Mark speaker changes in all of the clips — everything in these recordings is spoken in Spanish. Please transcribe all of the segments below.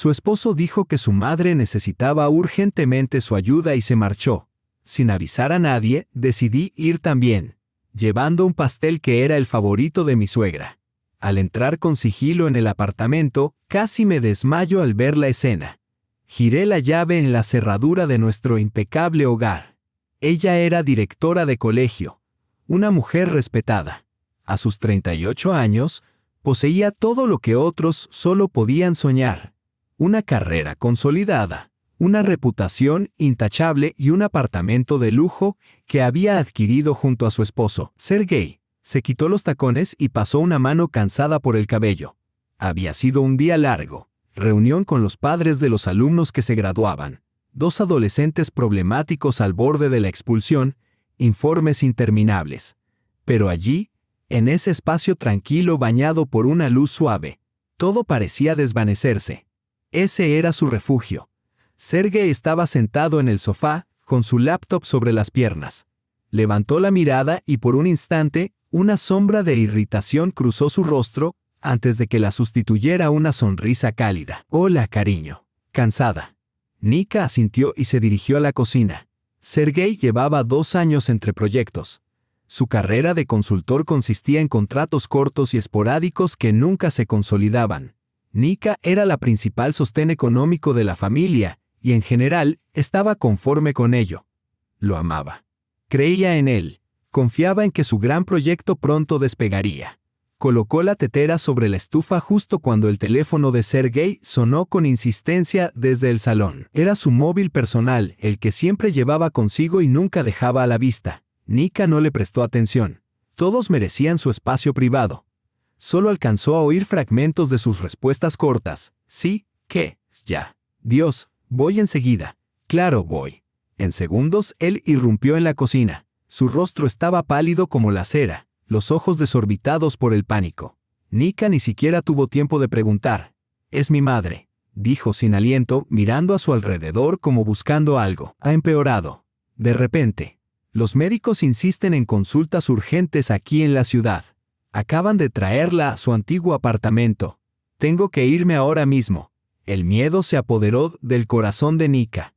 Speaker 1: Su esposo dijo que su madre necesitaba urgentemente su ayuda y se marchó. Sin avisar a nadie, decidí ir también, llevando un pastel que era el favorito de mi suegra. Al entrar con sigilo en el apartamento, casi me desmayo al ver la escena. Giré la llave en la cerradura de nuestro impecable hogar. Ella era directora de colegio, una mujer respetada. A sus 38 años, poseía todo lo que otros solo podían soñar. Una carrera consolidada, una reputación intachable y un apartamento de lujo que había adquirido junto a su esposo, Sergei. Se quitó los tacones y pasó una mano cansada por el cabello. Había sido un día largo. Reunión con los padres de los alumnos que se graduaban. 2 adolescentes problemáticos al borde de la expulsión, informes interminables. Pero allí, en ese espacio tranquilo bañado por una luz suave, todo parecía desvanecerse. Ese era su refugio. Sergei estaba sentado en el sofá, con su laptop sobre las piernas. Levantó la mirada y por un instante, una sombra de irritación cruzó su rostro, antes de que la sustituyera una sonrisa cálida. «Hola, cariño». Cansada. Nika asintió y se dirigió a la cocina. Sergei llevaba 2 años entre proyectos. Su carrera de consultor consistía en contratos cortos y esporádicos que nunca se consolidaban. Nika era la principal sostén económico de la familia, y en general, estaba conforme con ello. Lo amaba. Creía en él. Confiaba en que su gran proyecto pronto despegaría. Colocó la tetera sobre la estufa justo cuando el teléfono de Sergei sonó con insistencia desde el salón. Era su móvil personal, el que siempre llevaba consigo y nunca dejaba a la vista. Nika no le prestó atención. Todos merecían su espacio privado. Solo alcanzó a oír fragmentos de sus respuestas cortas. «Sí, ¿qué? Ya. Dios, voy enseguida». «Claro, voy». En segundos, él irrumpió en la cocina. Su rostro estaba pálido como la cera, los ojos desorbitados por el pánico. Nika ni siquiera tuvo tiempo de preguntar. «Es mi madre», dijo sin aliento, mirando a su alrededor como buscando algo. «Ha empeorado». De repente. «Los médicos insisten en consultas urgentes aquí en la ciudad. Acaban de traerla a su antiguo apartamento. Tengo que irme ahora mismo». El miedo se apoderó del corazón de Nika.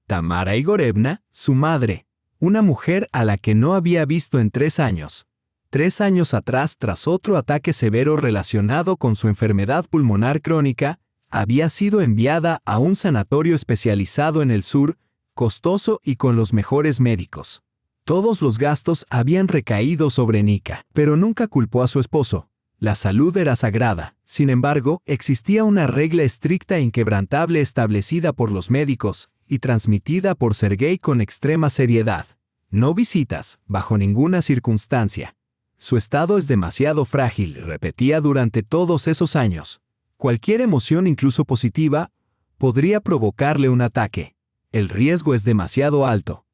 Speaker 1: Tamara Igorevna, su madre, una mujer a la que no había visto en 3 años. 3 años atrás, tras otro ataque severo relacionado con su enfermedad pulmonar crónica, había sido enviada a un sanatorio especializado en el sur, costoso y con los mejores médicos. Todos los gastos habían recaído sobre Nika, pero nunca culpó a su esposo. La salud era sagrada. Sin embargo, existía una regla estricta e inquebrantable establecida por los médicos y transmitida por Sergei con extrema seriedad. No visitas, bajo ninguna circunstancia. Su estado es demasiado frágil, repetía durante todos esos años. Cualquier emoción, incluso positiva, podría provocarle un ataque. El riesgo es demasiado alto.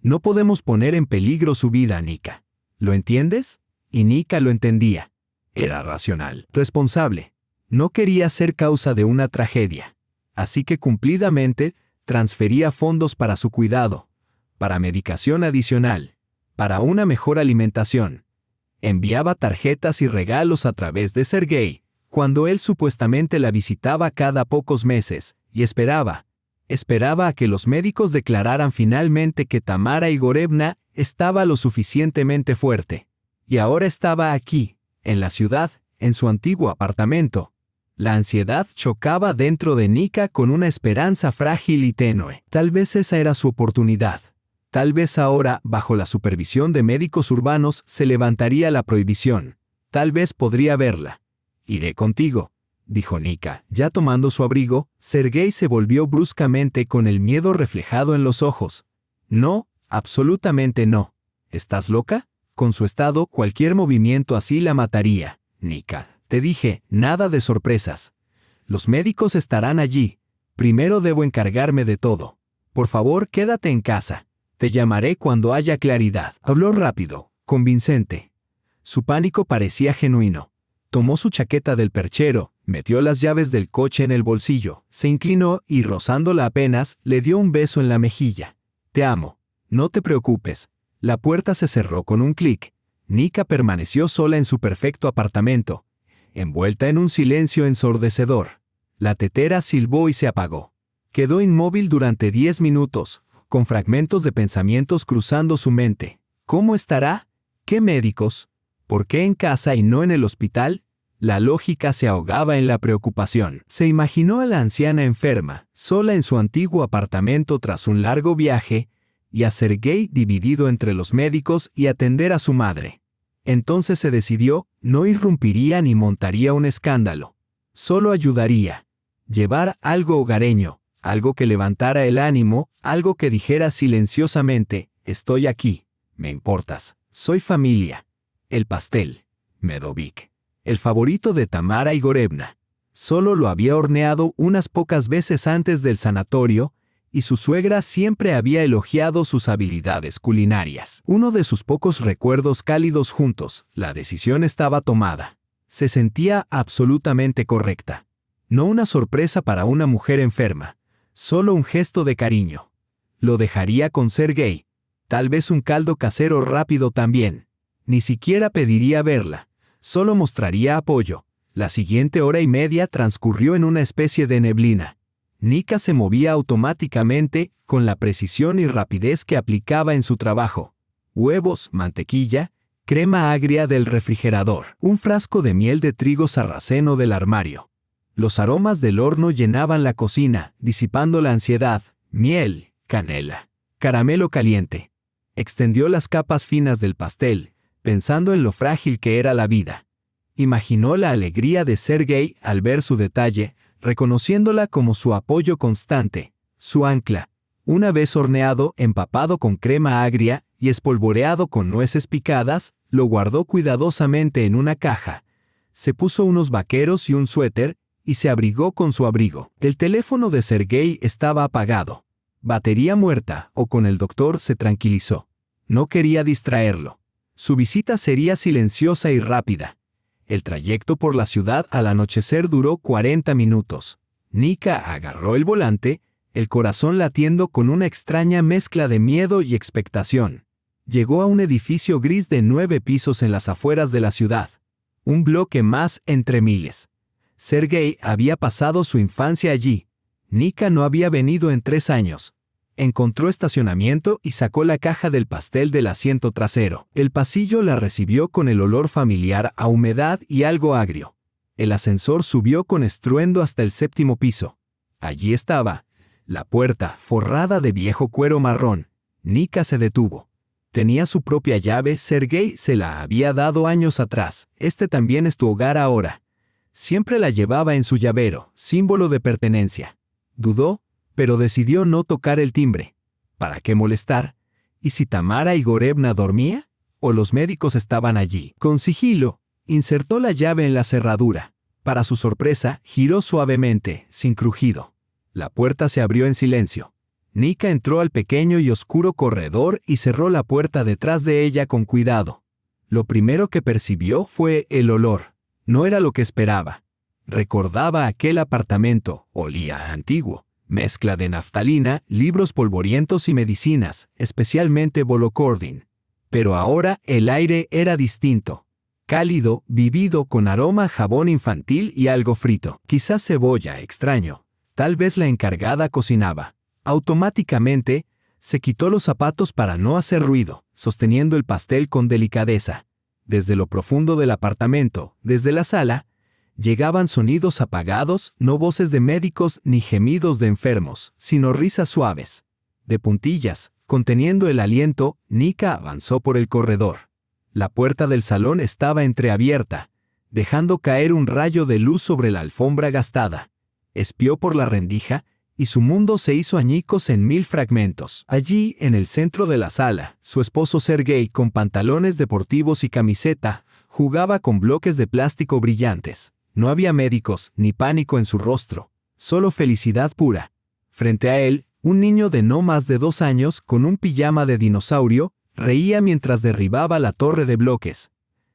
Speaker 1: No podemos poner en peligro su vida, Nika. ¿Lo entiendes? Y Nika lo entendía. Era racional, responsable. No quería ser causa de una tragedia. Así que cumplidamente transfería fondos para su cuidado, para medicación adicional, para una mejor alimentación. Enviaba tarjetas y regalos a través de Sergei, cuando él supuestamente la visitaba cada pocos meses, y esperaba a que los médicos declararan finalmente que Tamara Igorevna estaba lo suficientemente fuerte. Y ahora estaba aquí, en la ciudad, en su antiguo apartamento. La ansiedad chocaba dentro de Nika con una esperanza frágil y tenue. Tal vez esa era su oportunidad. Tal vez ahora, bajo la supervisión de médicos urbanos, se levantaría la prohibición. Tal vez podría verla. «Iré contigo», dijo Nika. Ya tomando su abrigo, Sergei se volvió bruscamente con el miedo reflejado en los ojos. «No, absolutamente no. ¿Estás loca? Con su estado, cualquier movimiento así la mataría, Nika. Te dije, nada de sorpresas. Los médicos estarán allí. Primero debo encargarme de todo. Por favor, quédate en casa. Te llamaré cuando haya claridad». Habló rápido, convincente. Su pánico parecía genuino. Tomó su chaqueta del perchero, metió las llaves del coche en el bolsillo, se inclinó y, rozándola apenas, le dio un beso en la mejilla. «Te amo. No te preocupes». La puerta se cerró con un clic. Nika permaneció sola en su perfecto apartamento, envuelta en un silencio ensordecedor. La tetera silbó y se apagó. Quedó inmóvil durante 10 minutos, con fragmentos de pensamientos cruzando su mente. ¿Cómo estará? ¿Qué médicos? ¿Por qué en casa y no en el hospital? La lógica se ahogaba en la preocupación. Se imaginó a la anciana enferma, sola en su antiguo apartamento tras un largo viaje, y a Sergei dividido entre los médicos y atender a su madre. Entonces se decidió, no irrumpiría ni montaría un escándalo. Solo ayudaría. Llevar algo hogareño, algo que levantara el ánimo, algo que dijera silenciosamente, estoy aquí, me importas, soy familia. El pastel, Medovic, el favorito de Tamara Igorevna. Solo lo había horneado unas pocas veces antes del sanatorio, y su suegra siempre había elogiado sus habilidades culinarias. Uno de sus pocos recuerdos cálidos juntos, la decisión estaba tomada. Se sentía absolutamente correcta. No una sorpresa para una mujer enferma, solo un gesto de cariño. Lo dejaría con Sergei, tal vez un caldo casero rápido también. Ni siquiera pediría verla, solo mostraría apoyo. La siguiente hora y media transcurrió en una especie de neblina. Nika se movía automáticamente, con la precisión y rapidez que aplicaba en su trabajo. Huevos, mantequilla, crema agria del refrigerador, un frasco de miel de trigo sarraceno del armario. Los aromas del horno llenaban la cocina, disipando la ansiedad. Miel, canela, caramelo caliente. Extendió las capas finas del pastel, pensando en lo frágil que era la vida. Imaginó la alegría de Sergei al ver su detalle, reconociéndola como su apoyo constante, su ancla. Una vez horneado, empapado con crema agria y espolvoreado con nueces picadas, lo guardó cuidadosamente en una caja. Se puso unos vaqueros y un suéter, y se abrigó con su abrigo. El teléfono de Sergei estaba apagado. Batería muerta, o con el doctor se tranquilizó. No quería distraerlo. Su visita sería silenciosa y rápida. El trayecto por la ciudad al anochecer duró 40 minutos. Nika agarró el volante, el corazón latiendo con una extraña mezcla de miedo y expectación. Llegó a un edificio gris de 9 pisos en las afueras de la ciudad. Un bloque más entre miles. Sergei había pasado su infancia allí. Nika no había venido en 3 años. Encontró estacionamiento y sacó la caja del pastel del asiento trasero. El pasillo la recibió con el olor familiar a humedad y algo agrio. El ascensor subió con estruendo hasta el 7º piso. Allí estaba, la puerta forrada de viejo cuero marrón. Nika se detuvo. Tenía su propia llave, Sergei se la había dado años atrás. Este también es tu hogar ahora. Siempre la llevaba en su llavero, símbolo de pertenencia. Dudó, pero decidió no tocar el timbre. ¿Para qué molestar? ¿Y si Tamara Igorevna dormía? ¿O los médicos estaban allí? Con sigilo, insertó la llave en la cerradura. Para su sorpresa, giró suavemente, sin crujido. La puerta se abrió en silencio. Nika entró al pequeño y oscuro corredor y cerró la puerta detrás de ella con cuidado. Lo primero que percibió fue el olor. No era lo que esperaba. Recordaba aquel apartamento, olía a antiguo. Mezcla de naftalina, libros polvorientos y medicinas, especialmente Volocordin. Pero ahora el aire era distinto. Cálido, vivido, con aroma a jabón infantil y algo frito. Quizás cebolla, extraño. Tal vez la encargada cocinaba. Automáticamente, se quitó los zapatos para no hacer ruido, sosteniendo el pastel con delicadeza. Desde lo profundo del apartamento, desde la sala, llegaban sonidos apagados, no voces de médicos ni gemidos de enfermos, sino risas suaves. De puntillas, conteniendo el aliento, Nika avanzó por el corredor. La puerta del salón estaba entreabierta, dejando caer un rayo de luz sobre la alfombra gastada. Espió por la rendija, y su mundo se hizo añicos en 1000 fragmentos. Allí, en el centro de la sala, su esposo Sergei, con pantalones deportivos y camiseta, jugaba con bloques de plástico brillantes. No había médicos, ni pánico en su rostro, solo felicidad pura. Frente a él, un niño de no más de 2 años, con un pijama de dinosaurio, reía mientras derribaba la torre de bloques.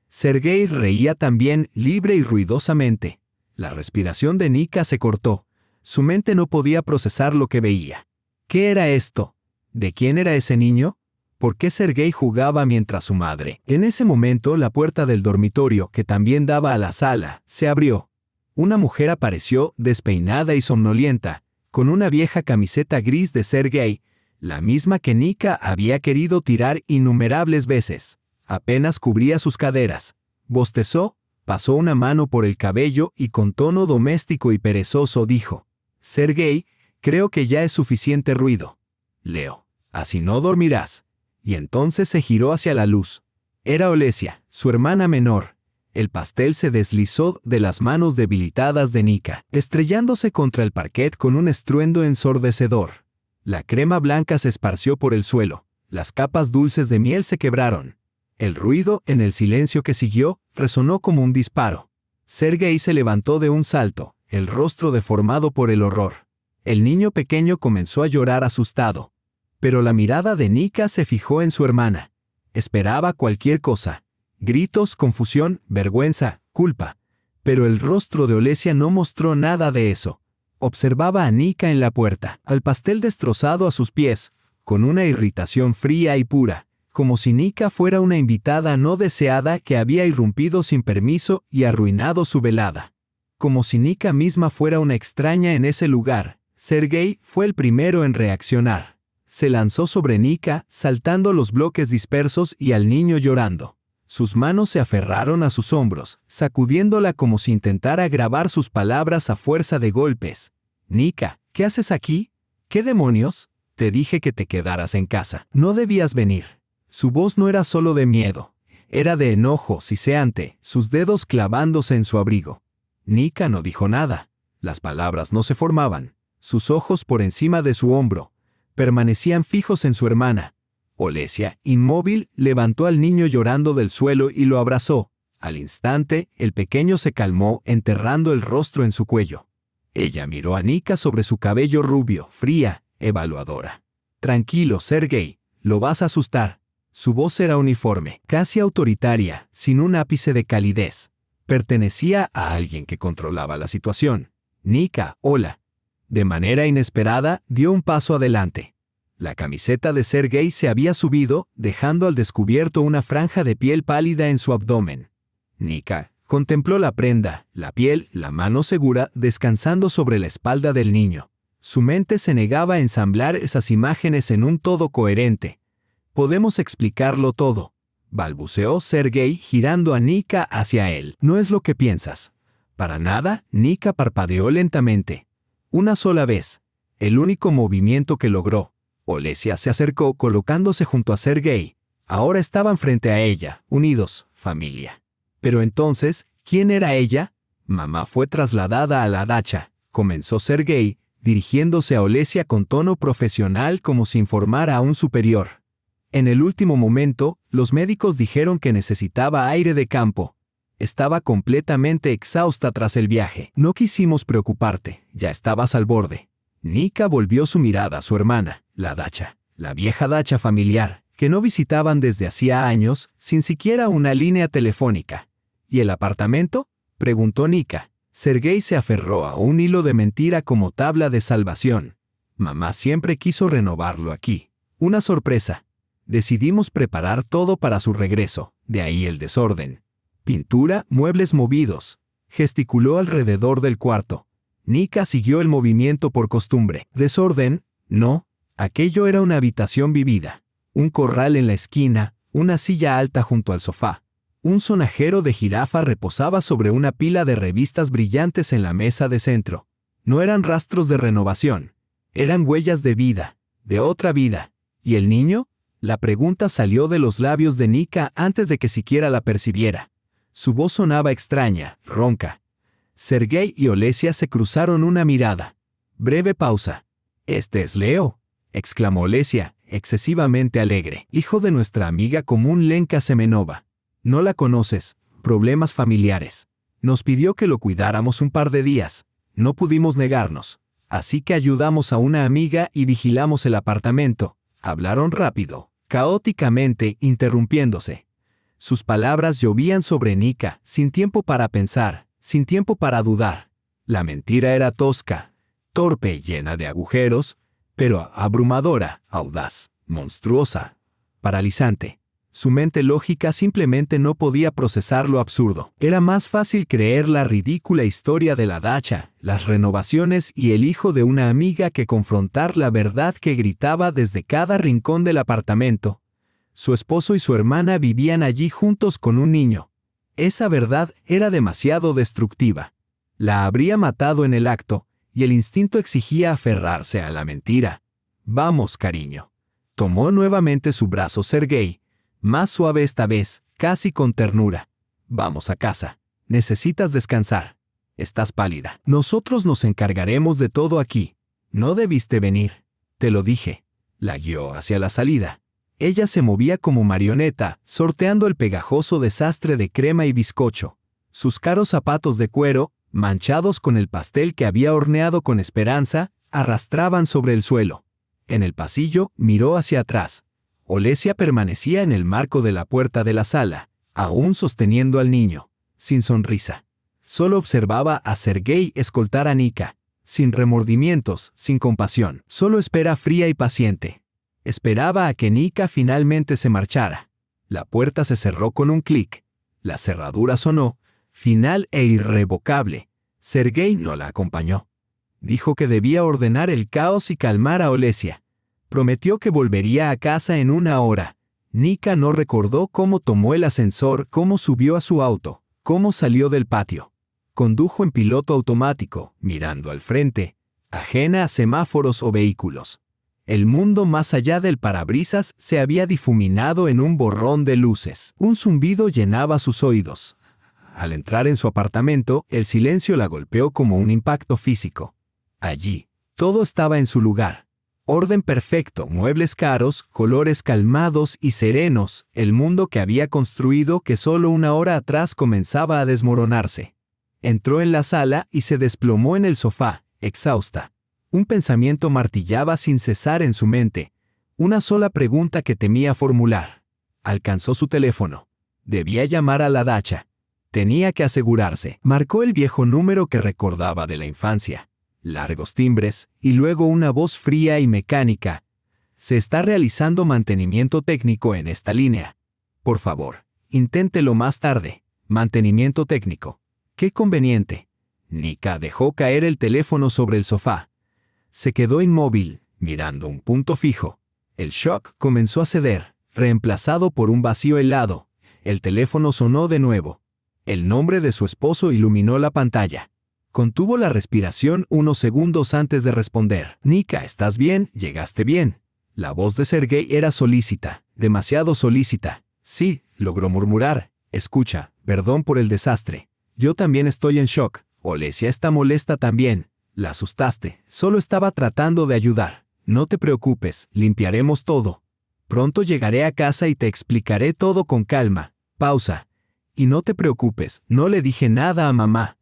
Speaker 1: Sergei reía también, libre y ruidosamente. La respiración de Nika se cortó. Su mente no podía procesar lo que veía. ¿Qué era esto? ¿De quién era ese niño? ¿Por qué Sergei jugaba mientras su madre? En ese momento la puerta del dormitorio, que también daba a la sala, se abrió. Una mujer apareció, despeinada y somnolienta, con una vieja camiseta gris de Sergei, la misma que Nika había querido tirar innumerables veces. Apenas cubría sus caderas. Bostezó, pasó una mano por el cabello y con tono doméstico y perezoso dijo: «Sergei, creo que ya es suficiente ruido. Leo, así no dormirás». Y entonces se giró hacia la luz. Era Olesia, su hermana menor. El pastel se deslizó de las manos debilitadas de Nika, estrellándose contra el parquet con un estruendo ensordecedor. La crema blanca se esparció por el suelo. Las capas dulces de miel se quebraron. El ruido, en el silencio que siguió, resonó como un disparo. Sergei se levantó de un salto, el rostro deformado por el horror. El niño pequeño comenzó a llorar asustado. Pero la mirada de Nika se fijó en su hermana. Esperaba cualquier cosa. Gritos, confusión, vergüenza, culpa. Pero el rostro de Olesia no mostró nada de eso. Observaba a Nika en la puerta, al pastel destrozado a sus pies, con una irritación fría y pura, como si Nika fuera una invitada no deseada que había irrumpido sin permiso y arruinado su velada. Como si Nika misma fuera una extraña en ese lugar. Sergei fue el primero en reaccionar. Se lanzó sobre Nika, saltando los bloques dispersos y al niño llorando. Sus manos se aferraron a sus hombros, sacudiéndola como si intentara grabar sus palabras a fuerza de golpes. «Nika, ¿qué haces aquí? ¿Qué demonios? Te dije que te quedaras en casa. No debías venir». Su voz no era solo de miedo. Era de enojo siseante, sus dedos clavándose en su abrigo. Nika no dijo nada. Las palabras no se formaban. Sus ojos por encima de su hombro permanecían fijos en su hermana. Olesia, inmóvil, levantó al niño llorando del suelo y lo abrazó. Al instante, el pequeño se calmó, enterrando el rostro en su cuello. Ella miró a Nika sobre su cabello rubio, fría, evaluadora. «Tranquilo, Sergei, lo vas a asustar». Su voz era uniforme, casi autoritaria, sin un ápice de calidez. Pertenecía a alguien que controlaba la situación. «Nika, hola». De manera inesperada, dio un paso adelante. La camiseta de Sergei se había subido, dejando al descubierto una franja de piel pálida en su abdomen. Nika contempló la prenda, la piel, la mano segura, descansando sobre la espalda del niño. Su mente se negaba a ensamblar esas imágenes en un todo coherente. «Podemos explicarlo todo», balbuceó Sergei, girando a Nika hacia él. «No es lo que piensas». «Para nada», Nika parpadeó lentamente. Una sola vez, el único movimiento que logró. Olesia se acercó colocándose junto a Sergei. Ahora estaban frente a ella, unidos, familia. Pero entonces, ¿quién era ella? Mamá fue trasladada a la dacha, comenzó Sergei, dirigiéndose a Olesia con tono profesional como si informara a un superior. En el último momento, los médicos dijeron que necesitaba aire de campo. Estaba completamente exhausta tras el viaje. No quisimos preocuparte, ya estabas al borde. Nika volvió su mirada a su hermana, la dacha, la vieja dacha familiar, que no visitaban desde hacía años, sin siquiera una línea telefónica. ¿Y el apartamento?, preguntó Nika. Sergei se aferró a un hilo de mentira como tabla de salvación. Mamá siempre quiso renovarlo aquí. Una sorpresa. Decidimos preparar todo para su regreso, de ahí el desorden. Pintura, muebles movidos. Gesticuló alrededor del cuarto. Nika siguió el movimiento por costumbre. Desorden, no. Aquello era una habitación vivida. Un corral en la esquina, una silla alta junto al sofá. Un sonajero de jirafa reposaba sobre una pila de revistas brillantes en la mesa de centro. No eran rastros de renovación. Eran huellas de vida, de otra vida. ¿Y el niño? La pregunta salió de los labios de Nika antes de que siquiera la percibiera. Su voz sonaba extraña, ronca. Sergei y Olesia se cruzaron una mirada. Breve pausa. «¿Este es Leo?», exclamó Olesia, excesivamente alegre. «Hijo de nuestra amiga común Lenka Semenova. No la conoces, problemas familiares. Nos pidió que lo cuidáramos un par de días. No pudimos negarnos. Así que ayudamos a una amiga y vigilamos el apartamento». Hablaron rápido, caóticamente, interrumpiéndose. Sus palabras llovían sobre Nika, sin tiempo para pensar, sin tiempo para dudar. La mentira era tosca, torpe, llena de agujeros, pero abrumadora, audaz, monstruosa, paralizante. Su mente lógica simplemente no podía procesar lo absurdo. Era más fácil creer la ridícula historia de la dacha, las renovaciones y el hijo de una amiga que confrontar la verdad que gritaba desde cada rincón del apartamento. Su esposo y su hermana vivían allí juntos con un niño. Esa verdad era demasiado destructiva. La habría matado en el acto, y el instinto exigía aferrarse a la mentira. «Vamos, cariño». Tomó nuevamente su brazo Sergei, más suave esta vez, casi con ternura. «Vamos a casa. Necesitas descansar. Estás pálida. Nosotros nos encargaremos de todo aquí. No debiste venir. Te lo dije». La guió hacia la salida. Ella se movía como marioneta, sorteando el pegajoso desastre de crema y bizcocho. Sus caros zapatos de cuero, manchados con el pastel que había horneado con esperanza, arrastraban sobre el suelo. En el pasillo miró hacia atrás. Olesia permanecía en el marco de la puerta de la sala, aún sosteniendo al niño, sin sonrisa. Solo observaba a Sergei escoltar a Nika, sin remordimientos, sin compasión, solo espera fría y paciente. Esperaba a que Nika finalmente se marchara. La puerta se cerró con un clic. La cerradura sonó, final e irrevocable. Sergei no la acompañó. Dijo que debía ordenar el caos y calmar a Olesia. Prometió que volvería a casa en 1 hora. Nika no recordó cómo tomó el ascensor, cómo subió a su auto, cómo salió del patio. Condujo en piloto automático, mirando al frente, ajena a semáforos o vehículos. El mundo más allá del parabrisas se había difuminado en un borrón de luces. Un zumbido llenaba sus oídos. Al entrar en su apartamento, el silencio la golpeó como un impacto físico. Allí, todo estaba en su lugar. Orden perfecto, muebles caros, colores calmados y serenos, el mundo que había construido que solo 1 hora atrás comenzaba a desmoronarse. Entró en la sala y se desplomó en el sofá, exhausta. Un pensamiento martillaba sin cesar en su mente. Una sola pregunta que temía formular. Alcanzó su teléfono. Debía llamar a la dacha. Tenía que asegurarse. Marcó el viejo número que recordaba de la infancia. Largos timbres, y luego una voz fría y mecánica. «Se está realizando mantenimiento técnico en esta línea. Por favor, inténtelo más tarde. Mantenimiento técnico». «Qué conveniente». Nika dejó caer el teléfono sobre el sofá. Se quedó inmóvil, mirando un punto fijo. El shock comenzó a ceder, reemplazado por un vacío helado. El teléfono sonó de nuevo. El nombre de su esposo iluminó la pantalla. Contuvo la respiración unos segundos antes de responder. «Nika, ¿estás bien? ¿Llegaste bien?» La voz de Sergei era solícita, demasiado solícita. «Sí», logró murmurar. «Escucha, perdón por el desastre. Yo también estoy en shock. Olesia está molesta también. La asustaste. Solo estaba tratando de ayudar. No te preocupes, limpiaremos todo. Pronto llegaré a casa y te explicaré todo con calma». Pausa. «Y no te preocupes, no le dije nada a mamá».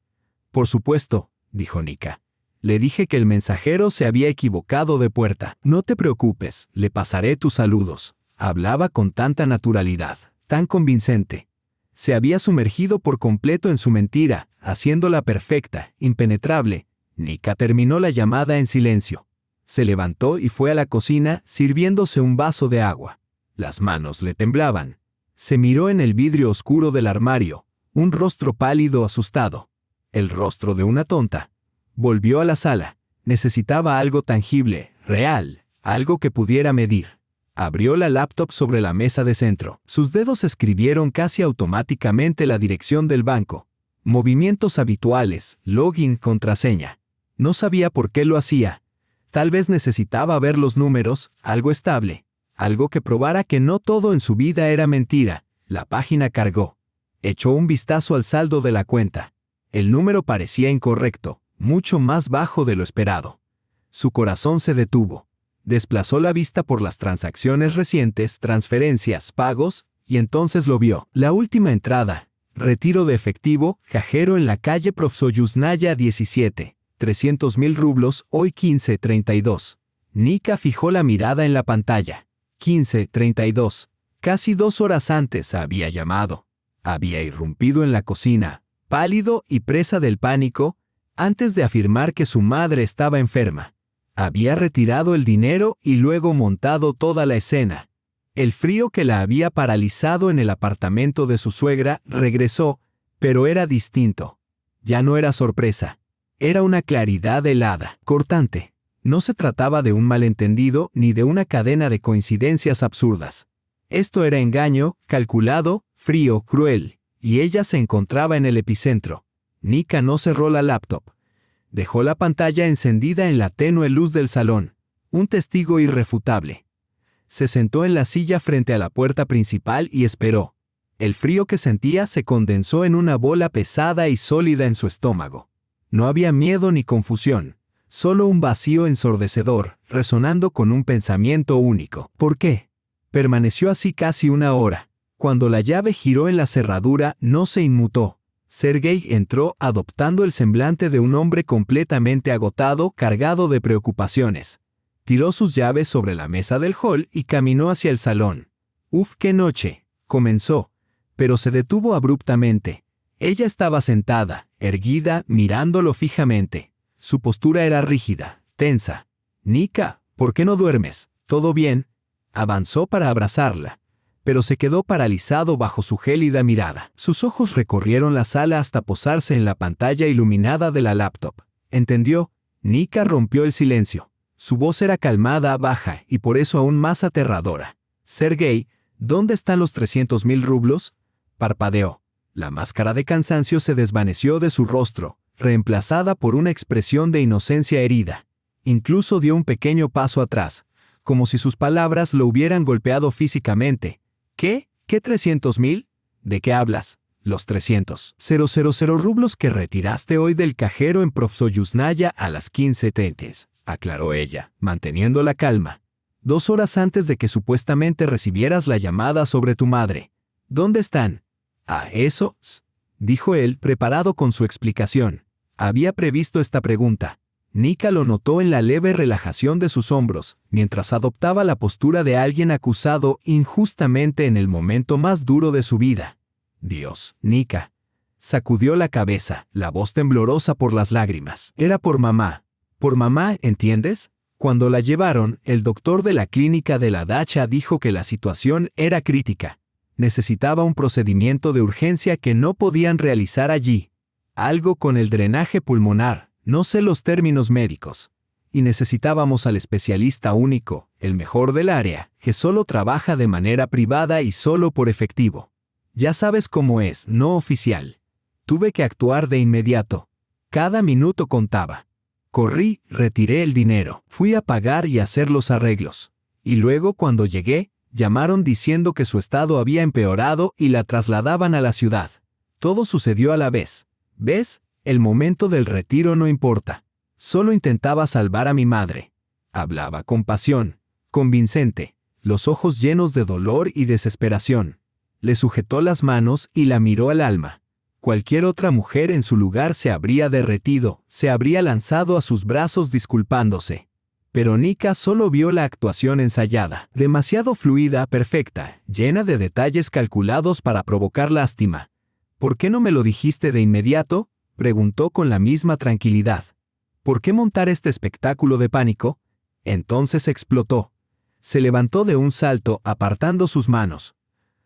Speaker 1: «Por supuesto», dijo Nika. «Le dije que el mensajero se había equivocado de puerta. No te preocupes, le pasaré tus saludos». Hablaba con tanta naturalidad, tan convincente. Se había sumergido por completo en su mentira, haciéndola perfecta, impenetrable. Nika terminó la llamada en silencio. Se levantó y fue a la cocina, sirviéndose un vaso de agua. Las manos le temblaban. Se miró en el vidrio oscuro del armario, un rostro pálido asustado. El rostro de una tonta. Volvió a la sala. Necesitaba algo tangible, real, algo que pudiera medir. Abrió la laptop sobre la mesa de centro. Sus dedos escribieron casi automáticamente la dirección del banco. Movimientos habituales, login, contraseña. No sabía por qué lo hacía. Tal vez necesitaba ver los números, algo estable. Algo que probara que no todo en su vida era mentira. La página cargó. Echó un vistazo al saldo de la cuenta. El número parecía incorrecto, mucho más bajo de lo esperado. Su corazón se detuvo. Desplazó la vista por las transacciones recientes, transferencias, pagos, y entonces lo vio. La última entrada. Retiro de efectivo, cajero en la calle Profsoyuzhnaya 17. 300.000 rublos, hoy 15:32. Nika fijó la mirada en la pantalla. 15:32. Casi 2 horas antes había llamado. Había irrumpido en la cocina, pálido y presa del pánico, antes de afirmar que su madre estaba enferma. Había retirado el dinero y luego montado toda la escena. El frío que la había paralizado en el apartamento de su suegra regresó, pero era distinto. Ya no era sorpresa. Era una claridad helada, cortante. No se trataba de un malentendido ni de una cadena de coincidencias absurdas. Esto era engaño, calculado, frío, cruel, y ella se encontraba en el epicentro. Nika no cerró la laptop. Dejó la pantalla encendida en la tenue luz del salón. Un testigo irrefutable. Se sentó en la silla frente a la puerta principal y esperó. El frío que sentía se condensó en una bola pesada y sólida en su estómago. No había miedo ni confusión, solo un vacío ensordecedor, resonando con un pensamiento único. ¿Por qué? Permaneció así casi una hora. Cuando la llave giró en la cerradura, no se inmutó. Sergei entró adoptando el semblante de un hombre completamente agotado, cargado de preocupaciones. Tiró sus llaves sobre la mesa del hall y caminó hacia el salón. «Uf, qué noche», comenzó, pero se detuvo abruptamente. Ella estaba sentada, erguida, mirándolo fijamente. Su postura era rígida, tensa. «Nika, ¿por qué no duermes? ¿Todo bien?» Avanzó para abrazarla, pero se quedó paralizado bajo su gélida mirada. Sus ojos recorrieron la sala hasta posarse en la pantalla iluminada de la laptop. ¿Entendió? Nika rompió el silencio. Su voz era calmada, baja, y por eso aún más aterradora. «Sergei, ¿dónde están los 300,000 rublos?» Parpadeó. La máscara de cansancio se desvaneció de su rostro, reemplazada por una expresión de inocencia herida. Incluso dio un pequeño paso atrás, como si sus palabras lo hubieran golpeado físicamente. ¿Qué? ¿Qué 300,000? ¿De qué hablas? Los 300,000 rublos que retiraste hoy del cajero en Profsoyuznaya a las 15:30, aclaró ella, manteniendo la calma. 2 horas antes de que supuestamente recibieras la llamada sobre tu madre. ¿Dónde están? «Ah, eso», dijo él, preparado con su explicación. Había previsto esta pregunta. Nika lo notó en la leve relajación de sus hombros, mientras adoptaba la postura de alguien acusado injustamente en el momento más duro de su vida. «Dios, Nika». Sacudió la cabeza, la voz temblorosa por las lágrimas. «Era por mamá. Por mamá, ¿entiendes?» Cuando la llevaron, el doctor de la clínica de la dacha dijo que la situación era crítica. Necesitaba un procedimiento de urgencia que no podían realizar allí. Algo con el drenaje pulmonar, no sé los términos médicos. Y necesitábamos al especialista único, el mejor del área, que solo trabaja de manera privada y solo por efectivo. Ya sabes cómo es, no oficial. Tuve que actuar de inmediato. Cada minuto contaba. Corrí, retiré el dinero, fui a pagar y hacer los arreglos. Y luego, cuando llegué, llamaron diciendo que su estado había empeorado y la trasladaban a la ciudad. Todo sucedió a la vez. ¿Ves? El momento del retiro no importa. Solo intentaba salvar a mi madre. Hablaba con pasión, convincente, los ojos llenos de dolor y desesperación. Le sujetó las manos y la miró al alma. Cualquier otra mujer en su lugar se habría derretido, se habría lanzado a sus brazos disculpándose. Pero Nika solo vio la actuación ensayada, demasiado fluida, perfecta, llena de detalles calculados para provocar lástima. «¿Por qué no me lo dijiste de inmediato?», preguntó con la misma tranquilidad. «¿Por qué montar este espectáculo de pánico?». Entonces explotó. Se levantó de un salto, apartando sus manos.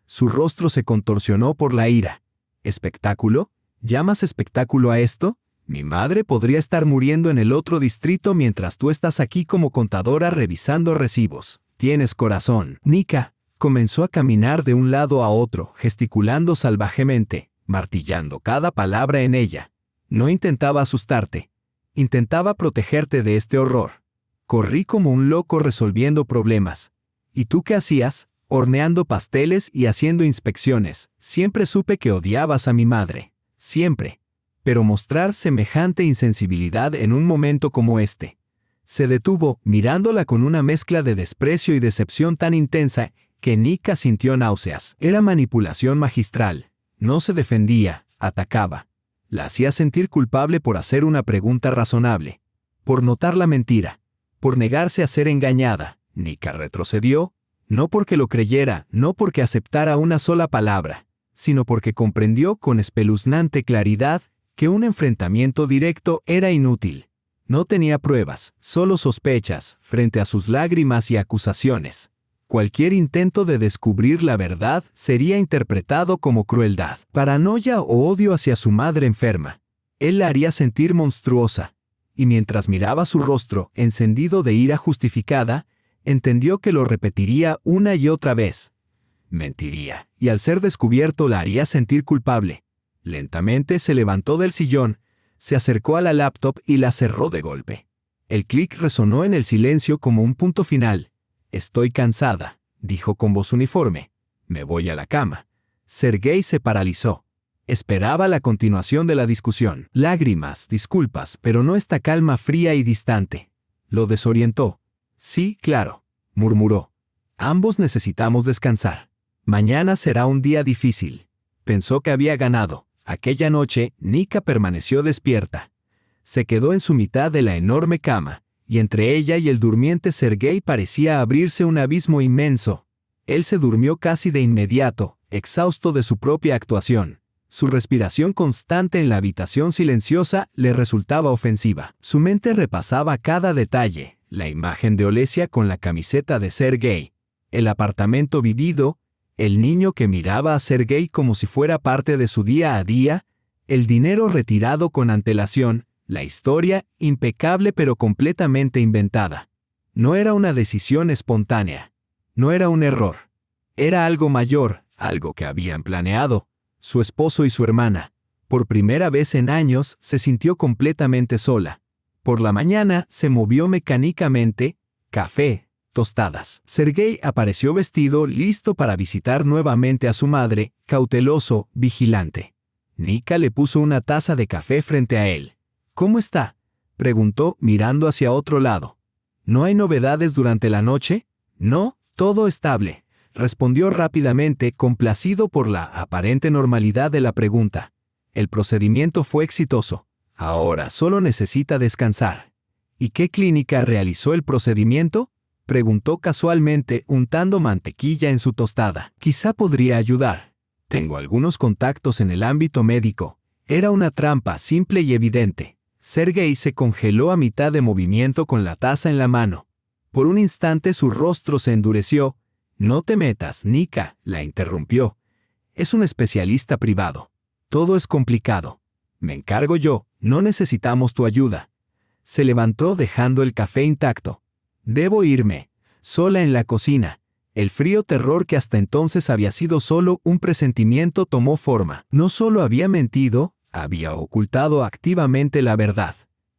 Speaker 1: Su rostro se contorsionó por la ira. «¿Espectáculo? ¿Llamas espectáculo a esto? Mi madre podría estar muriendo en el otro distrito mientras tú estás aquí como contadora revisando recibos. Tienes corazón». Nika comenzó a caminar de un lado a otro, gesticulando salvajemente, martillando cada palabra en ella. No intentaba asustarte. Intentaba protegerte de este horror. Corrí como un loco resolviendo problemas. ¿Y tú qué hacías? Horneando pasteles y haciendo inspecciones. Siempre supe que odiabas a mi madre. Siempre. Pero mostrar semejante insensibilidad en un momento como este. Se detuvo, mirándola con una mezcla de desprecio y decepción tan intensa que Nika sintió náuseas. Era manipulación magistral. No se defendía, atacaba. La hacía sentir culpable por hacer una pregunta razonable. Por notar la mentira. Por negarse a ser engañada. Nika retrocedió. No porque lo creyera, no porque aceptara una sola palabra, sino porque comprendió con espeluznante claridad que un enfrentamiento directo era inútil. No tenía pruebas, solo sospechas, frente a sus lágrimas y acusaciones. Cualquier intento de descubrir la verdad sería interpretado como crueldad, paranoia o odio hacia su madre enferma. Él la haría sentir monstruosa, y mientras miraba su rostro encendido de ira justificada, entendió que lo repetiría una y otra vez. Mentiría, y al ser descubierto la haría sentir culpable. Lentamente se levantó del sillón, se acercó a la laptop y la cerró de golpe. El clic resonó en el silencio como un punto final. «Estoy cansada», dijo con voz uniforme. «Me voy a la cama». Sergei se paralizó. Esperaba la continuación de la discusión. Lágrimas, disculpas, pero no esta calma fría y distante. Lo desorientó. «Sí, claro», murmuró. «Ambos necesitamos descansar. Mañana será un día difícil». Pensó que había ganado. Aquella noche, Nika permaneció despierta. Se quedó en su mitad de la enorme cama, y entre ella y el durmiente Sergei parecía abrirse un abismo inmenso. Él se durmió casi de inmediato, exhausto de su propia actuación. Su respiración constante en la habitación silenciosa le resultaba ofensiva. Su mente repasaba cada detalle: la imagen de Olesia con la camiseta de Sergei, el apartamento vivido, el niño que miraba a Sergei como si fuera parte de su día a día, el dinero retirado con antelación, la historia, impecable pero completamente inventada. No era una decisión espontánea. No era un error. Era algo mayor, algo que habían planeado. Su esposo y su hermana. Por primera vez en años, se sintió completamente sola. Por la mañana, se movió mecánicamente. Café, tostadas. Sergei apareció vestido, listo para visitar nuevamente a su madre, cauteloso, vigilante. Nika le puso una taza de café frente a él. «¿Cómo está?», preguntó, mirando hacia otro lado. «¿No hay novedades durante la noche?». «No, todo estable», respondió rápidamente, complacido por la aparente normalidad de la pregunta. «El procedimiento fue exitoso. Ahora solo necesita descansar». «¿Y qué clínica realizó el procedimiento?», preguntó casualmente, untando mantequilla en su tostada. «Quizá podría ayudar. Tengo algunos contactos en el ámbito médico». Era una trampa simple y evidente. Sergei se congeló a mitad de movimiento con la taza en la mano. Por un instante su rostro se endureció. «No te metas, Nika», la interrumpió. «Es un especialista privado. Todo es complicado. Me encargo yo, no necesitamos tu ayuda». Se levantó dejando el café intacto. «Debo irme». Sola en la cocina. El frío terror que hasta entonces había sido solo un presentimiento tomó forma. No solo había mentido, había ocultado activamente la verdad.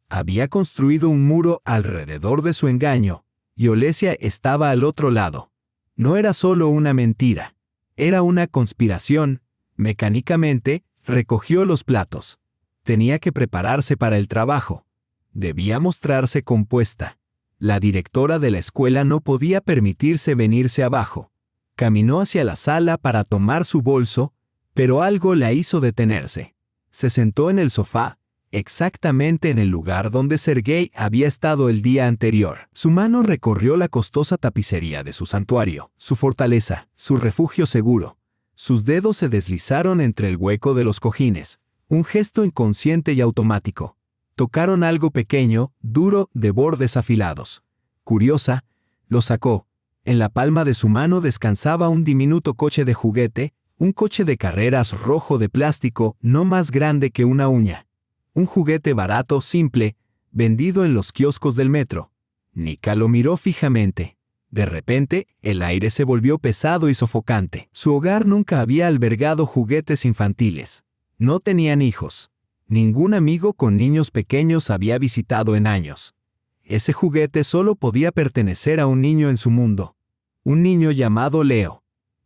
Speaker 1: Había construido un muro alrededor de su engaño, y Olesia estaba al otro lado. No era solo una mentira, era una conspiración. Mecánicamente, recogió los platos. Tenía que prepararse para el trabajo. Debía mostrarse compuesta. La directora de la escuela no podía permitirse venirse abajo. Caminó hacia la sala para tomar su bolso, pero algo la hizo detenerse. Se sentó en el sofá, exactamente en el lugar donde Sergei había estado el día anterior. Su mano recorrió la costosa tapicería de su santuario, su fortaleza, su refugio seguro. Sus dedos se deslizaron entre el hueco de los cojines, un gesto inconsciente y automático. Tocaron algo pequeño, duro, de bordes afilados. Curiosa, lo sacó. En la palma de su mano descansaba un diminuto coche de juguete, un coche de carreras rojo de plástico, no más grande que una uña. Un juguete barato, simple, vendido en los kioscos del metro. Nika lo miró fijamente. De repente, el aire se volvió pesado y sofocante. Su hogar nunca había albergado juguetes infantiles. No tenían hijos. Ningún amigo con niños pequeños había visitado en años. Ese juguete solo podía pertenecer a un niño en su mundo. Un niño llamado Leo.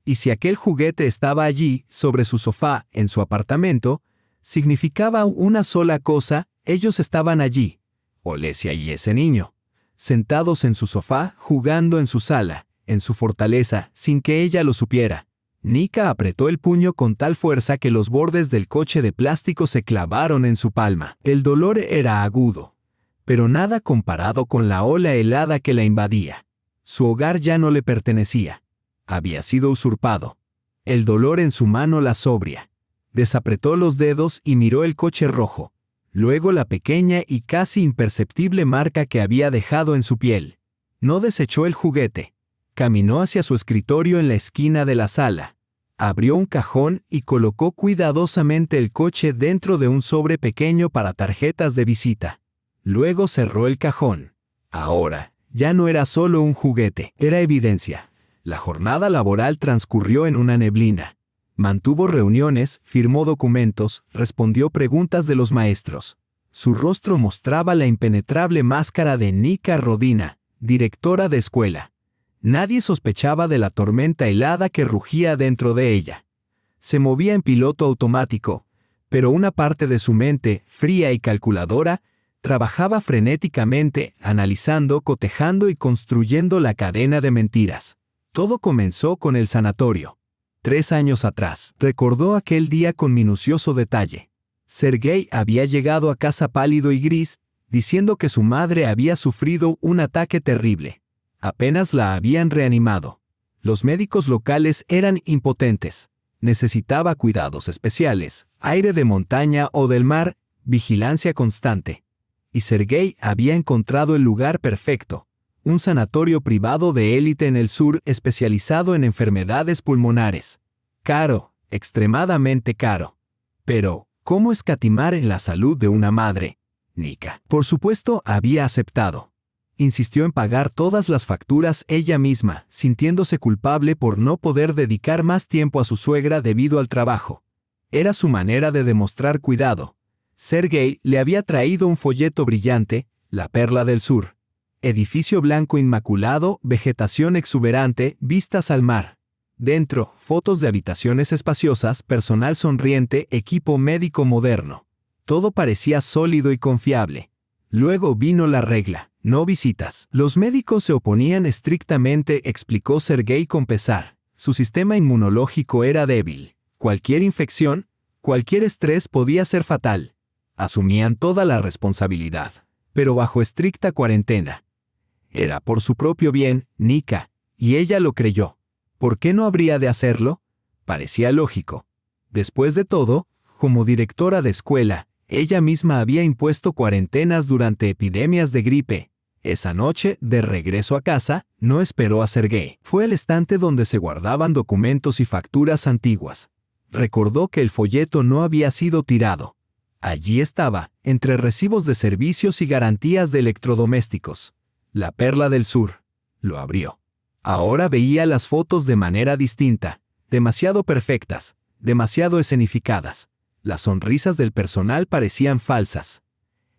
Speaker 1: Y si aquel juguete estaba allí, sobre su sofá, en su apartamento, significaba una sola cosa: ellos estaban allí, Olesia y ese niño, sentados en su sofá, jugando en su sala, en su fortaleza, sin que ella lo supiera. Nika apretó el puño con tal fuerza que los bordes del coche de plástico se clavaron en su palma. El dolor era agudo, pero nada comparado con la ola helada que la invadía. Su hogar ya no le pertenecía. Había sido usurpado. El dolor en su mano la sobria. Desapretó los dedos y miró el coche rojo. Luego la pequeña y casi imperceptible marca que había dejado en su piel. No desechó el juguete. Caminó hacia su escritorio en la esquina de la sala. Abrió un cajón y colocó cuidadosamente el coche dentro de un sobre pequeño para tarjetas de visita. Luego cerró el cajón. Ahora, ya no era solo un juguete, era evidencia. La jornada laboral transcurrió en una neblina. Mantuvo reuniones, firmó documentos, respondió preguntas de los maestros. Su rostro mostraba la impenetrable máscara de Nika Rodina, directora de escuela. Nadie sospechaba de la tormenta helada que rugía dentro de ella. Se movía en piloto automático, pero una parte de su mente, fría y calculadora, trabajaba frenéticamente, analizando, cotejando y construyendo la cadena de mentiras. Todo comenzó con el sanatorio. 3 años atrás, recordó aquel día con minucioso detalle. Sergei había llegado a casa pálido y gris, diciendo que su madre había sufrido un ataque terrible. Apenas la habían reanimado. Los médicos locales eran impotentes. Necesitaba cuidados especiales, aire de montaña o del mar, vigilancia constante. Y Sergei había encontrado el lugar perfecto. Un sanatorio privado de élite en el sur especializado en enfermedades pulmonares. Caro, extremadamente caro. Pero, ¿cómo escatimar en la salud de una madre? Nika, por supuesto, había aceptado. Insistió en pagar todas las facturas ella misma, sintiéndose culpable por no poder dedicar más tiempo a su suegra debido al trabajo. Era su manera de demostrar cuidado. Sergei le había traído un folleto brillante, La Perla del Sur. Edificio blanco inmaculado, vegetación exuberante, vistas al mar. Dentro, fotos de habitaciones espaciosas, personal sonriente, equipo médico moderno. Todo parecía sólido y confiable. Luego vino la regla. No visitas. Los médicos se oponían estrictamente, explicó Sergei con pesar. Su sistema inmunológico era débil. Cualquier infección, cualquier estrés podía ser fatal. Asumían toda la responsabilidad, pero bajo estricta cuarentena. Era por su propio bien, Nika, y ella lo creyó. ¿Por qué no habría de hacerlo? Parecía lógico. Después de todo, como directora de escuela, ella misma había impuesto cuarentenas durante epidemias de gripe. Esa noche, de regreso a casa, no esperó a Sergei. Fue al estante donde se guardaban documentos y facturas antiguas. Recordó que el folleto no había sido tirado. Allí estaba, entre recibos de servicios y garantías de electrodomésticos. La Perla del Sur. Lo abrió. Ahora veía las fotos de manera distinta, demasiado perfectas, demasiado escenificadas. Las sonrisas del personal parecían falsas.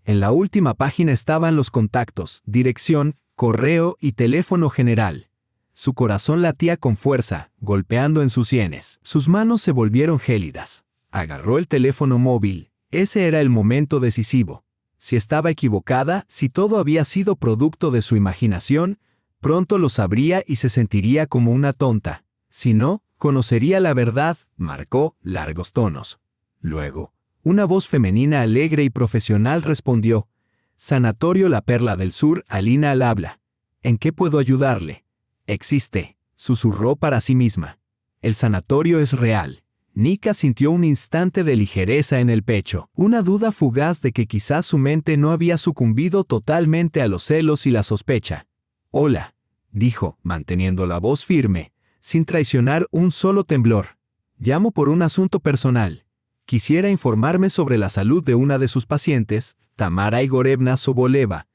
Speaker 1: En la última página estaban los contactos, dirección, correo y teléfono general. Su corazón latía con fuerza, golpeando en sus sienes. Sus manos se volvieron gélidas. Agarró el teléfono móvil. Ese era el momento decisivo. Si estaba equivocada, si todo había sido producto de su imaginación, pronto lo sabría y se sentiría como una tonta. Si no, conocería la verdad, marcó largos tonos. Luego, una voz femenina alegre y profesional respondió: Sanatorio La Perla del Sur, Alina al habla. ¿En qué puedo ayudarle? Existe, susurró para sí misma. El sanatorio es real. Nika sintió un instante de ligereza en el pecho, una duda fugaz de que quizás su mente no había sucumbido totalmente a los celos y la sospecha. Hola, dijo, manteniendo la voz firme, sin traicionar un solo temblor. Llamo por un asunto personal. Quisiera informarme sobre la salud de una de sus pacientes, Tamara Igorevna Soboleva.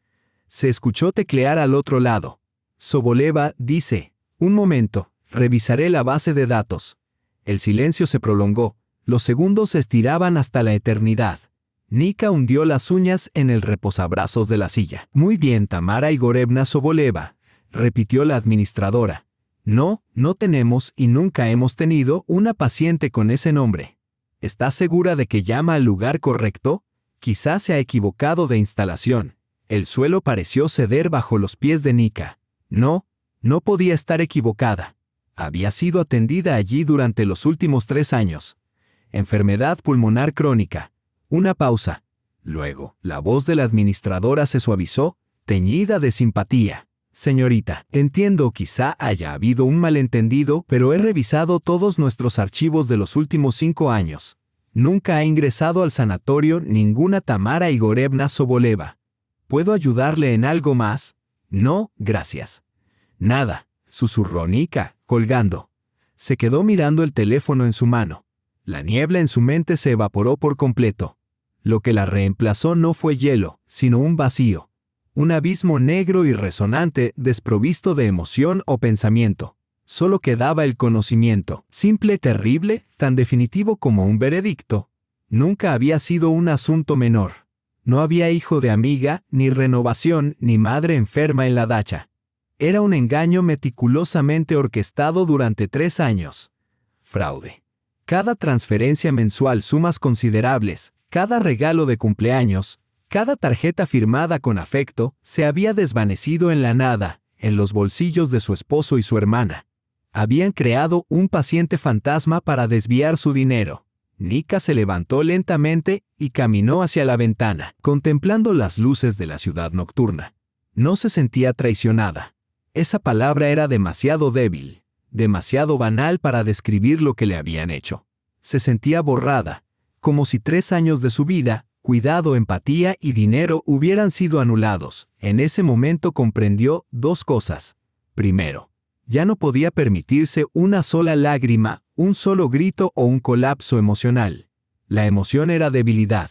Speaker 1: Se escuchó teclear al otro lado. Soboleva dice: un momento, revisaré la base de datos. El silencio se prolongó, los segundos se estiraban hasta la eternidad. Nika hundió las uñas en el reposabrazos de la silla. Muy bien, Tamara Igorevna Soboleva, repitió la administradora. No, no tenemos y nunca hemos tenido una paciente con ese nombre. ¿Estás segura de que llama al lugar correcto? Quizás se ha equivocado de instalación. El suelo pareció ceder bajo los pies de Nika. No, no podía estar equivocada. Había sido atendida allí durante los últimos 3 años. Enfermedad pulmonar crónica. Una pausa. Luego, la voz de la administradora se suavizó, teñida de simpatía. Señorita, entiendo quizá haya habido un malentendido, pero he revisado todos nuestros archivos de los últimos 5 años. Nunca ha ingresado al sanatorio ninguna Tamara Igorevna Soboleva. ¿Puedo ayudarle en algo más? No, gracias. Nada, susurró Nika, colgando. Se quedó mirando el teléfono en su mano. La niebla en su mente se evaporó por completo. Lo que la reemplazó no fue hielo, sino un vacío. Un abismo negro y resonante, desprovisto de emoción o pensamiento. Solo quedaba el conocimiento, simple, terrible, tan definitivo como un veredicto. Nunca había sido un asunto menor. No había hijo de amiga, ni renovación, ni madre enferma en la dacha. Era un engaño meticulosamente orquestado durante 3 años. Fraude. Cada transferencia mensual, sumas considerables, cada regalo de cumpleaños, cada tarjeta firmada con afecto, se había desvanecido en la nada, en los bolsillos de su esposo y su hermana. Habían creado un paciente fantasma para desviar su dinero. Nika se levantó lentamente y caminó hacia la ventana, contemplando las luces de la ciudad nocturna. No se sentía traicionada. Esa palabra era demasiado débil, demasiado banal para describir lo que le habían hecho. Se sentía borrada, como si 3 años de su vida, cuidado, empatía y dinero hubieran sido anulados. En ese momento comprendió 2 cosas. Primero, ya no podía permitirse una sola lágrima, un solo grito o un colapso emocional. La emoción era debilidad.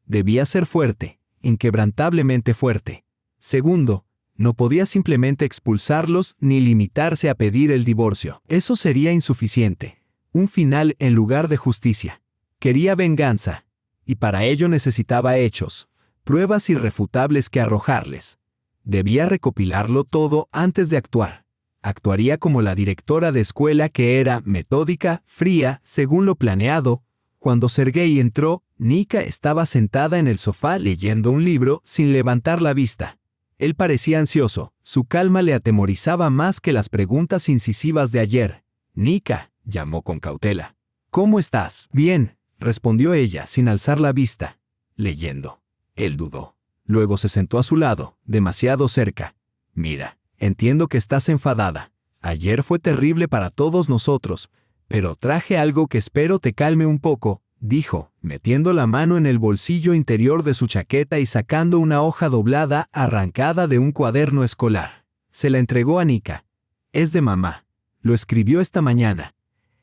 Speaker 1: Debía ser fuerte, inquebrantablemente fuerte. Segundo, no podía simplemente expulsarlos ni limitarse a pedir el divorcio. Eso sería insuficiente. Un final en lugar de justicia. Quería venganza, y para ello necesitaba hechos, pruebas irrefutables que arrojarles. Debía recopilarlo todo antes de actuar. Actuaría como la directora de escuela que era, metódica, fría, según lo planeado. Cuando Sergei entró, Nika estaba sentada en el sofá leyendo un libro sin levantar la vista. Él parecía ansioso, su calma le atemorizaba más que las preguntas incisivas de ayer. «Nika», llamó con cautela. «¿Cómo estás?» «Bien», respondió ella sin alzar la vista. «Leyendo». Él dudó. Luego se sentó a su lado, demasiado cerca. «Mira, entiendo que estás enfadada. Ayer fue terrible para todos nosotros, pero traje algo que espero te calme un poco», dijo, metiendo la mano en el bolsillo interior de su chaqueta y sacando una hoja doblada arrancada de un cuaderno escolar. Se la entregó a Nika. «Es de mamá. Lo escribió esta mañana.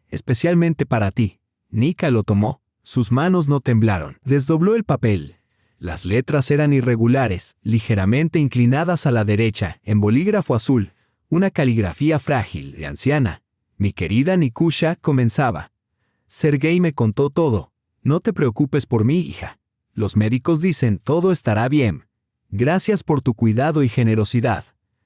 Speaker 1: Especialmente para ti». Nika lo tomó. Sus manos no temblaron. Desdobló el papel. Las letras eran irregulares, ligeramente inclinadas a la derecha, en bolígrafo azul. Una caligrafía frágil, de anciana. «Mi querida Nikusha», comenzaba. «Sergei me contó todo. No te preocupes por mí, hija. Los médicos dicen todo estará bien. Gracias por tu cuidado y generosidad.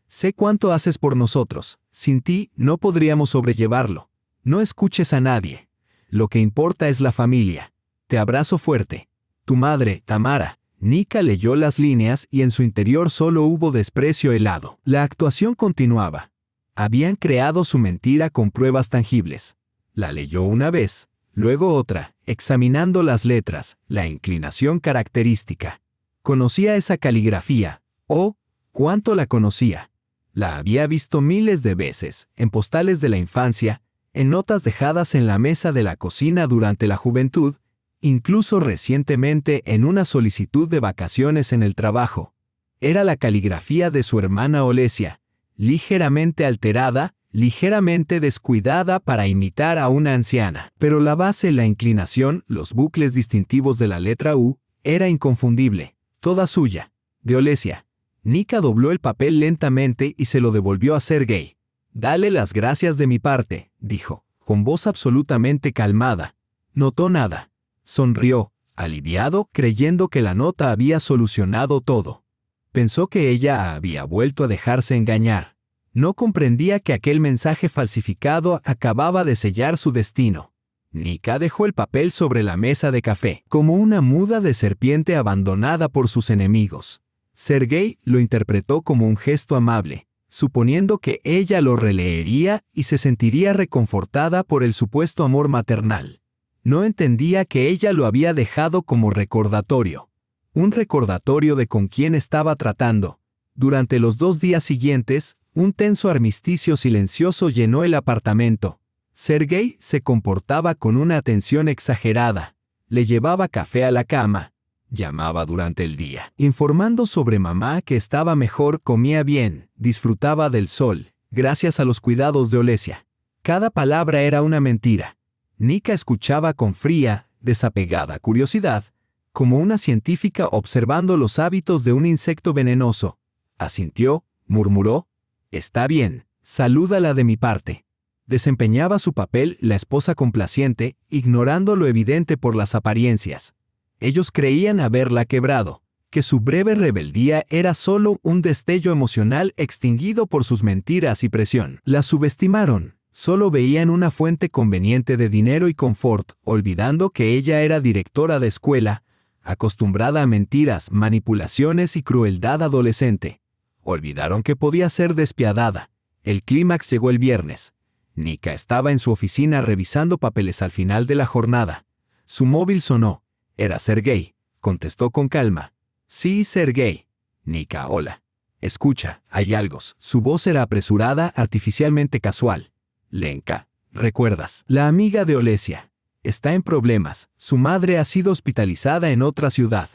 Speaker 1: Sé cuánto haces por nosotros. Sin ti no podríamos sobrellevarlo. No escuches a nadie. Lo que importa es la familia. Te abrazo fuerte. Tu madre, Tamara». Nika leyó las líneas y en su interior solo hubo desprecio helado. La actuación continuaba. Habían creado su mentira con pruebas tangibles. La leyó una vez, luego otra, examinando las letras, la inclinación característica. Conocía esa caligrafía. Oh, cuánto la conocía. La había visto miles de veces, en postales de la infancia, en notas dejadas en la mesa de la cocina durante la juventud, incluso recientemente en una solicitud de vacaciones en el trabajo. Era la caligrafía de su hermana Olesia, ligeramente alterada, ligeramente descuidada para imitar a una anciana. Pero la base, la inclinación, los bucles distintivos de la letra U, era inconfundible, toda suya, de Olesia. Nika dobló el papel lentamente y se lo devolvió a Sergei. «Dale las gracias de mi parte», dijo, con voz absolutamente calmada. Notó nada. Sonrió, aliviado, creyendo que la nota había solucionado todo. Pensó que ella había vuelto a dejarse engañar. No comprendía que aquel mensaje falsificado acababa de sellar su destino. Nika dejó el papel sobre la mesa de café, como una muda de serpiente abandonada por sus enemigos. Sergei lo interpretó como un gesto amable, suponiendo que ella lo releería y se sentiría reconfortada por el supuesto amor maternal. No entendía que ella lo había dejado como recordatorio. Un recordatorio de con quién estaba tratando. Durante los 2 días siguientes, un tenso armisticio silencioso llenó el apartamento. Sergei se comportaba con una atención exagerada. Le llevaba café a la cama. Llamaba durante el día, informando sobre mamá que estaba mejor, comía bien, disfrutaba del sol, gracias a los cuidados de Olesia. Cada palabra era una mentira. Nika escuchaba con fría, desapegada curiosidad, como una científica observando los hábitos de un insecto venenoso. Asintió, murmuró: «Está bien, salúdala de mi parte». Desempeñaba su papel la esposa complaciente, ignorando lo evidente por las apariencias. Ellos creían haberla quebrado, que su breve rebeldía era solo un destello emocional extinguido por sus mentiras y presión. La subestimaron. Solo veían una fuente conveniente de dinero y confort, olvidando que ella era directora de escuela, acostumbrada a mentiras, manipulaciones y crueldad adolescente. Olvidaron que podía ser despiadada. El clímax llegó el viernes. Nika estaba en su oficina revisando papeles al final de la jornada. Su móvil sonó. Era Sergei. Contestó con calma. «Sí, Sergei». «Nika, hola. Escucha, hay algo». Su voz era apresurada, artificialmente casual. «Lenka, ¿recuerdas? La amiga de Olesia. Está en problemas. Su madre ha sido hospitalizada en otra ciudad.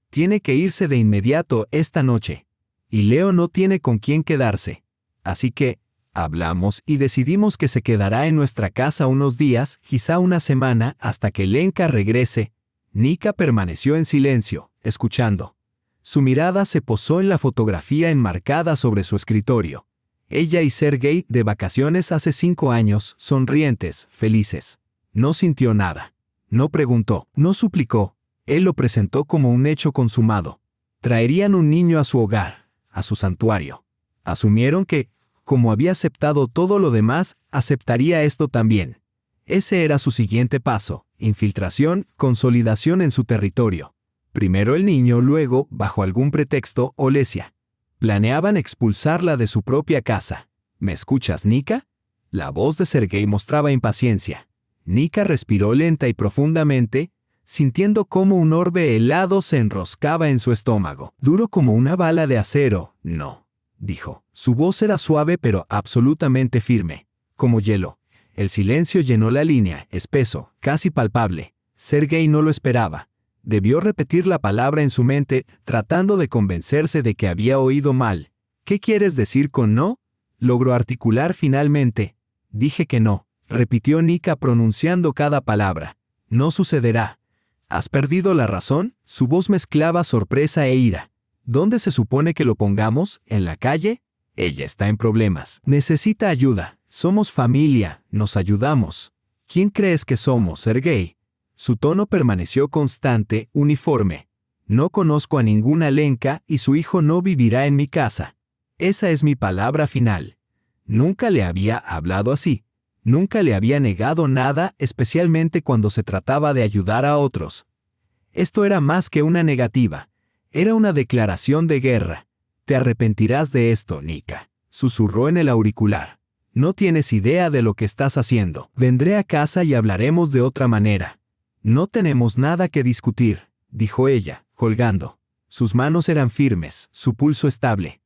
Speaker 1: Tiene que irse de inmediato esta noche. Y Leo no tiene con quién quedarse. Así que hablamos y decidimos que se quedará en nuestra casa unos días, quizá una semana, hasta que Lenka regrese». Nika permaneció en silencio, escuchando. Su mirada se posó en la fotografía enmarcada sobre su escritorio. Ella y Sergei de vacaciones hace 5 años, sonrientes, felices. No sintió nada. No preguntó, no suplicó. Él lo presentó como un hecho consumado. Traerían un niño a su hogar, a su santuario. Asumieron que, como había aceptado todo lo demás, aceptaría esto también. Ese era su siguiente paso: infiltración, consolidación en su territorio. Primero el niño, luego, bajo algún pretexto, Olesia. Planeaban expulsarla de su propia casa. ¿Me escuchas, Nika? La voz de Sergei mostraba impaciencia. Nika respiró lenta y profundamente, sintiendo cómo un orbe helado se enroscaba en su estómago. Duro como una bala de acero. «No», dijo. Su voz era suave pero absolutamente firme, como hielo. El silencio llenó la línea, espeso, casi palpable. Sergei no lo esperaba. Debió repetir la palabra en su mente, tratando de convencerse de que había oído mal. «¿Qué quieres decir con no?», logró articular finalmente. «Dije que no», repitió Nika pronunciando cada palabra. «No sucederá». «¿Has perdido la razón?». Su voz mezclaba sorpresa e ira. «¿Dónde se supone que lo pongamos? ¿En la calle?». «Ella está en problemas. Necesita ayuda. Somos familia, nos ayudamos». «¿Quién crees que somos, Sergei?». Su tono permaneció constante, uniforme. «No conozco a ninguna Lenka y su hijo no vivirá en mi casa. Esa es mi palabra final». Nunca le había hablado así. Nunca le había negado nada, especialmente cuando se trataba de ayudar a otros. Esto era más que una negativa. Era una declaración de guerra. «Te arrepentirás de esto, Nika», susurró en el auricular. «No tienes idea de lo que estás haciendo. Vendré a casa y hablaremos de otra manera». «No tenemos nada que discutir», dijo ella, colgando. Sus manos eran firmes, su pulso estable.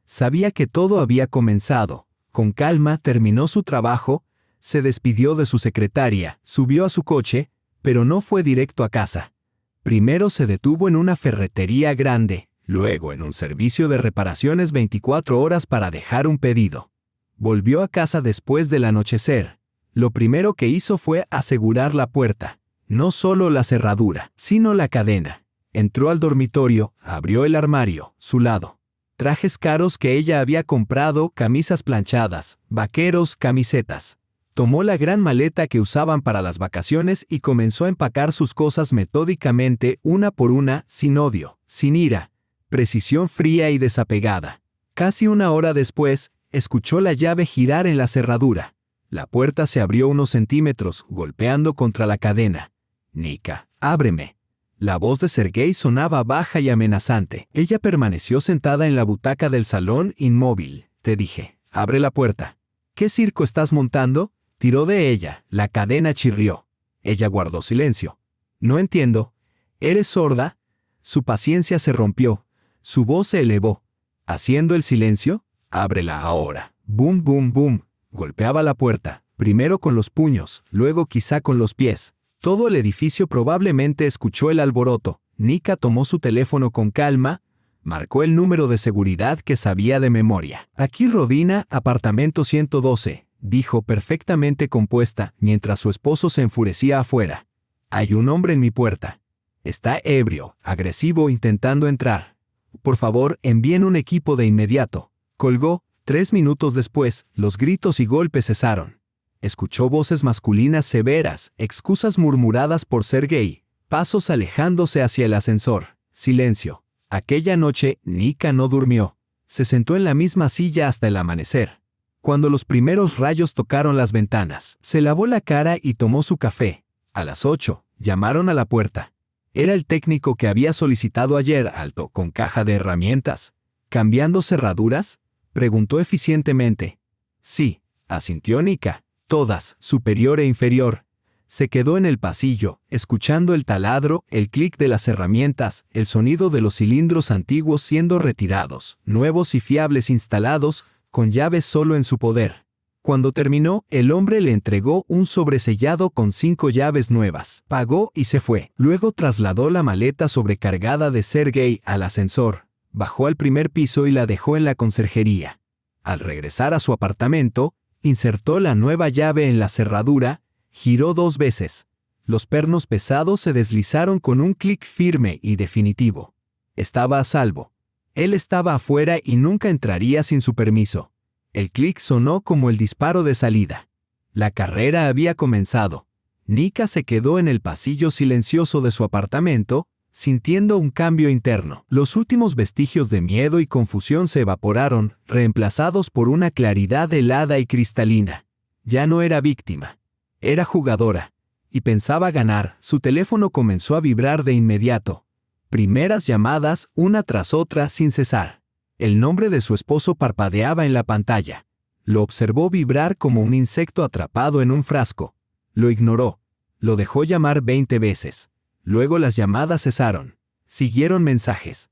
Speaker 1: Sabía que todo había comenzado. Con calma terminó su trabajo, se despidió de su secretaria, subió a su coche, pero no fue directo a casa. Primero se detuvo en una ferretería grande, luego en un servicio de reparaciones 24 horas para dejar un pedido. Volvió a casa después del anochecer. Lo primero que hizo fue asegurar la puerta. No solo la cerradura, sino la cadena. Entró al dormitorio, abrió el armario, su lado. Trajes caros que ella había comprado, camisas planchadas, vaqueros, camisetas. Tomó la gran maleta que usaban para las vacaciones y comenzó a empacar sus cosas metódicamente, una por una, sin odio, sin ira. Precisión fría y desapegada. Casi una hora después, escuchó la llave girar en la cerradura. La puerta se abrió unos centímetros, golpeando contra la cadena. «Nika, ábreme». La voz de Sergei sonaba baja y amenazante. Ella permaneció sentada en la butaca del salón, inmóvil. «Te dije, abre la puerta». «¿Qué circo estás montando?». Tiró de ella, la cadena chirrió. Ella guardó silencio. «No entiendo. ¿Eres sorda?». Su paciencia se rompió. Su voz se elevó. Haciendo el silencio, «Ábrela ahora». Boom, boom, boom. Golpeaba la puerta, primero con los puños, luego quizá con los pies. Todo el edificio probablemente escuchó el alboroto. Nika tomó su teléfono con calma, Marcó el número de seguridad que sabía de memoria. Aquí Rodina, apartamento 112, dijo perfectamente compuesta mientras su esposo se enfurecía afuera. Hay un hombre en mi puerta. Está ebrio, agresivo, intentando entrar. Por favor, envíen un equipo de inmediato. Colgó. 3 minutos después, los gritos y golpes cesaron. Escuchó voces masculinas severas, excusas murmuradas por ser gay, pasos alejándose hacia el ascensor. Silencio. Aquella noche, Nika no durmió. Se sentó en la misma silla hasta el amanecer. Cuando los primeros rayos tocaron las ventanas, se lavó la cara y tomó su café. A las 8, llamaron a la puerta. Era el técnico que había solicitado ayer, alto, con caja de herramientas. ¿Cambiando cerraduras?, preguntó eficientemente. Sí, asintió Nika. Todas, superior e inferior. Se quedó en el pasillo, escuchando el taladro, el clic de las herramientas, el sonido de los cilindros antiguos siendo retirados, nuevos y fiables instalados, con llaves solo en su poder. Cuando terminó, el hombre le entregó un sobresellado con 5 llaves nuevas. Pagó y se fue. Luego trasladó la maleta sobrecargada de Sergei al ascensor, bajó al primer piso y la dejó en la conserjería. Al regresar a su apartamento, insertó la nueva llave en la cerradura, giró 2 veces. Los pernos pesados se deslizaron con un clic firme y definitivo. Estaba a salvo. Él estaba afuera y nunca entraría sin su permiso. El clic sonó como el disparo de salida. La carrera había comenzado. Nika se quedó en el pasillo silencioso de su apartamento, sintiendo un cambio interno. Los últimos vestigios de miedo y confusión se evaporaron, reemplazados por una claridad helada y cristalina. Ya no era víctima. Era jugadora. Y pensaba ganar. Su teléfono comenzó a vibrar de inmediato. Primeras llamadas, una tras otra, sin cesar. El nombre de su esposo parpadeaba en la pantalla. Lo observó vibrar como un insecto atrapado en un frasco. Lo ignoró. Lo dejó llamar 20 veces. Luego las llamadas cesaron. Siguieron mensajes.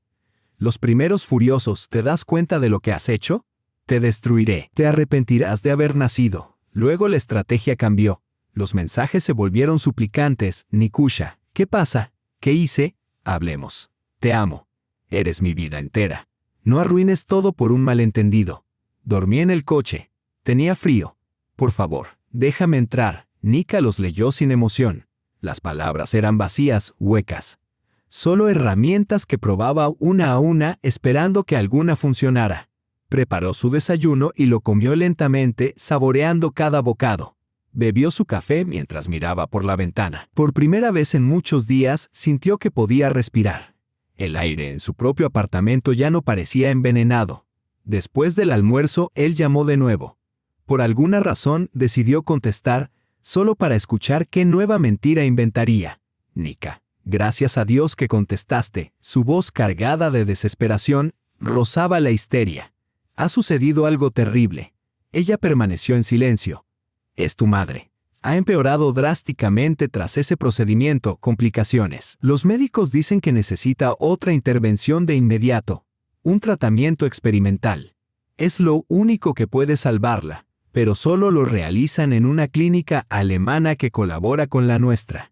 Speaker 1: Los primeros furiosos: ¿te das cuenta de lo que has hecho? Te destruiré. Te arrepentirás de haber nacido. Luego la estrategia cambió. Los mensajes se volvieron suplicantes. Nikusha, ¿qué pasa? ¿Qué hice? Hablemos. Te amo. Eres mi vida entera. No arruines todo por un malentendido. Dormí en el coche. Tenía frío. Por favor, déjame entrar. Nika los leyó sin emoción. Las palabras eran vacías, huecas. Solo herramientas que probaba una a una, esperando que alguna funcionara. Preparó su desayuno y lo comió lentamente, saboreando cada bocado. Bebió su café mientras miraba por la ventana. Por primera vez en muchos días, sintió que podía respirar. El aire en su propio apartamento ya no parecía envenenado. Después del almuerzo, él llamó de nuevo. Por alguna razón, decidió contestar, solo para escuchar qué nueva mentira inventaría. Nika, gracias a Dios que contestaste. Su voz, cargada de desesperación, rozaba la histeria. Ha sucedido algo terrible. Ella permaneció en silencio. Es tu madre. Ha empeorado drásticamente tras ese procedimiento, complicaciones. Los médicos dicen que necesita otra intervención de inmediato, un tratamiento experimental. Es lo único que puede salvarla, pero solo lo realizan en una clínica alemana que colabora con la nuestra.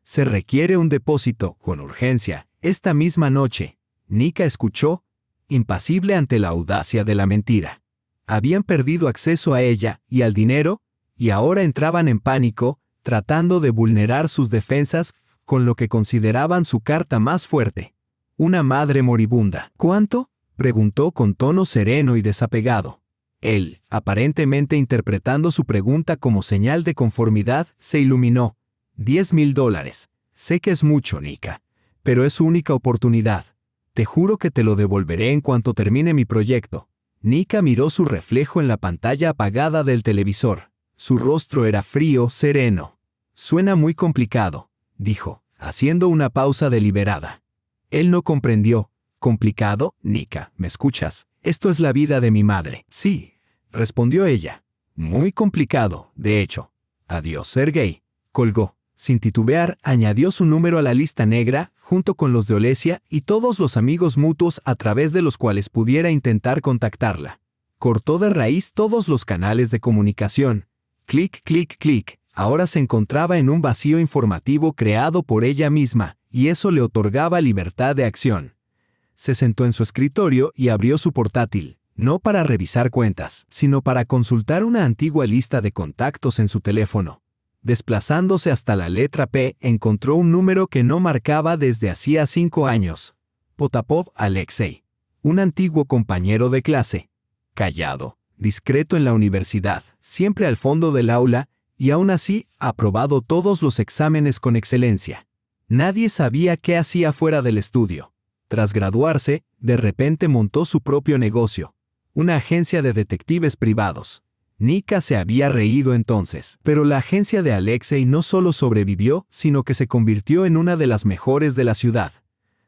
Speaker 1: Se requiere un depósito, con urgencia, esta misma noche. Nika escuchó, impasible ante la audacia de la mentira. Habían perdido acceso a ella y al dinero, y ahora entraban en pánico, tratando de vulnerar sus defensas con lo que consideraban su carta más fuerte. Una madre moribunda. ¿Cuánto?, preguntó con tono sereno y desapegado. Él, aparentemente interpretando su pregunta como señal de conformidad, se iluminó. $10,000. Sé que es mucho, Nika, pero es su única oportunidad. Te juro que te lo devolveré en cuanto termine mi proyecto. Nika miró su reflejo en la pantalla apagada del televisor. Su rostro era frío, sereno. Suena muy complicado, dijo, haciendo una pausa deliberada. Él no comprendió. ¿Complicado? Nika, ¿me escuchas? Esto es la vida de mi madre. Sí, respondió ella. Muy complicado, de hecho. Adiós, Sergei. Colgó. Sin titubear, añadió su número a la lista negra, junto con los de Olesia y todos los amigos mutuos a través de los cuales pudiera intentar contactarla. Cortó de raíz todos los canales de comunicación. Clic, clic, clic. Ahora se encontraba en un vacío informativo creado por ella misma, y eso le otorgaba libertad de acción. Se sentó en su escritorio y abrió su portátil, no para revisar cuentas, sino para consultar una antigua lista de contactos en su teléfono. Desplazándose hasta la letra P, encontró un número que no marcaba desde hacía 5 años. Potapov Alexei, un antiguo compañero de clase. Callado, discreto en la universidad, siempre al fondo del aula, y aún así, aprobado todos los exámenes con excelencia. Nadie sabía qué hacía fuera del estudio. Tras graduarse, de repente montó su propio negocio, una agencia de detectives privados. Nika se había reído entonces, pero la agencia de Alexei no solo sobrevivió, sino que se convirtió en una de las mejores de la ciudad.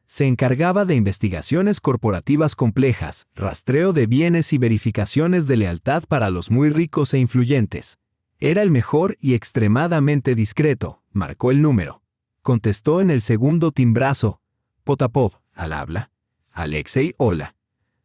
Speaker 1: Se encargaba de investigaciones corporativas complejas, rastreo de bienes y verificaciones de lealtad para los muy ricos e influyentes. Era el mejor y extremadamente discreto. Marcó el número. Contestó en el segundo timbrazo. Potapov, al habla. Alexei, hola.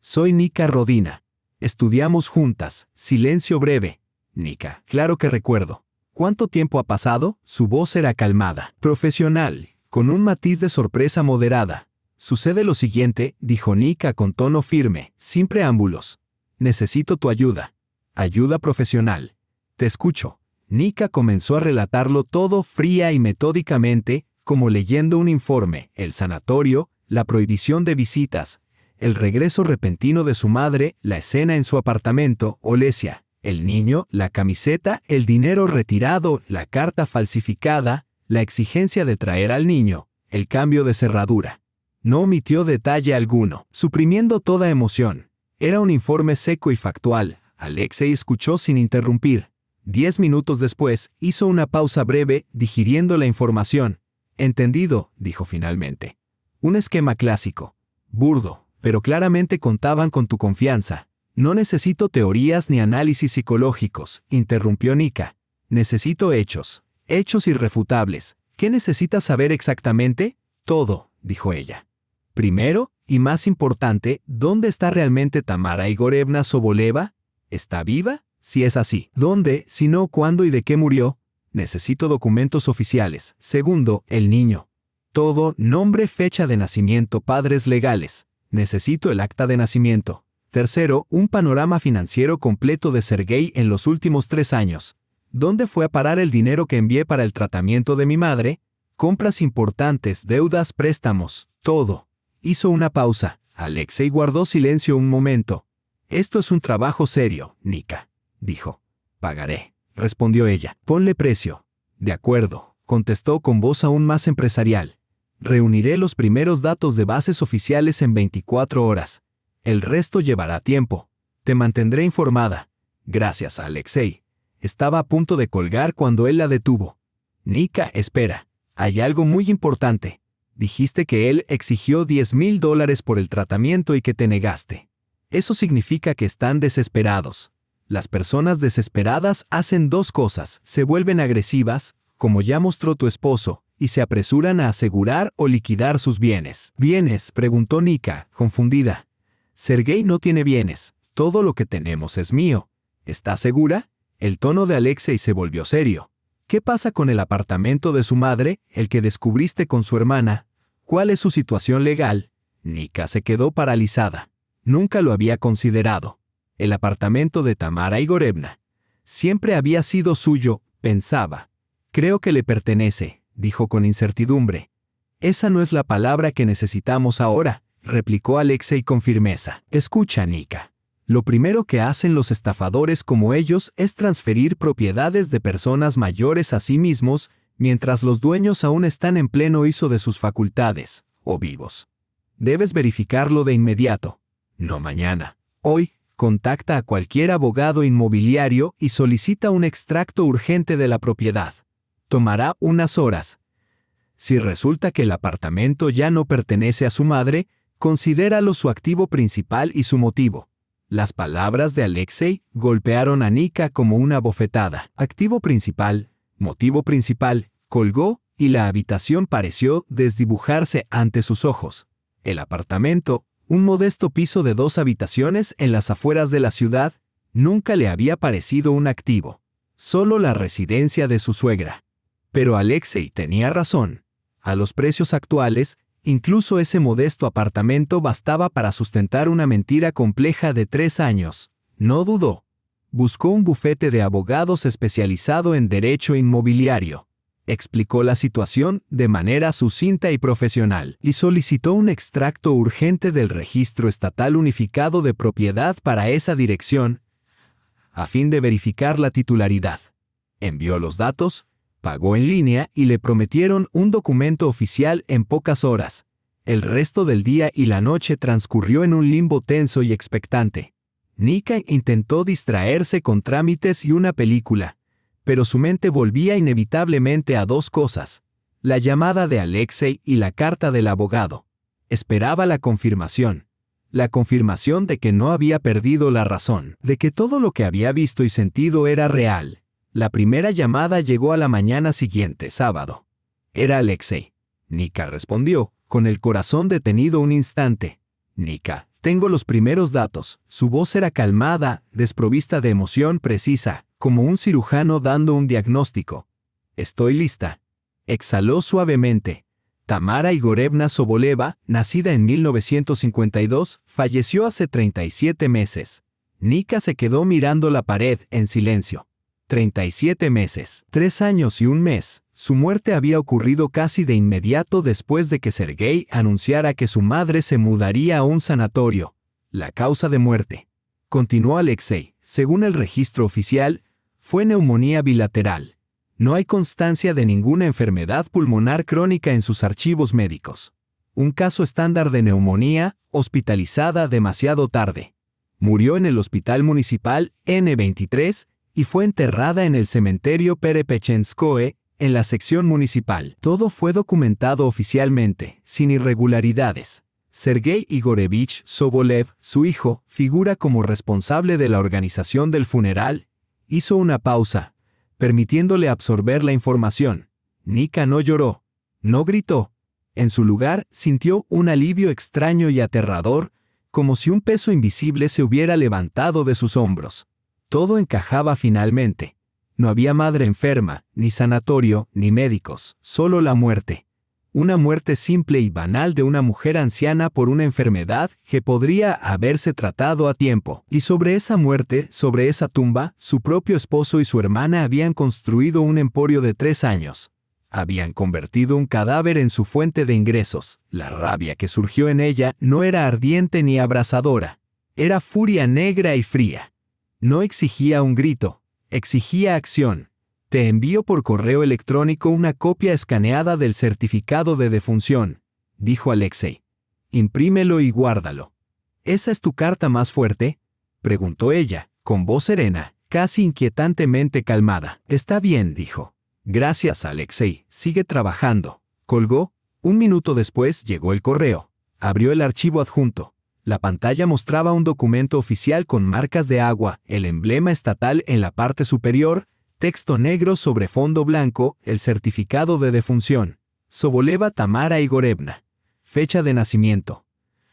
Speaker 1: Soy Nika Rodina. Estudiamos juntas. Silencio breve. Nika, claro que recuerdo. ¿Cuánto tiempo ha pasado? Su voz era calmada, profesional, con un matiz de sorpresa moderada. Sucede lo siguiente, dijo Nika con tono firme, sin preámbulos. Necesito tu ayuda. Ayuda profesional. Te escucho. Nika comenzó a relatarlo todo fría y metódicamente, como leyendo un informe, el sanatorio, la prohibición de visitas, el regreso repentino de su madre, la escena en su apartamento, Olesia, el niño, la camiseta, el dinero retirado, la carta falsificada, la exigencia de traer al niño, el cambio de cerradura. No omitió detalle alguno, suprimiendo toda emoción. Era un informe seco y factual. Alexei escuchó sin interrumpir. 10 minutos después, hizo una pausa breve, digiriendo la información. Entendido, dijo finalmente. Un esquema clásico. Burdo, pero claramente contaban con tu confianza. No necesito teorías ni análisis psicológicos, interrumpió Nika. Necesito hechos. Hechos irrefutables. ¿Qué necesitas saber exactamente? Todo, dijo ella. Primero, y más importante, ¿dónde está realmente Tamara Igorevna Soboleva? ¿Está viva? Si es así, ¿dónde? Si no, ¿cuándo y de qué murió? Necesito documentos oficiales. Segundo, el niño. Todo, nombre, fecha de nacimiento, padres legales. Necesito el acta de nacimiento. Tercero, un panorama financiero completo de Sergei en los últimos 3 años. ¿Dónde fue a parar el dinero que envié para el tratamiento de mi madre? Compras importantes, deudas, préstamos, todo. Hizo una pausa. Alexei guardó silencio un momento. Esto es un trabajo serio, Nika, dijo. Pagaré, respondió ella. Ponle precio. De acuerdo, contestó con voz aún más empresarial. Reuniré los primeros datos de bases oficiales en 24 horas. El resto llevará tiempo. Te mantendré informada. Gracias, Alexei. Estaba a punto de colgar cuando él la detuvo. Nika, espera. Hay algo muy importante. Dijiste que él exigió $10,000 por el tratamiento y que te negaste. Eso significa que están desesperados. Las personas desesperadas hacen 2 cosas. Se vuelven agresivas, como ya mostró tu esposo, y se apresuran a asegurar o liquidar sus bienes. ¿Bienes?, preguntó Nika, confundida. Sergei no tiene bienes. Todo lo que tenemos es mío. ¿Estás segura? El tono de Alexei se volvió serio. ¿Qué pasa con el apartamento de su madre, el que descubriste con su hermana? ¿Cuál es su situación legal? Nika se quedó paralizada. Nunca lo había considerado. El apartamento de Tamara Igorevna. Siempre había sido suyo, pensaba. Creo que le pertenece, dijo con incertidumbre. Esa no es la palabra que necesitamos ahora, replicó Alexei con firmeza. Escucha, Nika. Lo primero que hacen los estafadores como ellos es transferir propiedades de personas mayores a sí mismos, mientras los dueños aún están en pleno uso de sus facultades, o vivos. Debes verificarlo de inmediato. No mañana. Hoy, contacta a cualquier abogado inmobiliario y solicita un extracto urgente de la propiedad. Tomará unas horas. Si resulta que el apartamento ya no pertenece a su madre, considéralo su activo principal y su motivo. Las palabras de Alexei golpearon a Nika como una bofetada. Activo principal, motivo principal, colgó y la habitación pareció desdibujarse ante sus ojos. El apartamento, un modesto piso de 2 habitaciones en las afueras de la ciudad, nunca le había parecido un activo. Solo la residencia de su suegra. Pero Alexei tenía razón. A los precios actuales, Incluso ese modesto apartamento bastaba para sustentar una mentira compleja de 3 años. No dudó. Buscó un bufete de abogados especializado en derecho inmobiliario. Explicó la situación de manera sucinta y profesional y solicitó un extracto urgente del Registro Estatal Unificado de Propiedad para esa dirección, a fin de verificar la titularidad. Envió los datos, pagó en línea y le prometieron un documento oficial en pocas horas. El resto del día y la noche transcurrió en un limbo tenso y expectante. Nika intentó distraerse con trámites y una película, pero su mente volvía inevitablemente a 2 cosas: la llamada de Alexei y la carta del abogado. Esperaba la confirmación de que no había perdido la razón, de que todo lo que había visto y sentido era real. La primera llamada llegó a la mañana siguiente, sábado. Era Alexei. Nika respondió, con el corazón detenido un instante. Nika, tengo los primeros datos. Su voz era calmada, desprovista de emoción precisa, como un cirujano dando un diagnóstico. Estoy lista. Exhaló suavemente. Tamara Igorevna Soboleva, nacida en 1952, falleció hace 37 meses. Nika se quedó mirando la pared en silencio. 37 meses, 3 años y 1 mes. Su muerte había ocurrido casi de inmediato después de que Sergei anunciara que su madre se mudaría a un sanatorio. La causa de muerte, continuó Alexei, según el registro oficial, fue neumonía bilateral. No hay constancia de ninguna enfermedad pulmonar crónica en sus archivos médicos. Un caso estándar de neumonía, hospitalizada demasiado tarde. Murió en el Hospital Municipal N23 y fue enterrada en el cementerio Perepechenskoe, en la sección municipal. Todo fue documentado oficialmente, sin irregularidades. Sergei Igorevich Sobolev, su hijo, figura como responsable de la organización del funeral. Hizo una pausa, permitiéndole absorber la información. Nika no lloró, no gritó. En su lugar, sintió un alivio extraño y aterrador, como si un peso invisible se hubiera levantado de sus hombros. Todo encajaba finalmente. No había madre enferma, ni sanatorio, ni médicos, solo la muerte. Una muerte simple y banal de una mujer anciana por una enfermedad que podría haberse tratado a tiempo. Y sobre esa muerte, sobre esa tumba, su propio esposo y su hermana habían construido un emporio de 3 años. Habían convertido un cadáver en su fuente de ingresos. La rabia que surgió en ella no era ardiente ni abrasadora. Era furia negra y fría. No exigía un grito, exigía acción. Te envío por correo electrónico una copia escaneada del certificado de defunción, dijo Alexei. Imprímelo y guárdalo. ¿Esa es tu carta más fuerte?, preguntó ella, con voz serena, casi inquietantemente calmada. Está bien, dijo. Gracias, Alexei, sigue trabajando. Colgó. 1 minuto después llegó el correo. Abrió el archivo adjunto. La pantalla mostraba un documento oficial con marcas de agua, el emblema estatal en la parte superior, texto negro sobre fondo blanco, el certificado de defunción. Soboleva Tamara Igorevna. Fecha de nacimiento.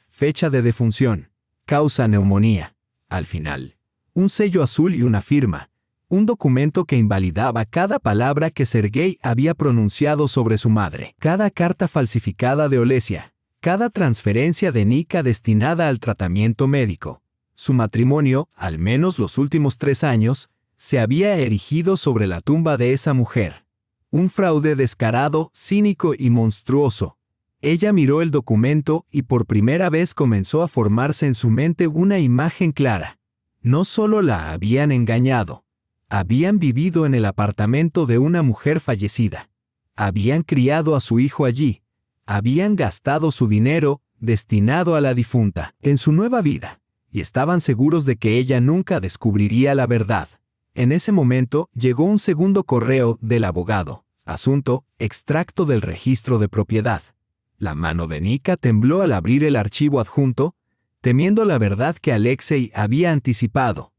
Speaker 1: Fecha de defunción. Causa neumonía. Al final, un sello azul y una firma. Un documento que invalidaba cada palabra que Sergei había pronunciado sobre su madre. Cada carta falsificada de Olesia. Cada transferencia de Nika destinada al tratamiento médico. Su matrimonio, al menos los últimos 3 años, se había erigido sobre la tumba de esa mujer. Un fraude descarado, cínico y monstruoso. Ella miró el documento y por primera vez comenzó a formarse en su mente una imagen clara. No solo la habían engañado. Habían vivido en el apartamento de una mujer fallecida. Habían criado a su hijo allí. Habían gastado su dinero, destinado a la difunta, en su nueva vida, y estaban seguros de que ella nunca descubriría la verdad. En ese momento llegó un segundo correo del abogado. Asunto, extracto del registro de propiedad. La mano de Nika tembló al abrir el archivo adjunto, temiendo la verdad que Alexei había anticipado.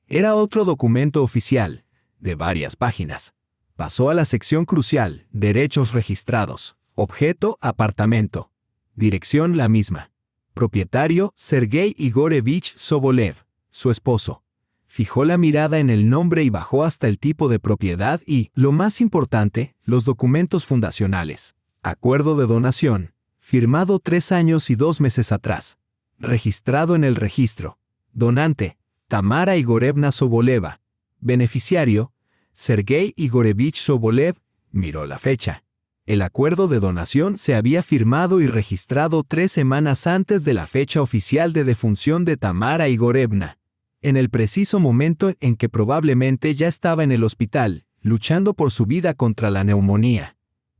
Speaker 1: Era otro documento oficial, de varias páginas. Pasó a la sección crucial, derechos registrados. Objeto, apartamento. Dirección, la misma. Propietario, Sergei Igorevich Sobolev, su esposo. Fijó la mirada en el nombre y bajó hasta el tipo de propiedad y, lo más importante, los documentos fundacionales. Acuerdo de donación. firmado 3 años y 2 meses atrás. Registrado en el registro. Donante, Tamara Igorevna Soboleva. Beneficiario, Sergei Igorevich Sobolev. Miró la fecha. El acuerdo de donación se había firmado y registrado 3 semanas antes de la fecha oficial de defunción de Tamara Igorevna, en el preciso momento en que probablemente ya estaba en el hospital, luchando por su vida contra la neumonía.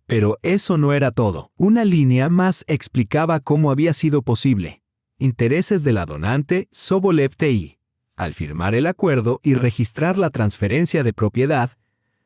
Speaker 1: Pero eso no era todo. Una línea más explicaba cómo había sido posible. Intereses de la donante, Sobolev T.I. Al firmar el acuerdo y registrar la transferencia de propiedad,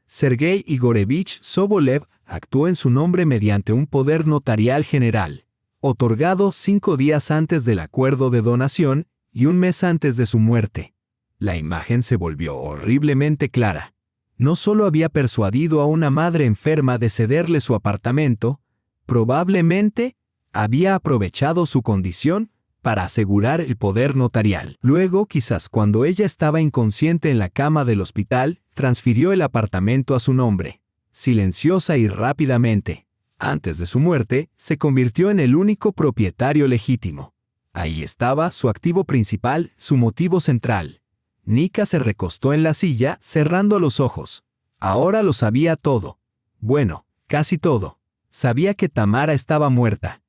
Speaker 1: Sergei Igorevich Sobolev actuó en su nombre mediante un poder notarial general, otorgado 5 días antes del acuerdo de donación y 1 mes antes de su muerte. La imagen se volvió horriblemente clara. No solo había persuadido a una madre enferma de cederle su apartamento, probablemente había aprovechado su condición para asegurar el poder notarial. Luego, quizás cuando ella estaba inconsciente en la cama del hospital, transfirió el apartamento a su nombre. Silenciosa y rápidamente, antes de su muerte, se convirtió en el único propietario legítimo. Ahí estaba su activo principal, su motivo central. Nika se recostó en la silla, cerrando los ojos. Ahora lo sabía todo. Bueno, casi todo. Sabía que Tamara estaba muerta.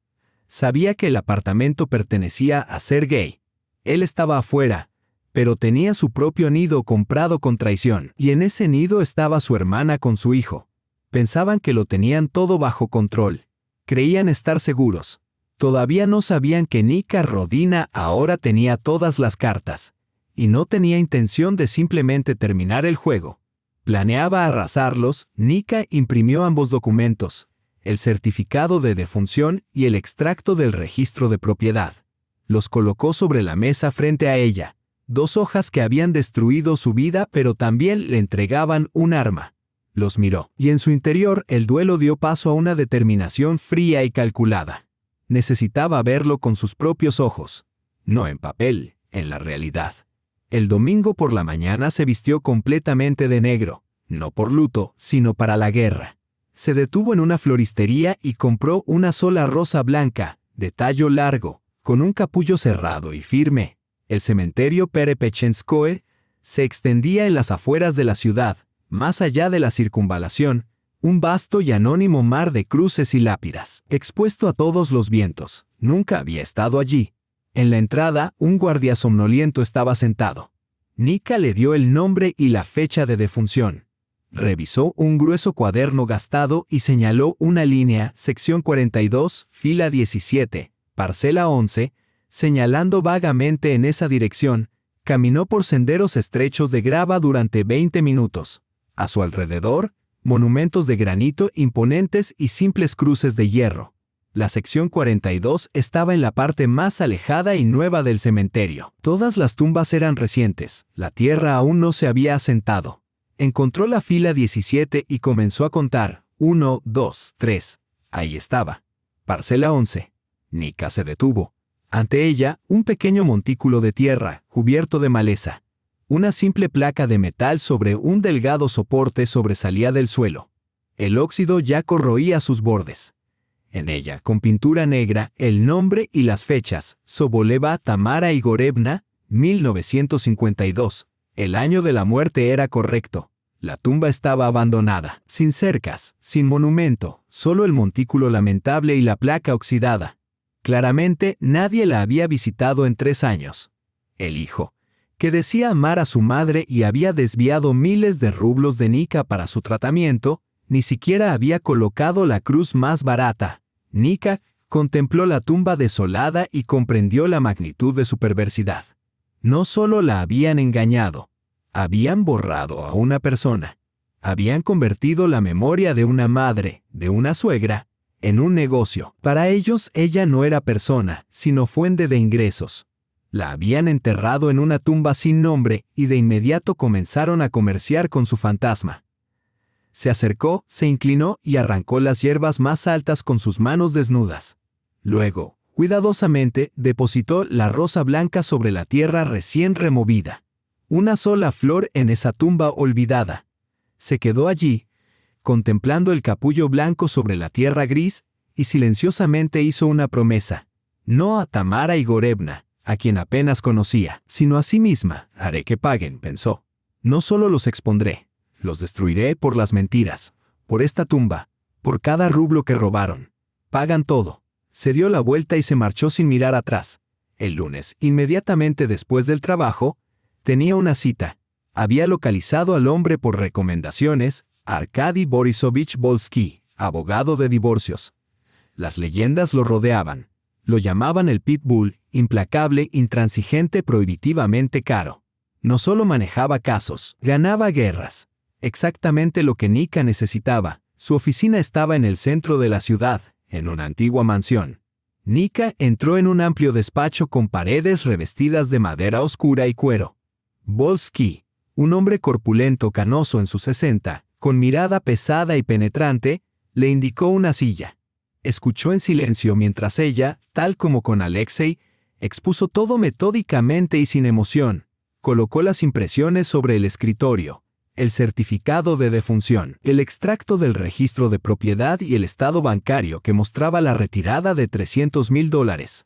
Speaker 1: Sabía que el apartamento pertenecía a Sergei. Él estaba afuera, pero tenía su propio nido comprado con traición. Y en ese nido estaba su hermana con su hijo. Pensaban que lo tenían todo bajo control. Creían estar seguros. Todavía no sabían que Nika Rodina ahora tenía todas las cartas. Y no tenía intención de simplemente terminar el juego. Planeaba arrasarlos. Nika imprimió ambos documentos, el certificado de defunción y el extracto del registro de propiedad. Los colocó sobre la mesa frente a ella. 2 hojas que habían destruido su vida, pero también le entregaban un arma. Los miró, y en su interior el duelo dio paso a una determinación fría y calculada. Necesitaba verlo con sus propios ojos. No en papel, en la realidad. El domingo por la mañana se vistió completamente de negro, no por luto, sino para la guerra. Se detuvo en una floristería y compró una sola rosa blanca, de tallo largo, con un capullo cerrado y firme. El cementerio Perepechenskoe se extendía en las afueras de la ciudad, más allá de la circunvalación, un vasto y anónimo mar de cruces y lápidas, expuesto a todos los vientos. Nunca había estado allí. En la entrada, un guardia somnoliento estaba sentado. Nika le dio el nombre y la fecha de defunción. Revisó un grueso cuaderno gastado y señaló una línea, sección 42, fila 17, parcela 11, señalando vagamente en esa dirección. Caminó por senderos estrechos de grava durante 20 minutos. A su alrededor, monumentos de granito imponentes y simples cruces de hierro. La sección 42 estaba en la parte más alejada y nueva del cementerio. Todas las tumbas eran recientes, la tierra aún no se había asentado. Encontró la fila 17 y comenzó a contar. 1, 2, 3. Ahí estaba. Parcela 11. Nika se detuvo. Ante ella, un pequeño montículo de tierra, cubierto de maleza. Una simple placa de metal sobre un delgado soporte sobresalía del suelo. El óxido ya corroía sus bordes. En ella, con pintura negra, el nombre y las fechas: Soboleva Tamara Igorevna, 1952. El año de la muerte era correcto. La tumba estaba abandonada, sin cercas, sin monumento, solo el montículo lamentable y la placa oxidada. Claramente, nadie la había visitado en 3 años. El hijo, que decía amar a su madre y había desviado miles de rublos de Nika para su tratamiento, ni siquiera había colocado la cruz más barata. Nika contempló la tumba desolada y comprendió la magnitud de su perversidad. No solo la habían engañado, habían borrado a una persona. Habían convertido la memoria de una madre, de una suegra, en un negocio. Para ellos ella no era persona, sino fuente de ingresos. La habían enterrado en una tumba sin nombre y de inmediato comenzaron a comerciar con su fantasma. Se acercó, se inclinó y arrancó las hierbas más altas con sus manos desnudas. Luego, cuidadosamente, depositó la rosa blanca sobre la tierra recién removida. Una sola flor en esa tumba olvidada. Se quedó allí, contemplando el capullo blanco sobre la tierra gris, y silenciosamente hizo una promesa. No a Tamara Igorevna, a quien apenas conocía, sino a sí misma. Haré que paguen, pensó. No solo los expondré, los destruiré por las mentiras, por esta tumba, por cada rublo que robaron. Pagan todo. Se dio la vuelta y se marchó sin mirar atrás. El lunes, inmediatamente después del trabajo, tenía una cita. Había localizado al hombre por recomendaciones, Arkady Borisovich Volsky, abogado de divorcios. Las leyendas lo rodeaban. Lo llamaban el Pitbull, implacable, intransigente, prohibitivamente caro. No solo manejaba casos, ganaba guerras. Exactamente lo que Nika necesitaba. Su oficina estaba en el centro de la ciudad, en una antigua mansión. Nika entró en un amplio despacho con paredes revestidas de madera oscura y cuero. Volsky, un hombre corpulento canoso en sus 60, con mirada pesada y penetrante, le indicó una silla. Escuchó en silencio mientras ella, tal como con Alexei, expuso todo metódicamente y sin emoción. Colocó las impresiones sobre el escritorio, el certificado de defunción, el extracto del registro de propiedad y el estado bancario que mostraba la retirada de $300,000.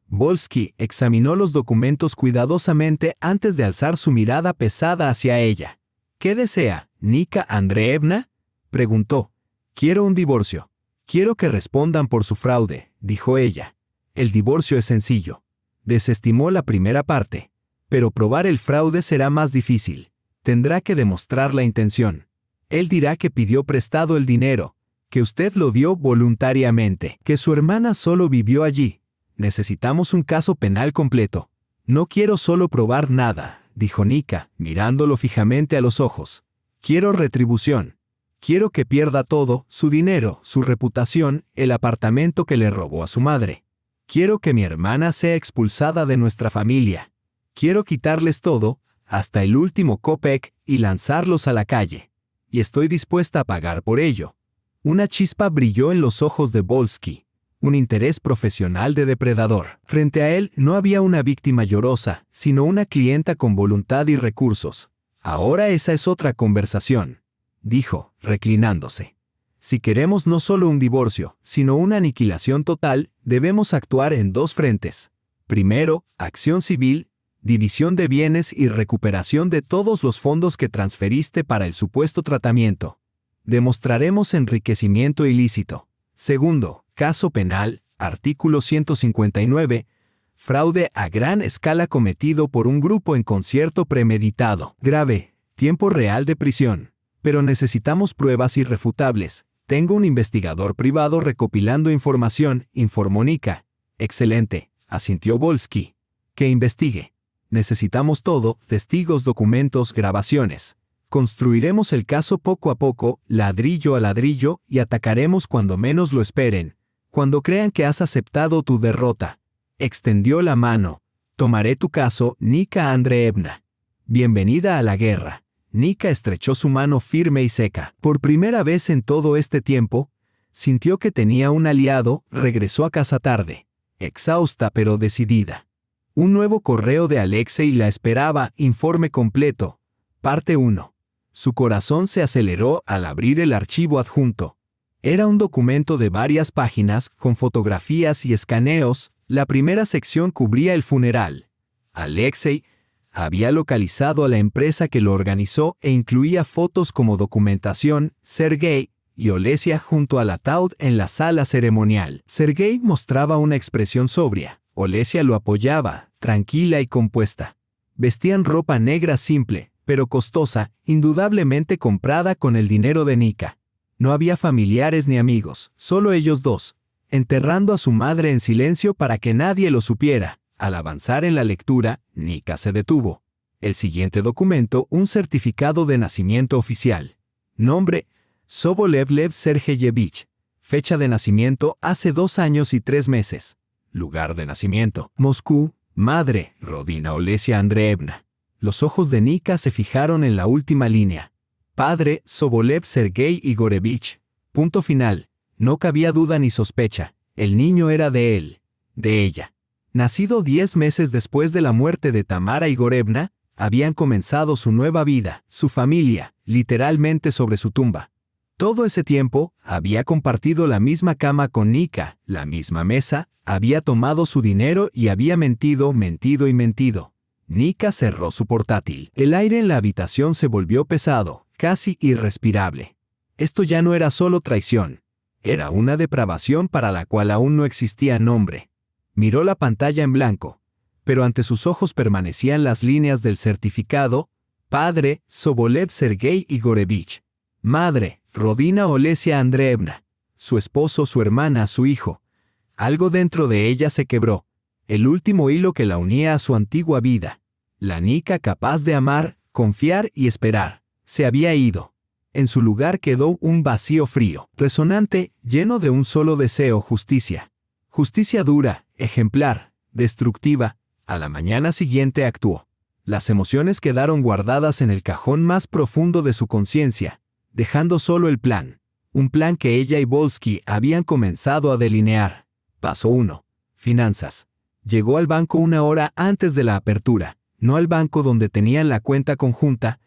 Speaker 1: Volsky examinó los documentos cuidadosamente antes de alzar su mirada pesada hacia ella. ¿Qué desea, Nika Andreevna?, preguntó. Quiero un divorcio. Quiero que respondan por su fraude, dijo ella. El divorcio es sencillo. Desestimó la primera parte. Pero probar el fraude será más difícil. Tendrá que demostrar la intención. Él dirá que pidió prestado el dinero, que usted lo dio voluntariamente, que su hermana solo vivió allí. Necesitamos un caso penal completo. No quiero solo probar nada, dijo Nika, mirándolo fijamente a los ojos. Quiero retribución. Quiero que pierda todo, su dinero, su reputación, el apartamento que le robó a su madre. Quiero que mi hermana sea expulsada de nuestra familia. Quiero quitarles todo, hasta el último kopek, y lanzarlos a la calle. Y estoy dispuesta a pagar por ello. Una chispa brilló en los ojos de Volsky. Un interés profesional de depredador. Frente a él no había una víctima llorosa, sino una clienta con voluntad y recursos. Ahora esa es otra conversación, dijo, reclinándose. Si queremos no solo un divorcio, sino una aniquilación total, debemos actuar en dos frentes. Primero, acción civil, división de bienes y recuperación de todos los fondos que transferiste para el supuesto tratamiento. Demostraremos enriquecimiento ilícito. Segundo, caso penal, artículo 159, fraude a gran escala cometido por un grupo en concierto premeditado. Grave, tiempo real de prisión. Pero necesitamos pruebas irrefutables. Tengo un investigador privado recopilando información, informó Nika. Excelente, asintió Volsky. Que investigue. Necesitamos todo, testigos, documentos, grabaciones. Construiremos el caso poco a poco, ladrillo a ladrillo, y atacaremos cuando menos lo esperen. Cuando crean que has aceptado tu derrota. Extendió la mano. Tomaré tu caso, Nika Andreevna. Bienvenida a la guerra. Nika estrechó su mano firme y seca. Por primera vez en todo este tiempo, sintió que tenía un aliado. Regresó a casa tarde, exhausta pero decidida. Un nuevo correo de Alexei la esperaba, informe completo. Parte 1. Su corazón se aceleró al abrir el archivo adjunto. Era un documento de varias páginas, con fotografías y escaneos. La primera sección cubría el funeral. Alexei había localizado a la empresa que lo organizó e incluía fotos como documentación. Sergei y Olesia junto al ataúd en la sala ceremonial. Sergei mostraba una expresión sobria. Olesia lo apoyaba, tranquila y compuesta. Vestían ropa negra simple, pero costosa, indudablemente comprada con el dinero de Nika. No había familiares ni amigos, solo ellos dos, enterrando a su madre en silencio para que nadie lo supiera. Al avanzar en la lectura, Nika se detuvo. El siguiente documento, un certificado de nacimiento oficial. Nombre, Sobolev Lev Sergeyevich. Fecha de nacimiento, hace 2 años y 3 meses. Lugar de nacimiento, Moscú. Madre, Rodina Olesia Andreevna. Los ojos de Nika se fijaron en la última línea. Padre, Sobolev Sergei Igorevich. Punto final. No cabía duda ni sospecha. El niño era de él, de ella. Nacido 10 meses después de la muerte de Tamara Igorevna, habían comenzado su nueva vida, su familia, literalmente sobre su tumba. Todo ese tiempo, había compartido la misma cama con Nika, la misma mesa, había tomado su dinero y había mentido, mentido y mentido. Nika cerró su portátil. El aire en la habitación se volvió pesado, casi irrespirable. Esto ya no era solo traición. Era una depravación para la cual aún no existía nombre. Miró la pantalla en blanco, pero ante sus ojos permanecían las líneas del certificado: padre, Sobolev Sergei Igorevich. Madre, Rodina Olesia Andreevna. Su esposo, su hermana, su hijo. Algo dentro de ella se quebró. El último hilo que la unía a su antigua vida. La Nika capaz de amar, confiar y esperar. Se había ido. En su lugar quedó un vacío frío, resonante, lleno de un solo deseo: justicia. Justicia dura, ejemplar, destructiva. A la mañana siguiente actuó. Las emociones quedaron guardadas en el cajón más profundo de su conciencia, dejando solo el plan. Un plan que ella y Volsky habían comenzado a delinear. Paso 1. Finanzas. Llegó al banco 1 hora antes de la apertura, no al banco donde tenían la cuenta conjunta,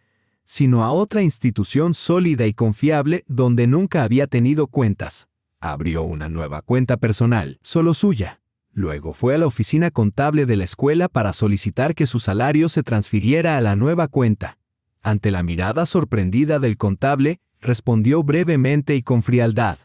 Speaker 1: sino a otra institución sólida y confiable donde nunca había tenido cuentas. Abrió una nueva cuenta personal, solo suya. Luego fue a la oficina contable de la escuela para solicitar que su salario se transfiriera a la nueva cuenta. Ante la mirada sorprendida del contable, respondió brevemente y con frialdad: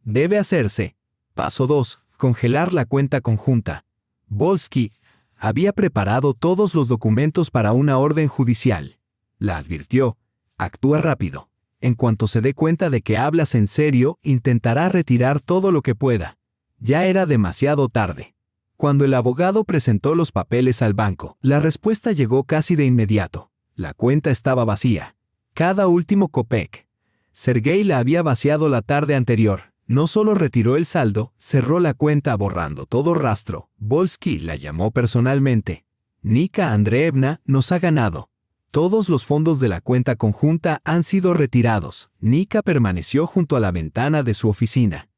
Speaker 1: debe hacerse. Paso 2. Congelar la cuenta conjunta. Volsky había preparado todos los documentos para una orden judicial. La advirtió: actúa rápido. En cuanto se dé cuenta de que hablas en serio, intentará retirar todo lo que pueda. Ya era demasiado tarde. Cuando el abogado presentó los papeles al banco, la respuesta llegó casi de inmediato. La cuenta estaba vacía. Cada último kopek. Sergei la había vaciado la tarde anterior. No solo retiró el saldo, cerró la cuenta borrando todo rastro. Volsky la llamó personalmente. Nika Andreevna nos ha ganado. Todos los fondos de la cuenta conjunta han sido retirados. Nika permaneció junto a la ventana de su oficina.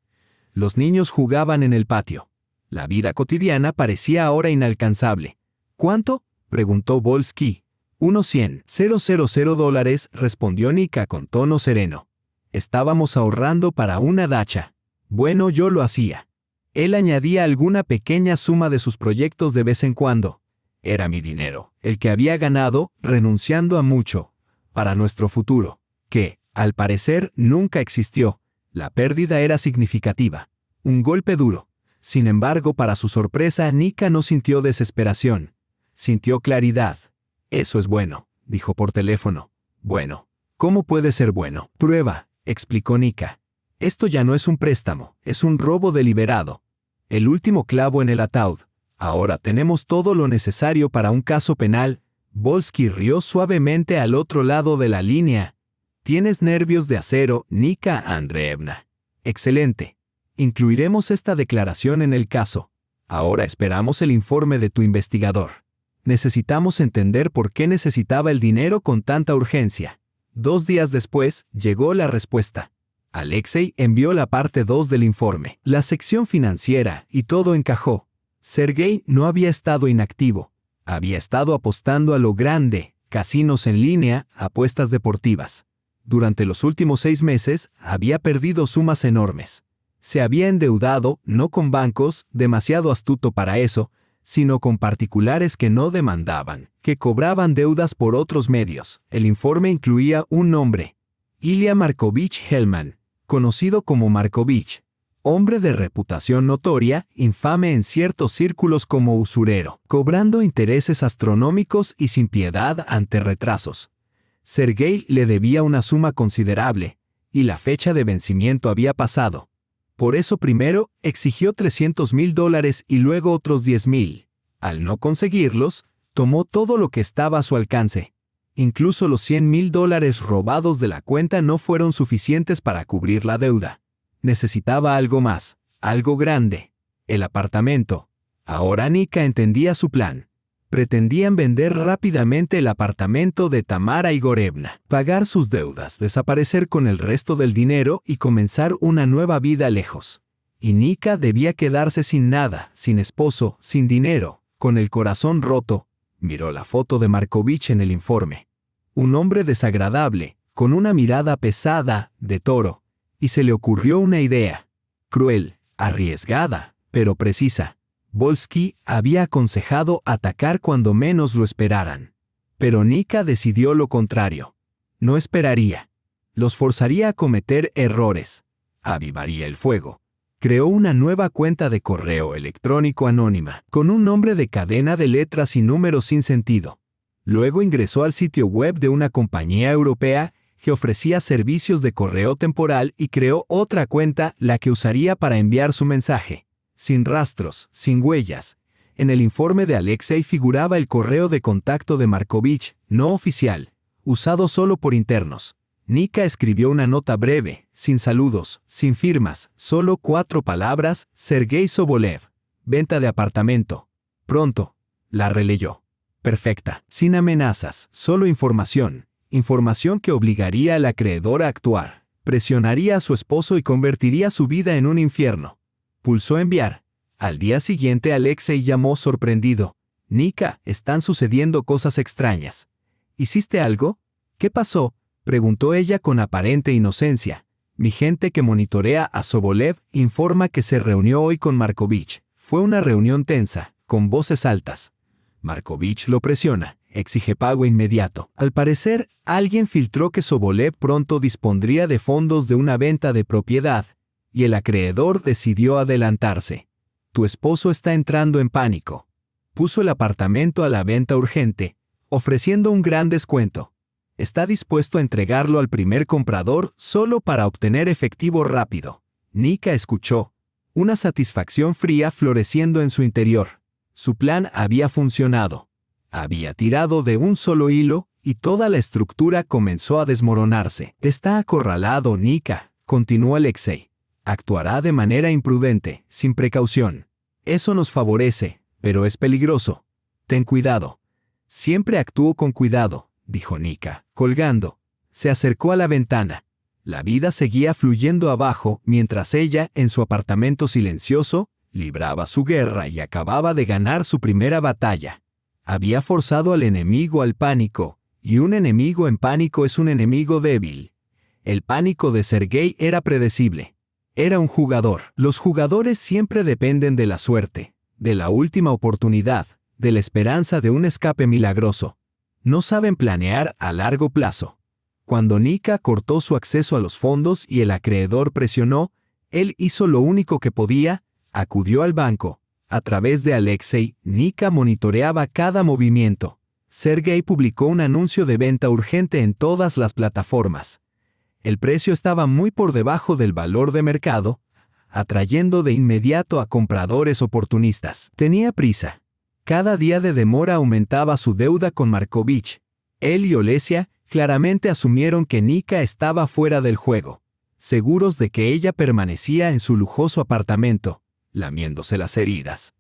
Speaker 1: Los niños jugaban en el patio. La vida cotidiana parecía ahora inalcanzable. ¿Cuánto?, preguntó Volsky. Unos 100,000 dólares, respondió Nika con tono sereno. Estábamos ahorrando para una dacha. Bueno, yo lo hacía. Él añadía alguna pequeña suma de sus proyectos de vez en cuando. Era mi dinero, el que había ganado, renunciando a mucho, para nuestro futuro, que, al parecer, nunca existió. La pérdida era significativa. Un golpe duro. Sin embargo, para su sorpresa, Nika no sintió desesperación. Sintió claridad. Eso es bueno, dijo por teléfono. Bueno. ¿Cómo puede ser bueno? Prueba, explicó Nika. Esto ya no es un préstamo, es un robo deliberado. El último clavo en el ataúd. Ahora tenemos todo lo necesario para un caso penal. Volsky rió suavemente al otro lado de la línea. Tienes nervios de acero, Nika Andreevna. Excelente. Incluiremos esta declaración en el caso. Ahora esperamos el informe de tu investigador. Necesitamos entender por qué necesitaba el dinero con tanta urgencia. 2 días después, llegó la respuesta. Alexei envió la parte 2 del informe, la sección financiera, y todo encajó. Sergei no había estado inactivo. Había estado apostando a lo grande, casinos en línea, apuestas deportivas. Durante los últimos 6 meses, había perdido sumas enormes. Se había endeudado, no con bancos, demasiado astuto para eso, sino con particulares que no demandaban, que cobraban deudas por otros medios. El informe incluía un nombre: Ilya Markovich Hellman, conocido como Markovich, hombre de reputación notoria, infame en ciertos círculos como usurero, cobrando intereses astronómicos y sin piedad ante retrasos. Sergei le debía una suma considerable, y la fecha de vencimiento había pasado. Por eso primero exigió $300,000 y luego otros 10,000. Al no conseguirlos, tomó todo lo que estaba a su alcance. Incluso los $100,000 robados de la cuenta no fueron suficientes para cubrir la deuda. Necesitaba algo más, algo grande. El apartamento. Ahora Nika entendía su plan. Pretendían vender rápidamente el apartamento de Tamara Igorevna, pagar sus deudas, desaparecer con el resto del dinero y comenzar una nueva vida lejos. Y Nika debía quedarse sin nada, sin esposo, sin dinero, con el corazón roto. Miró la foto de Markovich en el informe. Un hombre desagradable, con una mirada pesada, de toro, Y se le ocurrió una idea. Cruel, arriesgada, pero precisa. Volsky había aconsejado atacar cuando menos lo esperaran. Pero Nika decidió lo contrario. No esperaría. Los forzaría a cometer errores. Avivaría el fuego. Creó una nueva cuenta de correo electrónico anónima, con un nombre de cadena de letras y números sin sentido. Luego ingresó al sitio web de una compañía europea que ofrecía servicios de correo temporal y creó otra cuenta, la que usaría para enviar su mensaje. Sin rastros, sin huellas. En el informe de Alexei figuraba el correo de contacto de Markovich, no oficial, usado solo por internos. Nika escribió una nota breve, sin saludos, sin firmas, solo 4 palabras: Sergei Sobolev. Venta de apartamento. Pronto. La releyó. Perfecta. Sin amenazas, solo información. Información que obligaría al acreedor a actuar. Presionaría a su esposo y convertiría su vida en un infierno. Pulsó enviar. Al día siguiente Alexei llamó sorprendido. Nika, están sucediendo cosas extrañas. ¿Hiciste algo? ¿Qué pasó?, preguntó ella con aparente inocencia. Mi gente que monitorea a Sobolev informa que se reunió hoy con Markovich. Fue una reunión tensa, con voces altas. Markovich lo presiona, exige pago inmediato. Al parecer, alguien filtró que Sobolev pronto dispondría de fondos de una venta de propiedad, y el acreedor decidió adelantarse. Tu esposo está entrando en pánico. Puso el apartamento a la venta urgente, ofreciendo un gran descuento. Está dispuesto a entregarlo al primer comprador solo para obtener efectivo rápido. Nika escuchó, una satisfacción fría floreciendo en su interior. Su plan había funcionado. Había tirado de un solo hilo y toda la estructura comenzó a desmoronarse. Está acorralado, Nika, continuó Alexei. Actuará de manera imprudente, sin precaución. Eso nos favorece, pero es peligroso. Ten cuidado. Siempre actúo con cuidado, dijo Nika, colgando. Se acercó a la ventana. La vida seguía fluyendo abajo mientras ella, en su apartamento silencioso, libraba su guerra y acababa de ganar su primera batalla. Había forzado al enemigo al pánico, y un enemigo en pánico es un enemigo débil. El pánico de Sergei era predecible. Era un jugador. Los jugadores siempre dependen de la suerte, de la última oportunidad, de la esperanza de un escape milagroso. No saben planear a largo plazo. Cuando Nika cortó su acceso a los fondos y el acreedor presionó, él hizo lo único que podía, acudió al banco. A través de Alexei, Nika monitoreaba cada movimiento. Sergei publicó un anuncio de venta urgente en todas las plataformas. El precio estaba muy por debajo del valor de mercado, atrayendo de inmediato a compradores oportunistas. Tenía prisa. Cada día de demora aumentaba su deuda con Markovich. Él y Olesia claramente asumieron que Nika estaba fuera del juego, seguros de que ella permanecía en su lujoso apartamento, lamiéndose las heridas.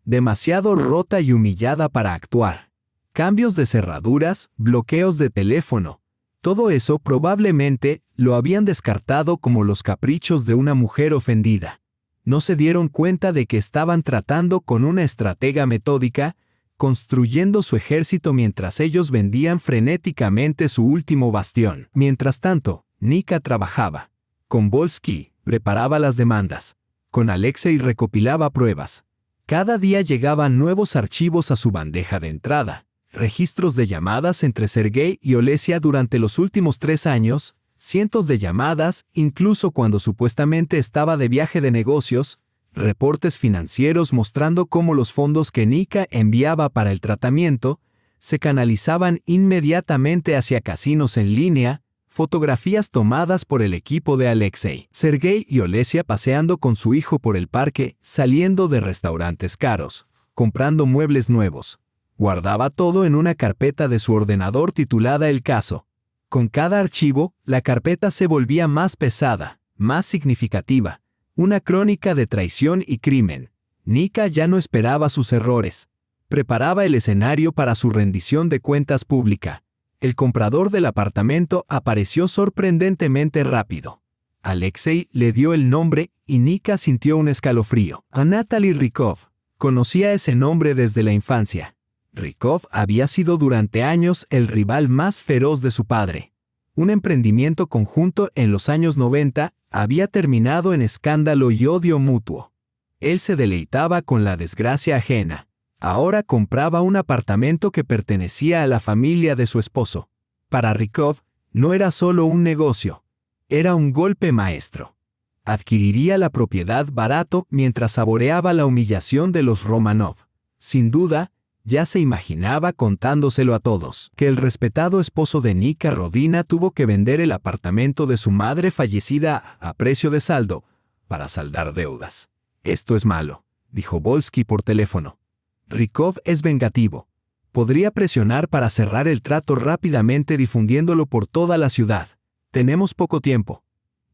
Speaker 1: Demasiado rota y humillada para actuar. Cambios de cerraduras, bloqueos de teléfono. Todo eso probablemente lo habían descartado como los caprichos de una mujer ofendida. No se dieron cuenta de que estaban tratando con una estratega metódica, construyendo su ejército mientras ellos vendían frenéticamente su último bastión. Mientras tanto, Nika trabajaba. Con Volsky, preparaba las demandas. Con Alexei recopilaba pruebas. Cada día llegaban nuevos archivos a su bandeja de entrada. Registros de llamadas entre Sergei y Olesia durante los últimos 3 años, cientos de llamadas, incluso cuando supuestamente estaba de viaje de negocios, reportes financieros mostrando cómo los fondos que Nika enviaba para el tratamiento se canalizaban inmediatamente hacia casinos en línea, fotografías tomadas por el equipo de Alexei. Sergei y Olesia paseando con su hijo por el parque, saliendo de restaurantes caros, comprando muebles nuevos. Guardaba todo en una carpeta de su ordenador titulada El caso. Con cada archivo, la carpeta se volvía más pesada, más significativa. Una crónica de traición y crimen. Nika ya no esperaba sus errores. Preparaba el escenario para su rendición de cuentas pública. El comprador del apartamento apareció sorprendentemente rápido. Alexei le dio el nombre y Nika sintió un escalofrío. Anatoly Rykov. Conocía ese nombre desde la infancia. Rykov había sido durante años el rival más feroz de su padre. Un emprendimiento conjunto en los años 90 había terminado en escándalo y odio mutuo. Él se deleitaba con la desgracia ajena. Ahora compraba un apartamento que pertenecía a la familia de su esposo. Para Rykov, no era solo un negocio, era un golpe maestro. Adquiriría la propiedad barato mientras saboreaba la humillación de los Romanov. Sin duda, ya se imaginaba contándoselo a todos, que el respetado esposo de Nika Rodina tuvo que vender el apartamento de su madre fallecida a precio de saldo para saldar deudas. Esto es malo, dijo Volsky por teléfono. Rykov es vengativo. Podría presionar para cerrar el trato rápidamente difundiéndolo por toda la ciudad. Tenemos poco tiempo.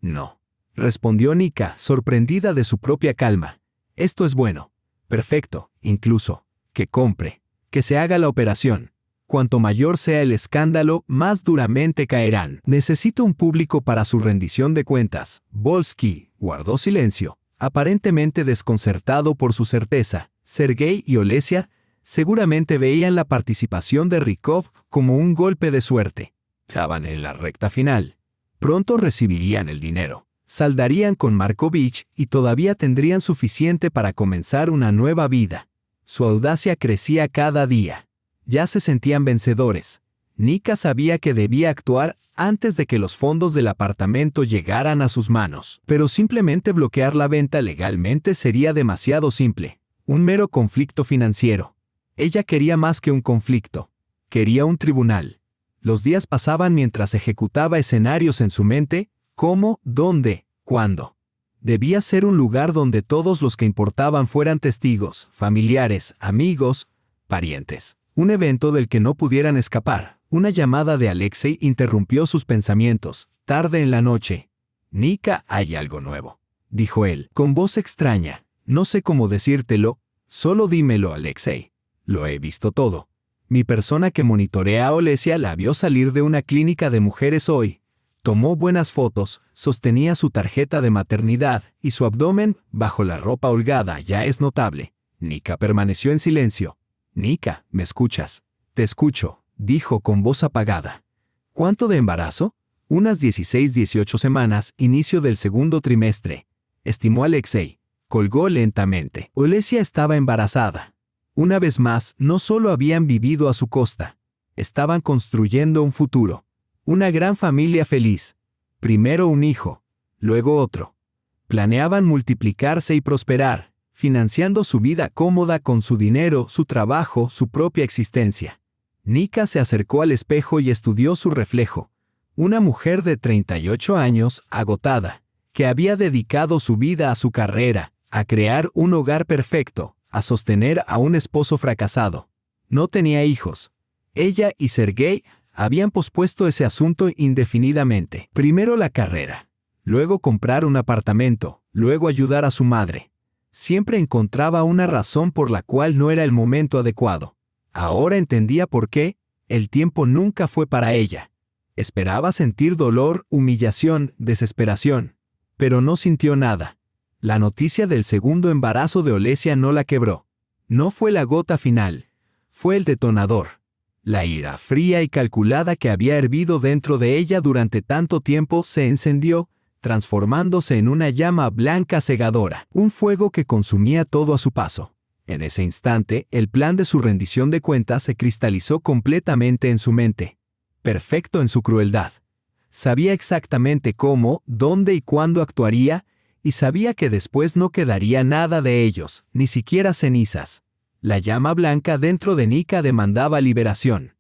Speaker 1: No, respondió Nika, sorprendida de su propia calma. Esto es bueno. Perfecto, incluso. Que compre. Que se haga la operación. Cuanto mayor sea el escándalo, más duramente caerán. Necesito un público para su rendición de cuentas. Volsky guardó silencio, aparentemente desconcertado por su certeza. Sergei y Olesia seguramente veían la participación de Rykov como un golpe de suerte. Estaban en la recta final. Pronto recibirían el dinero. Saldarían con Markovich y todavía tendrían suficiente para comenzar una nueva vida. Su audacia crecía cada día. Ya se sentían vencedores. Nika sabía que debía actuar antes de que los fondos del apartamento llegaran a sus manos. Pero simplemente bloquear la venta legalmente sería demasiado simple. Un mero conflicto financiero. Ella quería más que un conflicto. Quería un tribunal. Los días pasaban mientras ejecutaba escenarios en su mente. ¿Cómo? ¿Dónde? ¿Cuándo? Debía ser un lugar donde todos los que importaban fueran testigos, familiares, amigos, parientes. Un evento del que no pudieran escapar. Una llamada de Alexei interrumpió sus pensamientos. Tarde en la noche. Nika, hay algo nuevo, dijo él, con voz extraña. No sé cómo decírtelo, solo dímelo, Alexei. Lo he visto todo. Mi persona que monitorea a Olesia la vio salir de una clínica de mujeres hoy. Tomó buenas fotos, sostenía su tarjeta de maternidad y su abdomen, bajo la ropa holgada, ya es notable. Nika permaneció en silencio. Nika, ¿me escuchas? Te escucho, dijo con voz apagada. ¿Cuánto de embarazo? Unas 16-18 semanas, inicio del segundo trimestre, estimó Alexei. Colgó lentamente. Olesia estaba embarazada. Una vez más, no solo habían vivido a su costa, estaban construyendo un futuro. Una gran familia feliz. Primero un hijo, luego otro. Planeaban multiplicarse y prosperar, financiando su vida cómoda con su dinero, su trabajo, su propia existencia. Nika se acercó al espejo y estudió su reflejo. Una mujer de 38 años, agotada, que había dedicado su vida a su carrera, a crear un hogar perfecto, a sostener a un esposo fracasado. No tenía hijos. Ella y Sergei habían pospuesto ese asunto indefinidamente. Primero la carrera, luego comprar un apartamento, luego ayudar a su madre. Siempre encontraba una razón por la cual no era el momento adecuado. Ahora entendía por qué. El tiempo nunca fue para ella. Esperaba sentir dolor, humillación, desesperación. Pero no sintió nada. La noticia del segundo embarazo de Olesia no la quebró. No fue la gota final. Fue el detonador. La ira fría y calculada que había hervido dentro de ella durante tanto tiempo se encendió, transformándose en una llama blanca cegadora, un fuego que consumía todo a su paso. En ese instante, el plan de su rendición de cuentas se cristalizó completamente en su mente. Perfecto en su crueldad. Sabía exactamente cómo, dónde y cuándo actuaría, y sabía que después no quedaría nada de ellos, ni siquiera cenizas. La llama blanca dentro de Nika demandaba liberación.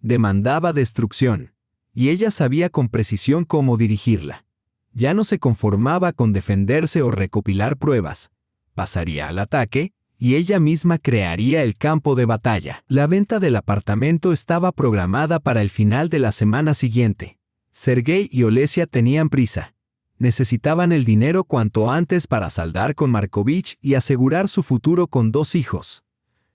Speaker 1: Demandaba destrucción. Y ella sabía con precisión cómo dirigirla. Ya no se conformaba con defenderse o recopilar pruebas. Pasaría al ataque, y ella misma crearía el campo de batalla. La venta del apartamento estaba programada para el final de la semana siguiente. Sergei y Olesia tenían prisa. Necesitaban el dinero cuanto antes para saldar con Markovich y asegurar su futuro con 2 hijos.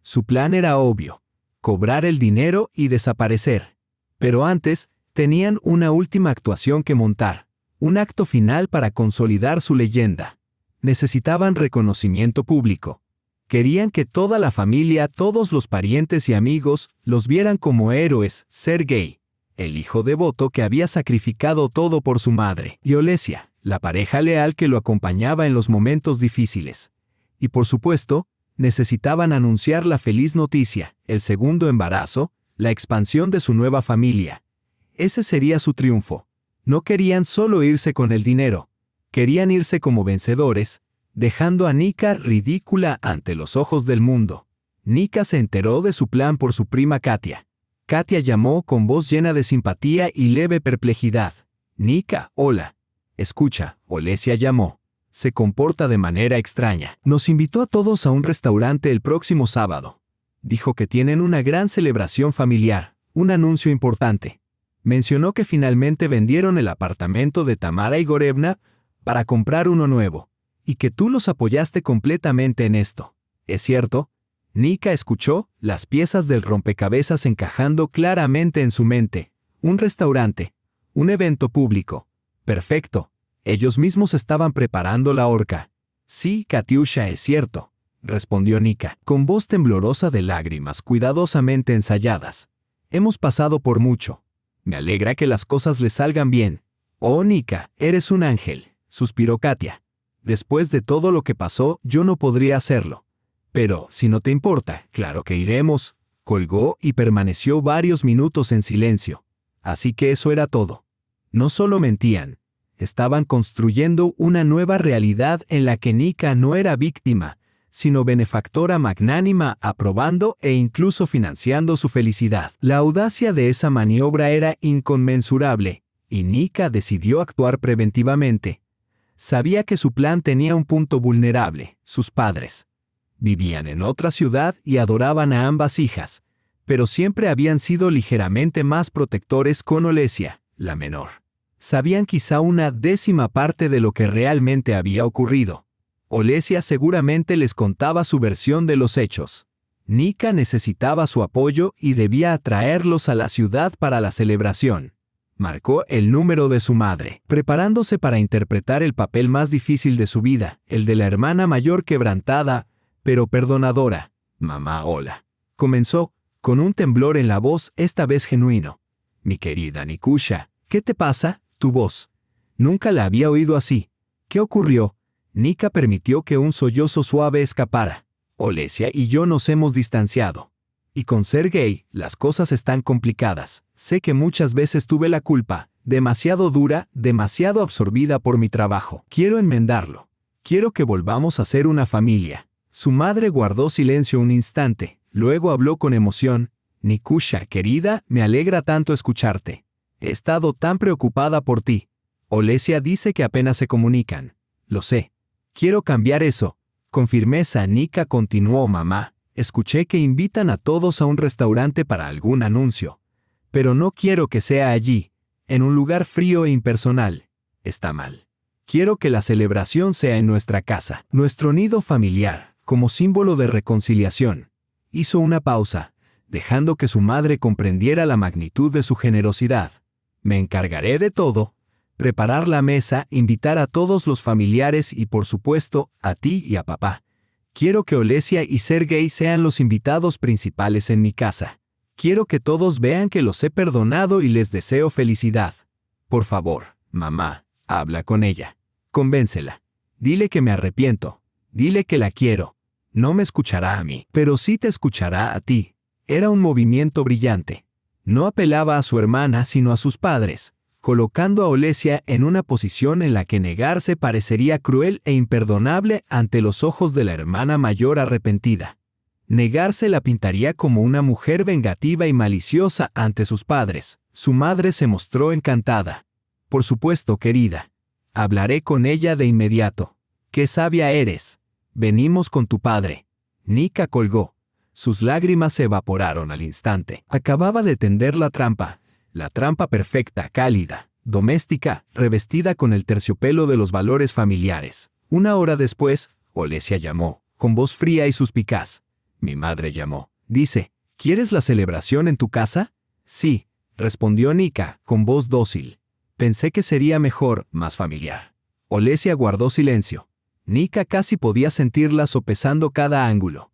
Speaker 1: Su plan era obvio: cobrar el dinero y desaparecer. Pero antes, tenían una última actuación que montar, un acto final para consolidar su leyenda. Necesitaban reconocimiento público. Querían que toda la familia, todos los parientes y amigos, los vieran como héroes. Sergei, el hijo devoto que había sacrificado todo por su madre, y Olesia, la pareja leal que lo acompañaba en los momentos difíciles. Y por supuesto, necesitaban anunciar la feliz noticia, el segundo embarazo, la expansión de su nueva familia. Ese sería su triunfo. No querían solo irse con el dinero, querían irse como vencedores, dejando a Nika ridícula ante los ojos del mundo. Nika se enteró de su plan por su prima Katia. Katia llamó con voz llena de simpatía y leve perplejidad. Nika, hola. Escucha, Olesia llamó. Se comporta de manera extraña. Nos invitó a todos a un restaurante el próximo sábado. Dijo que tienen una gran celebración familiar, un anuncio importante. Mencionó que finalmente vendieron el apartamento de Tamara Igorevna para comprar uno nuevo, y que tú los apoyaste completamente en esto. ¿Es cierto? Nika escuchó las piezas del rompecabezas encajando claramente en su mente. Un restaurante, un evento público. Perfecto. Ellos mismos estaban preparando la horca. Sí, Katiusha, es cierto, respondió Nika, con voz temblorosa de lágrimas cuidadosamente ensayadas. Hemos pasado por mucho. Me alegra que las cosas le salgan bien. Oh, Nika, eres un ángel, suspiró Katia. Después de todo lo que pasó, yo no podría hacerlo. Pero, si no te importa, claro que iremos. Colgó y permaneció varios minutos en silencio. Así que eso era todo. No solo mentían. Estaban construyendo una nueva realidad en la que Nika no era víctima, sino benefactora magnánima, aprobando e incluso financiando su felicidad. La audacia de esa maniobra era inconmensurable, y Nika decidió actuar preventivamente. Sabía que su plan tenía un punto vulnerable, sus padres. Vivían en otra ciudad y adoraban a ambas hijas, pero siempre habían sido ligeramente más protectores con Olesia, la menor. Sabían quizá una décima parte de lo que realmente había ocurrido. Olesia seguramente les contaba su versión de los hechos. Nika necesitaba su apoyo y debía atraerlos a la ciudad para la celebración. Marcó el número de su madre, preparándose para interpretar el papel más difícil de su vida, el de la hermana mayor quebrantada, pero perdonadora. Mamá, hola. Comenzó, con un temblor en la voz, esta vez genuino. Mi querida Nikusha, ¿qué te pasa? Tu voz. Nunca la había oído así. ¿Qué ocurrió? Nika permitió que un sollozo suave escapara. Olesia y yo nos hemos distanciado. Y con Sergei, las cosas están complicadas. Sé que muchas veces tuve la culpa, demasiado dura, demasiado absorbida por mi trabajo. Quiero enmendarlo. Quiero que volvamos a ser una familia. Su madre guardó silencio un instante, luego habló con emoción. Nikusha, querida, me alegra tanto escucharte. He estado tan preocupada por ti. Olesia dice que apenas se comunican. Lo sé. Quiero cambiar eso. Con firmeza, Nika continuó, mamá. Escuché que invitan a todos a un restaurante para algún anuncio. Pero no quiero que sea allí, en un lugar frío e impersonal. Está mal. Quiero que la celebración sea en nuestra casa, nuestro nido familiar, como símbolo de reconciliación. Hizo una pausa, dejando que su madre comprendiera la magnitud de su generosidad. Me encargaré de todo. Preparar la mesa, invitar a todos los familiares y, por supuesto, a ti y a papá. Quiero que Olesia y Sergei sean los invitados principales en mi casa. Quiero que todos vean que los he perdonado y les deseo felicidad. Por favor, mamá, habla con ella. Convéncela. Dile que me arrepiento. Dile que la quiero. No me escuchará a mí, pero sí te escuchará a ti. Era un movimiento brillante. No apelaba a su hermana sino a sus padres, colocando a Olesia en una posición en la que negarse parecería cruel e imperdonable ante los ojos de la hermana mayor arrepentida. Negarse la pintaría como una mujer vengativa y maliciosa ante sus padres. Su madre se mostró encantada. Por supuesto, querida. Hablaré con ella de inmediato. ¡Qué sabia eres! Venimos con tu padre. Nika colgó. Sus lágrimas se evaporaron al instante. Acababa de tender la trampa perfecta, cálida, doméstica, revestida con el terciopelo de los valores familiares. Una hora después, Olesia llamó, con voz fría y suspicaz. Mi madre llamó. Dice, ¿quieres la celebración en tu casa? Sí, respondió Nika, con voz dócil. Pensé que sería mejor, más familiar. Olesia guardó silencio. Nika casi podía sentirla sopesando cada ángulo.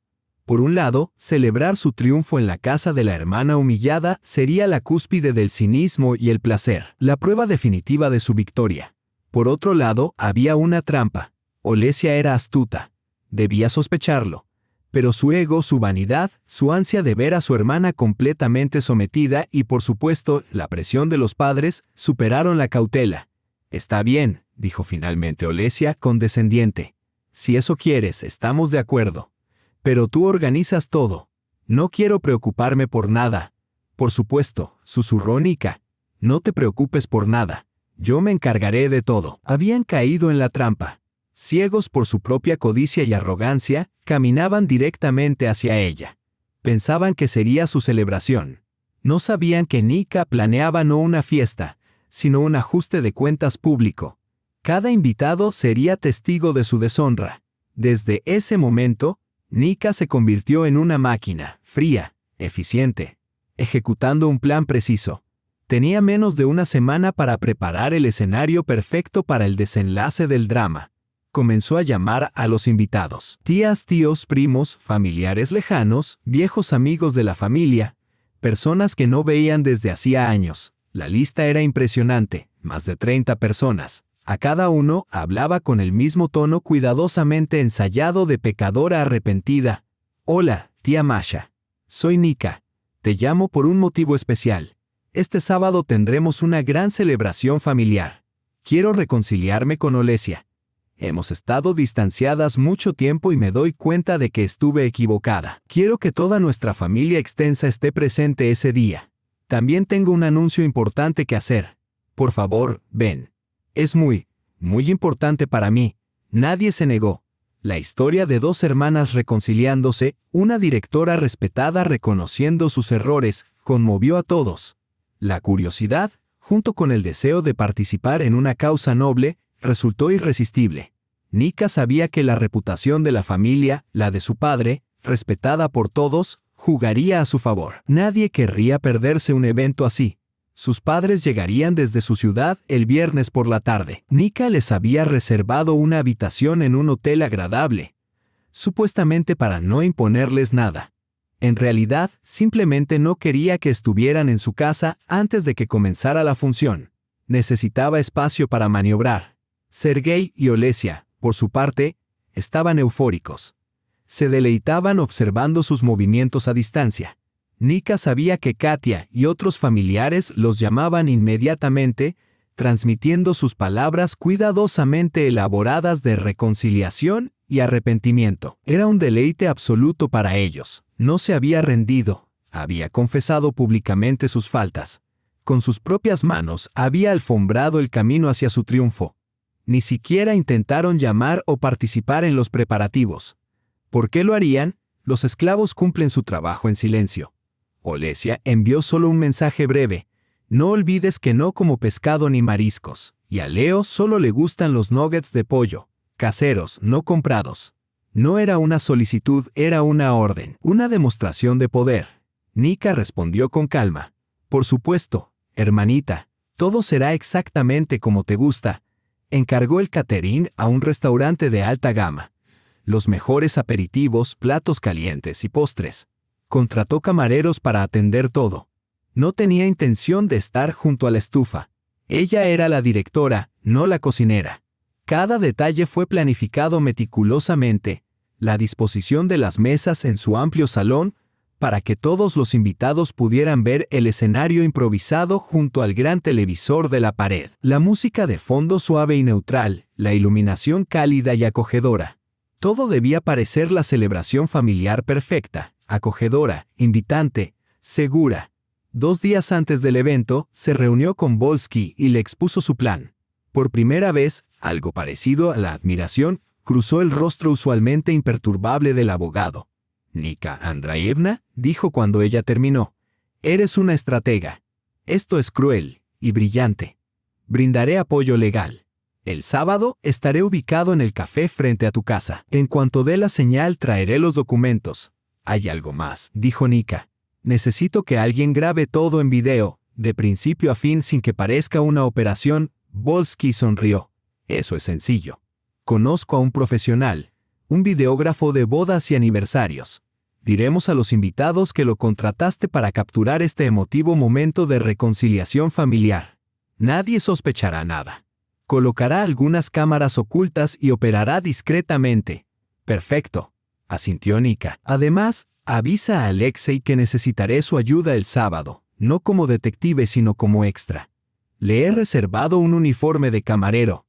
Speaker 1: Por un lado, celebrar su triunfo en la casa de la hermana humillada sería la cúspide del cinismo y el placer, la prueba definitiva de su victoria. Por otro lado, había una trampa. Olesia era astuta. Debía sospecharlo. Pero su ego, su vanidad, su ansia de ver a su hermana completamente sometida y, por supuesto, la presión de los padres, superaron la cautela. «Está bien», dijo finalmente Olesia, condescendiente. «Si eso quieres, estamos de acuerdo. Pero tú organizas todo. No quiero preocuparme por nada». «Por supuesto», susurró Nika. «No te preocupes por nada. Yo me encargaré de todo». Habían caído en la trampa. Ciegos por su propia codicia y arrogancia, caminaban directamente hacia ella. Pensaban que sería su celebración. No sabían que Nika planeaba no una fiesta, sino un ajuste de cuentas público. Cada invitado sería testigo de su deshonra. Desde ese momento, Nika se convirtió en una máquina, fría, eficiente, ejecutando un plan preciso. Tenía menos de una semana para preparar el escenario perfecto para el desenlace del drama. Comenzó a llamar a los invitados. Tías, tíos, primos, familiares lejanos, viejos amigos de la familia, personas que no veían desde hacía años. La lista era impresionante, más de 30 personas. A cada uno hablaba con el mismo tono cuidadosamente ensayado de pecadora arrepentida. «Hola, tía Masha. Soy Nika. Te llamo por un motivo especial. Este sábado tendremos una gran celebración familiar. Quiero reconciliarme con Olesia. Hemos estado distanciadas mucho tiempo y me doy cuenta de que estuve equivocada. Quiero que toda nuestra familia extensa esté presente ese día. También tengo un anuncio importante que hacer. Por favor, ven. Es muy importante para mí». Nadie se negó. La historia de dos hermanas reconciliándose, una directora respetada reconociendo sus errores, conmovió a todos. La curiosidad, junto con el deseo de participar en una causa noble, resultó irresistible. Nika sabía que la reputación de la familia, la de su padre, respetada por todos, jugaría a su favor. Nadie querría perderse un evento así. Sus padres llegarían desde su ciudad el viernes por la tarde. Nika les había reservado una habitación en un hotel agradable, supuestamente para no imponerles nada. En realidad, simplemente no quería que estuvieran en su casa antes de que comenzara la función. Necesitaba espacio para maniobrar. Sergei y Olesia, por su parte, estaban eufóricos. Se deleitaban observando sus movimientos a distancia. Nika sabía que Katia y otros familiares los llamaban inmediatamente, transmitiendo sus palabras cuidadosamente elaboradas de reconciliación y arrepentimiento. Era un deleite absoluto para ellos. No se había rendido, había confesado públicamente sus faltas. Con sus propias manos había alfombrado el camino hacia su triunfo. Ni siquiera intentaron llamar o participar en los preparativos. ¿Por qué lo harían? Los esclavos cumplen su trabajo en silencio. Olesia envió solo un mensaje breve. «No olvides que no como pescado ni mariscos, y a Leo solo le gustan los nuggets de pollo, caseros, no comprados». No era una solicitud, era una orden, una demostración de poder. Nika respondió con calma. «Por supuesto, hermanita, todo será exactamente como te gusta». Encargó el catering a un restaurante de alta gama. Los mejores aperitivos, platos calientes y postres. Contrató camareros para atender todo. No tenía intención de estar junto a la estufa. Ella era la directora, no la cocinera. Cada detalle fue planificado meticulosamente. La disposición de las mesas en su amplio salón, para que todos los invitados pudieran ver el escenario improvisado junto al gran televisor de la pared. La música de fondo suave y neutral, la iluminación cálida y acogedora. Todo debía parecer la celebración familiar perfecta, acogedora, invitante, segura. 2 días antes del evento, se reunió con Volsky y le expuso su plan. Por primera vez, algo parecido a la admiración, cruzó el rostro usualmente imperturbable del abogado. «Nika Andreevna», dijo cuando ella terminó, «eres una estratega. Esto es cruel y brillante. Brindaré apoyo legal. El sábado estaré ubicado en el café frente a tu casa. En cuanto dé la señal traeré los documentos». «Hay algo más», dijo Nika. «Necesito que alguien grabe todo en video, de principio a fin sin que parezca una operación». Volsky sonrió. «Eso es sencillo. Conozco a un profesional, un videógrafo de bodas y aniversarios. Diremos a los invitados que lo contrataste para capturar este emotivo momento de reconciliación familiar. Nadie sospechará nada. Colocará algunas cámaras ocultas y operará discretamente. Perfecto, asintió Nika. Además, avisa a Alexei que necesitaré su ayuda el sábado, no como detective sino como extra. Le he reservado un uniforme de camarero.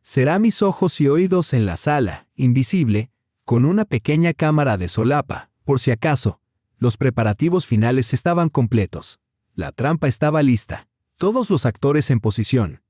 Speaker 1: Será mis ojos y oídos en la sala, invisible, con una pequeña cámara de solapa, por si acaso. Los preparativos finales estaban completos. La trampa estaba lista. Todos los actores en posición.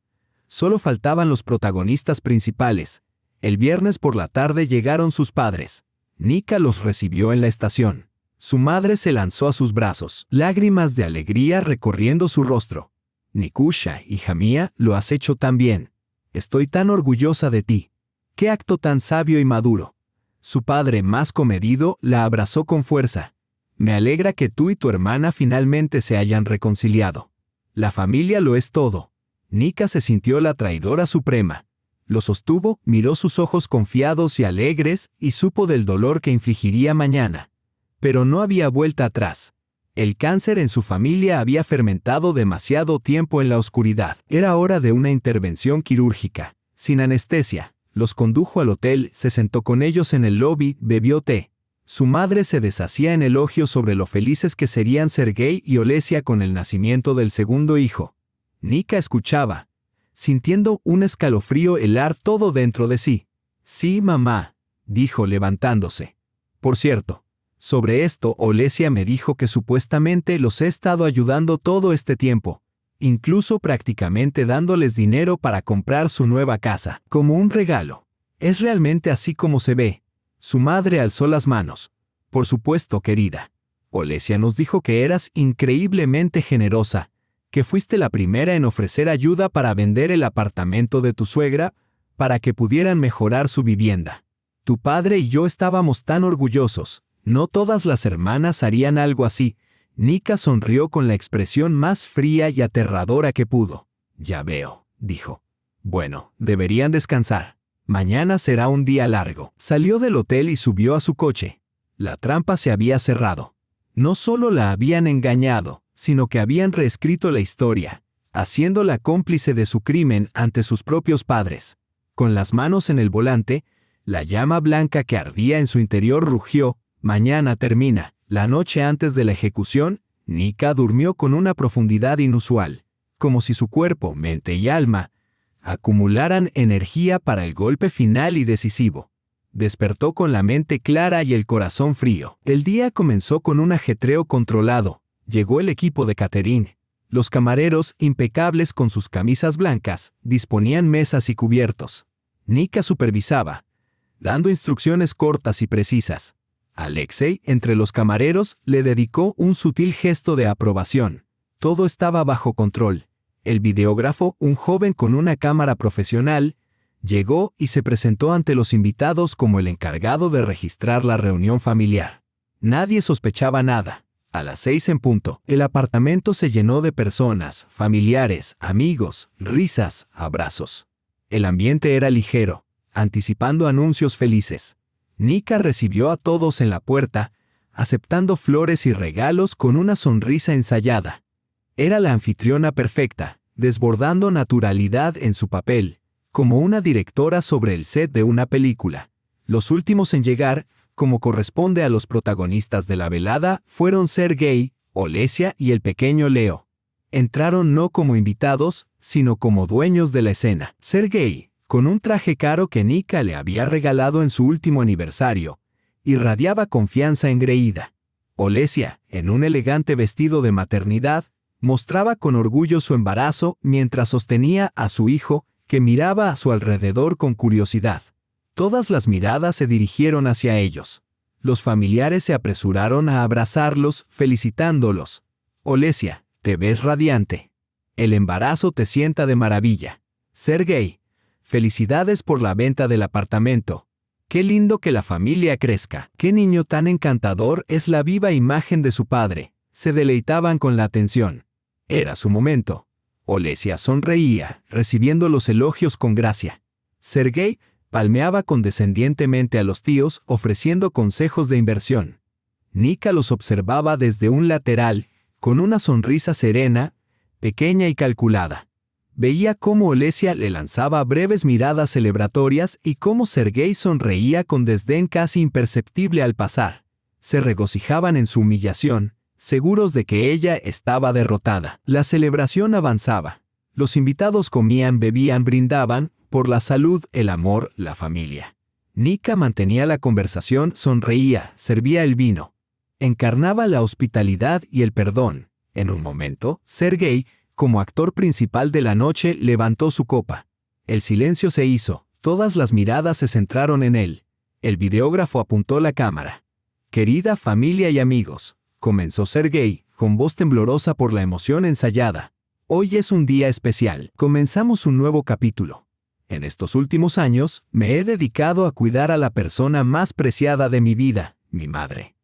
Speaker 1: Solo faltaban los protagonistas principales. El viernes por la tarde llegaron sus padres. Nika los recibió en la estación. Su madre se lanzó a sus brazos, lágrimas de alegría recorriendo su rostro. Nikusha, hija mía, lo has hecho tan bien. Estoy tan orgullosa de ti. ¡Qué acto tan sabio y maduro! Su padre, más comedido, la abrazó con fuerza. Me alegra que tú y tu hermana finalmente se hayan reconciliado. La familia lo es todo. Nika se sintió la traidora suprema. Lo sostuvo, miró sus ojos confiados y alegres y supo del dolor que infligiría mañana. Pero no había vuelta atrás. El cáncer en su familia había fermentado demasiado tiempo en la oscuridad. Era hora de una intervención quirúrgica. Sin anestesia, los condujo al hotel, se sentó con ellos en el lobby, bebió té. Su madre se deshacía en elogios sobre lo felices que serían Sergei y Olesia con el nacimiento del segundo hijo. Nika escuchaba, sintiendo un escalofrío helar todo dentro de sí. Sí, mamá, dijo levantándose. Por cierto, sobre esto Olesia me dijo que supuestamente los he estado ayudando todo este tiempo, incluso prácticamente dándoles dinero para comprar su nueva casa, como un regalo. ¿Es realmente así como se ve? Su madre alzó las manos. Por supuesto, querida. Olesia nos dijo que eras increíblemente generosa, que fuiste la primera en ofrecer ayuda para vender el apartamento de tu suegra, para que pudieran mejorar su vivienda. Tu padre y yo estábamos tan orgullosos. No todas las hermanas harían algo así. Nika sonrió con la expresión más fría y aterradora que pudo. Ya veo, dijo. Bueno, deberían descansar. Mañana será un día largo. Salió del hotel y subió a su coche. La trampa se había cerrado. No solo la habían engañado, sino que habían reescrito la historia, haciéndola cómplice de su crimen ante sus propios padres. Con las manos en el volante, la llama blanca que ardía en su interior rugió. Mañana termina. La noche antes de la ejecución, Nika durmió con una profundidad inusual, como si su cuerpo, mente y alma acumularan energía para el golpe final y decisivo. Despertó con la mente clara y el corazón frío. El día comenzó con un ajetreo controlado. Llegó el equipo de catering. Los camareros, impecables con sus camisas blancas, disponían mesas y cubiertos. Nika supervisaba, dando instrucciones cortas y precisas. Alexei, entre los camareros, le dedicó un sutil gesto de aprobación. Todo estaba bajo control. El videógrafo, un joven con una cámara profesional, llegó y se presentó ante los invitados como el encargado de registrar la reunión familiar. Nadie sospechaba nada. A las 6 en punto, el apartamento se llenó de personas, familiares, amigos, risas, abrazos. El ambiente era ligero, anticipando anuncios felices. Nika recibió a todos en la puerta, aceptando flores y regalos con una sonrisa ensayada. Era la anfitriona perfecta, desbordando naturalidad en su papel, como una directora sobre el set de una película. Los últimos en llegar, como corresponde a los protagonistas de la velada, fueron Sergei, Olesia y el pequeño Leo. Entraron no como invitados, sino como dueños de la escena. Sergei, con un traje caro que Nika le había regalado en su último aniversario, irradiaba confianza engreída. Olesia, en un elegante vestido de maternidad, mostraba con orgullo su embarazo mientras sostenía a su hijo, que miraba a su alrededor con curiosidad. Todas las miradas se dirigieron hacia ellos. Los familiares se apresuraron a abrazarlos, felicitándolos. Olesia, te ves radiante. El embarazo te sienta de maravilla. Sergei, felicidades por la venta del apartamento. Qué lindo que la familia crezca. Qué niño tan encantador, es la viva imagen de su padre. Se deleitaban con la atención. Era su momento. Olesia sonreía, recibiendo los elogios con gracia. Sergei palmeaba condescendientemente a los tíos, ofreciendo consejos de inversión. Nika los observaba desde un lateral, con una sonrisa serena, pequeña y calculada. Veía cómo Olesia le lanzaba breves miradas celebratorias y cómo Sergei sonreía con desdén casi imperceptible al pasar. Se regocijaban en su humillación, seguros de que ella estaba derrotada. La celebración avanzaba. Los invitados comían, bebían, brindaban, por la salud, el amor, la familia. Nika mantenía la conversación, sonreía, servía el vino. Encarnaba la hospitalidad y el perdón. En un momento, Sergei, como actor principal de la noche, levantó su copa. El silencio se hizo, todas las miradas se centraron en él. El videógrafo apuntó la cámara. «Querida familia y amigos», comenzó Sergei, con voz temblorosa por la emoción ensayada. «Hoy es un día especial. Comenzamos un nuevo capítulo. En estos últimos años, me he dedicado a cuidar a la persona más preciada de mi vida, mi madre».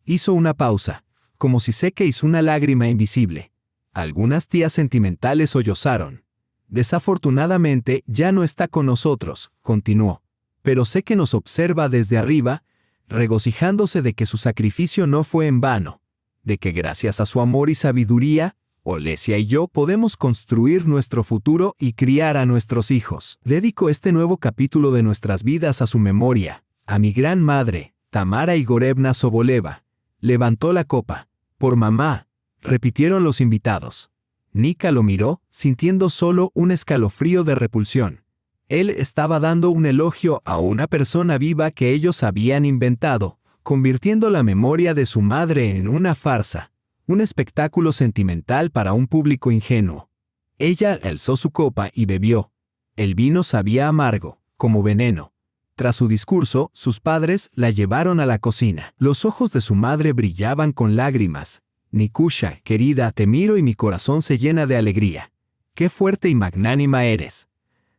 Speaker 1: Hizo una pausa, como si sequeis una lágrima invisible. Algunas tías sentimentales sollozaron. «Desafortunadamente, ya no está con nosotros», continuó. «Pero sé que nos observa desde arriba, regocijándose de que su sacrificio no fue en vano, de que gracias a su amor y sabiduría, Olesia y yo podemos construir nuestro futuro y criar a nuestros hijos. Dedico este nuevo capítulo de nuestras vidas a su memoria, a mi gran madre, Tamara Igorevna Soboleva». Levantó la copa. «Por mamá», repitieron los invitados. Nika lo miró, sintiendo solo un escalofrío de repulsión. Él estaba dando un elogio a una persona viva que ellos habían inventado, convirtiendo la memoria de su madre en una farsa, un espectáculo sentimental para un público ingenuo. Ella alzó su copa y bebió. El vino sabía amargo, como veneno. Tras su discurso, sus padres la llevaron a la cocina. Los ojos de su madre brillaban con lágrimas. «Nikusha, querida, te miro y mi corazón se llena de alegría. Qué fuerte y magnánima eres».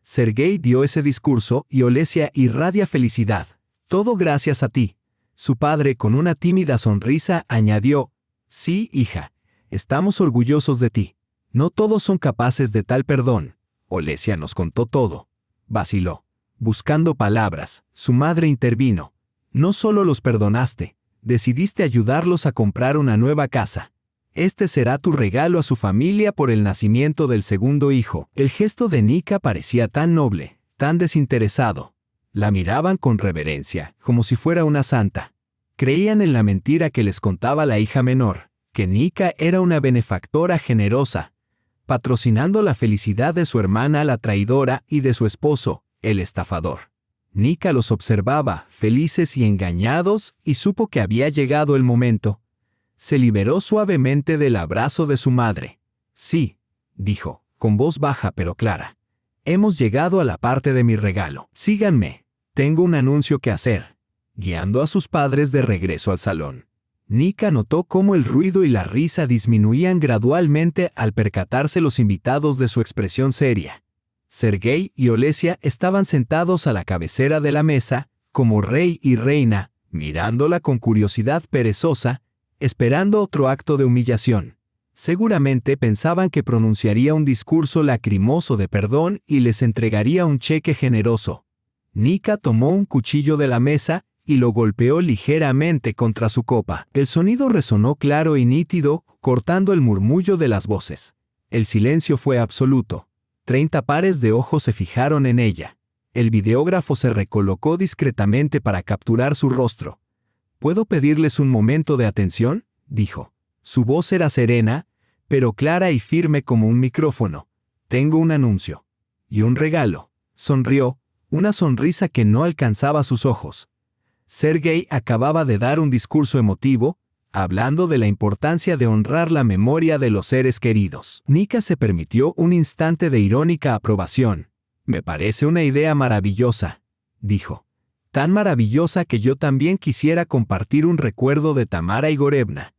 Speaker 1: Sergei dio ese discurso y Olesia irradia felicidad. «Todo gracias a ti». Su padre, con una tímida sonrisa, añadió: «Sí, hija, estamos orgullosos de ti. No todos son capaces de tal perdón». Olesia nos contó todo. Vaciló. Buscando palabras, su madre intervino. «No solo los perdonaste, decidiste ayudarlos a comprar una nueva casa. Este será tu regalo a su familia por el nacimiento del segundo hijo». El gesto de Nika parecía tan noble, tan desinteresado. La miraban con reverencia, como si fuera una santa. Creían en la mentira que les contaba la hija menor, que Nika era una benefactora generosa, patrocinando la felicidad de su hermana la traidora y de su esposo, el estafador. Nika los observaba, felices y engañados, y supo que había llegado el momento. Se liberó suavemente del abrazo de su madre. «Sí», dijo, con voz baja pero clara. «Hemos llegado a la parte de mi regalo. Síganme. Tengo un anuncio que hacer», guiando a sus padres de regreso al salón. Nika notó cómo el ruido y la risa disminuían gradualmente al percatarse los invitados de su expresión seria. Sergei y Olesia estaban sentados a la cabecera de la mesa, como rey y reina, mirándola con curiosidad perezosa, esperando otro acto de humillación. Seguramente pensaban que pronunciaría un discurso lacrimoso de perdón y les entregaría un cheque generoso. Nika tomó un cuchillo de la mesa y lo golpeó ligeramente contra su copa. El sonido resonó claro y nítido, cortando el murmullo de las voces. El silencio fue absoluto. 30 pares de ojos se fijaron en ella. El videógrafo se recolocó discretamente para capturar su rostro. «¿Puedo pedirles un momento de atención?», dijo. Su voz era serena, pero clara y firme como un micrófono. «Tengo un anuncio. Y un regalo». Sonrió, una sonrisa que no alcanzaba sus ojos. Sergei acababa de dar un discurso emotivo, hablando de la importancia de honrar la memoria de los seres queridos. Nika se permitió un instante de irónica aprobación. «Me parece una idea maravillosa», dijo. «Tan maravillosa que yo también quisiera compartir un recuerdo de Tamara Igorevna».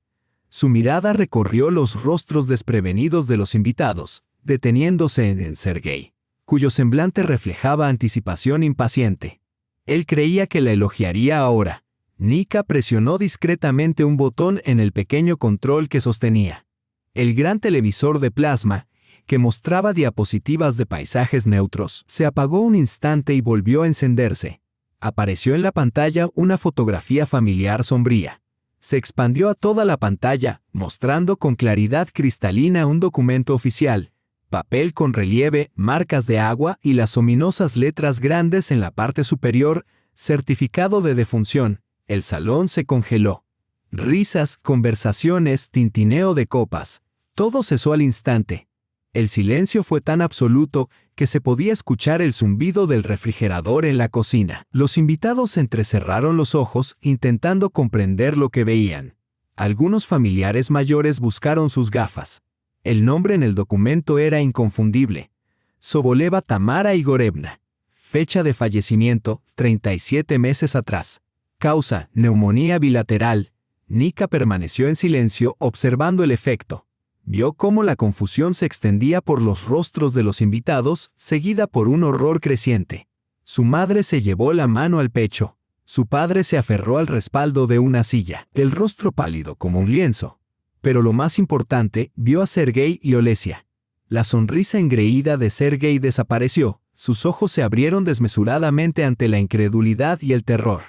Speaker 1: Su mirada recorrió los rostros desprevenidos de los invitados, deteniéndose en Sergei, cuyo semblante reflejaba anticipación impaciente. Él creía que la elogiaría ahora. Nika presionó discretamente un botón en el pequeño control que sostenía. El gran televisor de plasma, que mostraba diapositivas de paisajes neutros, se apagó un instante y volvió a encenderse. Apareció en la pantalla una fotografía familiar sombría. Se expandió a toda la pantalla, mostrando con claridad cristalina un documento oficial, papel con relieve, marcas de agua y las ominosas letras grandes en la parte superior, certificado de defunción. El salón se congeló. Risas, conversaciones, tintineo de copas. Todo cesó al instante. El silencio fue tan absoluto que se podía escuchar el zumbido del refrigerador en la cocina. Los invitados entrecerraron los ojos intentando comprender lo que veían. Algunos familiares mayores buscaron sus gafas. El nombre en el documento era inconfundible. Soboleva Tamara Igorevna. Fecha de fallecimiento, 37 meses atrás. Causa, neumonía bilateral. Nika permaneció en silencio observando el efecto. Vio cómo la confusión se extendía por los rostros de los invitados, seguida por un horror creciente. Su madre se llevó la mano al pecho. Su padre se aferró al respaldo de una silla, el rostro pálido como un lienzo. Pero lo más importante, vio a Sergei y Olesia. La sonrisa engreída de Sergei desapareció, sus ojos se abrieron desmesuradamente ante la incredulidad y el terror.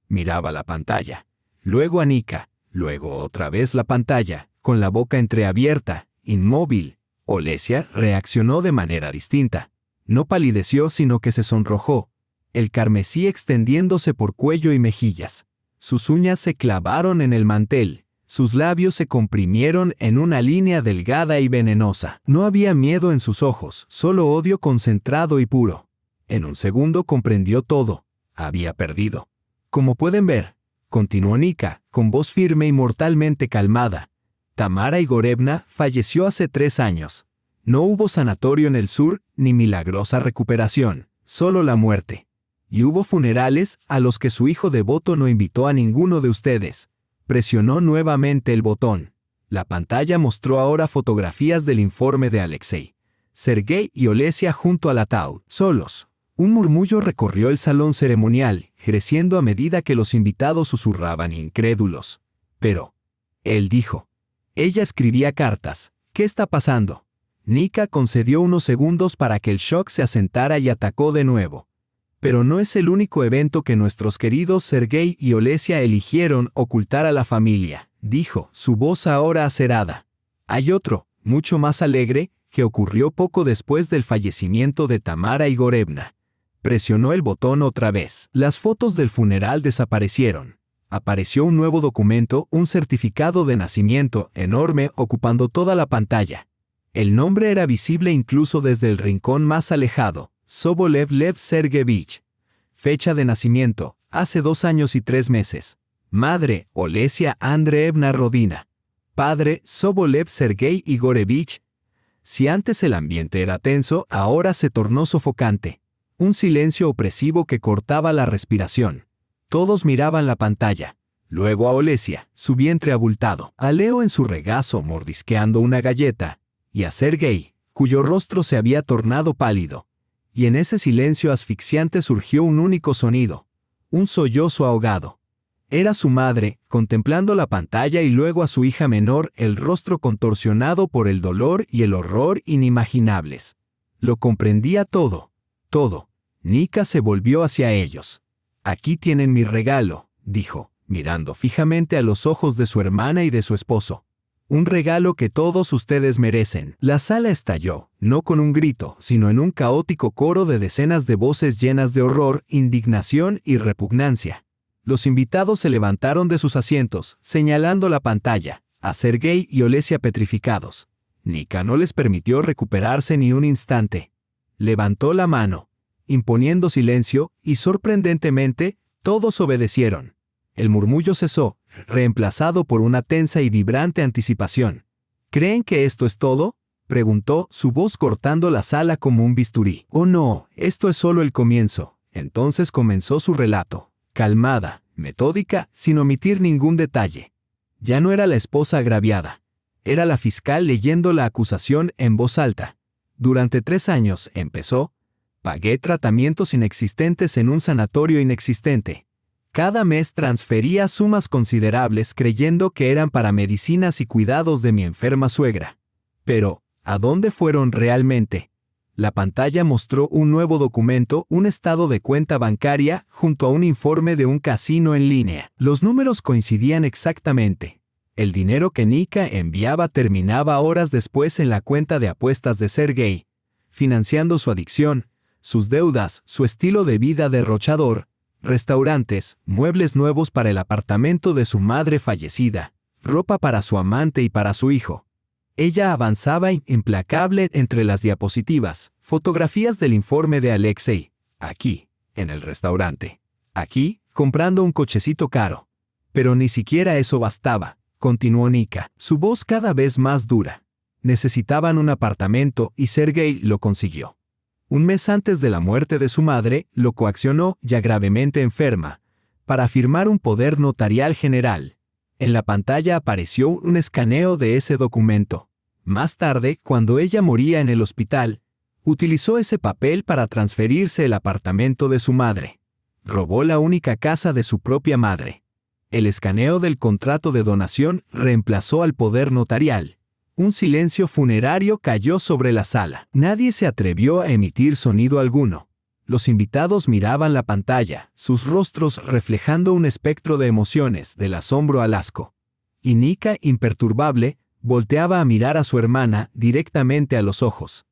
Speaker 1: Miraba la pantalla. Luego a Nika, luego otra vez la pantalla, con la boca entreabierta, inmóvil. Olesia reaccionó de manera distinta. No palideció, sino que se sonrojó, el carmesí extendiéndose por cuello y mejillas. Sus uñas se clavaron en el mantel, sus labios se comprimieron en una línea delgada y venenosa. No había miedo en sus ojos, solo odio concentrado y puro. En un segundo comprendió todo. Había perdido. Como pueden ver, continuó Nika, con voz firme y mortalmente calmada, Tamara Igorevna falleció hace 3 años. No hubo sanatorio en el sur, ni milagrosa recuperación, solo la muerte. Y hubo funerales a los que su hijo devoto no invitó a ninguno de ustedes. Presionó nuevamente el botón. La pantalla mostró ahora fotografías del informe de Alexei. Sergei y Olesia junto al ataúd, solos. Un murmullo recorrió el salón ceremonial, creciendo a medida que los invitados susurraban incrédulos. Pero, él dijo. Ella escribía cartas. ¿Qué está pasando? Nika concedió unos segundos para que el shock se asentara y atacó de nuevo. Pero no es el único evento que nuestros queridos Sergei y Olesia eligieron ocultar a la familia, dijo, su voz ahora acerada. Hay otro, mucho más alegre, que ocurrió poco después del fallecimiento de Tamara Igorevna. Presionó el botón otra vez. Las fotos del funeral desaparecieron. Apareció un nuevo documento, un certificado de nacimiento enorme ocupando toda la pantalla. El nombre era visible incluso desde el rincón más alejado. Sobolev Lev Sergeyevich. Fecha de nacimiento, hace 2 años y 3 meses. Madre, Olesia Andreevna Rodina. Padre, Sobolev Sergei Igorevich. Si antes el ambiente era tenso, ahora se tornó sofocante. Un silencio opresivo que cortaba la respiración. Todos miraban la pantalla. Luego a Olesia, su vientre abultado. A Leo en su regazo mordisqueando una galleta. Y a Sergei, cuyo rostro se había tornado pálido. Y en ese silencio asfixiante surgió un único sonido. Un sollozo ahogado. Era su madre, contemplando la pantalla, y luego a su hija menor, el rostro contorsionado por el dolor y el horror inimaginables. Lo comprendía todo. Todo. Nika se volvió hacia ellos. Aquí tienen mi regalo, dijo, mirando fijamente a los ojos de su hermana y de su esposo. Un regalo que todos ustedes merecen. La sala estalló, no con un grito, sino en un caótico coro de decenas de voces llenas de horror, indignación y repugnancia. Los invitados se levantaron de sus asientos, señalando la pantalla, a Sergei y Olesia petrificados. Nika no les permitió recuperarse ni un instante. Levantó la mano, imponiendo silencio, y sorprendentemente, todos obedecieron. El murmullo cesó, reemplazado por una tensa y vibrante anticipación. ¿Creen que esto es todo?, preguntó, su voz cortando la sala como un bisturí. Oh no, esto es solo el comienzo. Entonces comenzó su relato, calmada, metódica, sin omitir ningún detalle. Ya no era la esposa agraviada. Era la fiscal leyendo la acusación en voz alta. Durante 3 años, empezó, pagué tratamientos inexistentes en un sanatorio inexistente. Cada mes transfería sumas considerables creyendo que eran para medicinas y cuidados de mi enferma suegra. Pero, ¿a dónde fueron realmente? La pantalla mostró un nuevo documento, un estado de cuenta bancaria, junto a un informe de un casino en línea. Los números coincidían exactamente. El dinero que Nika enviaba terminaba horas después en la cuenta de apuestas de Sergei, financiando su adicción, sus deudas, su estilo de vida derrochador, restaurantes, muebles nuevos para el apartamento de su madre fallecida, ropa para su amante y para su hijo. Ella avanzaba implacable entre las diapositivas, fotografías del informe de Alexei, aquí, en el restaurante, aquí, comprando un cochecito caro. Pero ni siquiera eso bastaba, continuó Nika, su voz cada vez más dura. Necesitaban un apartamento y Sergei lo consiguió. Un mes antes de la muerte de su madre, lo coaccionó, ya gravemente enferma, para firmar un poder notarial general. En la pantalla apareció un escaneo de ese documento. Más tarde, cuando ella moría en el hospital, utilizó ese papel para transferirse el apartamento de su madre. Robó la única casa de su propia madre. El escaneo del contrato de donación reemplazó al poder notarial. Un silencio funerario cayó sobre la sala. Nadie se atrevió a emitir sonido alguno. Los invitados miraban la pantalla, sus rostros reflejando un espectro de emociones, del asombro al asco. Y Nika, imperturbable, volteaba a mirar a su hermana directamente a los ojos.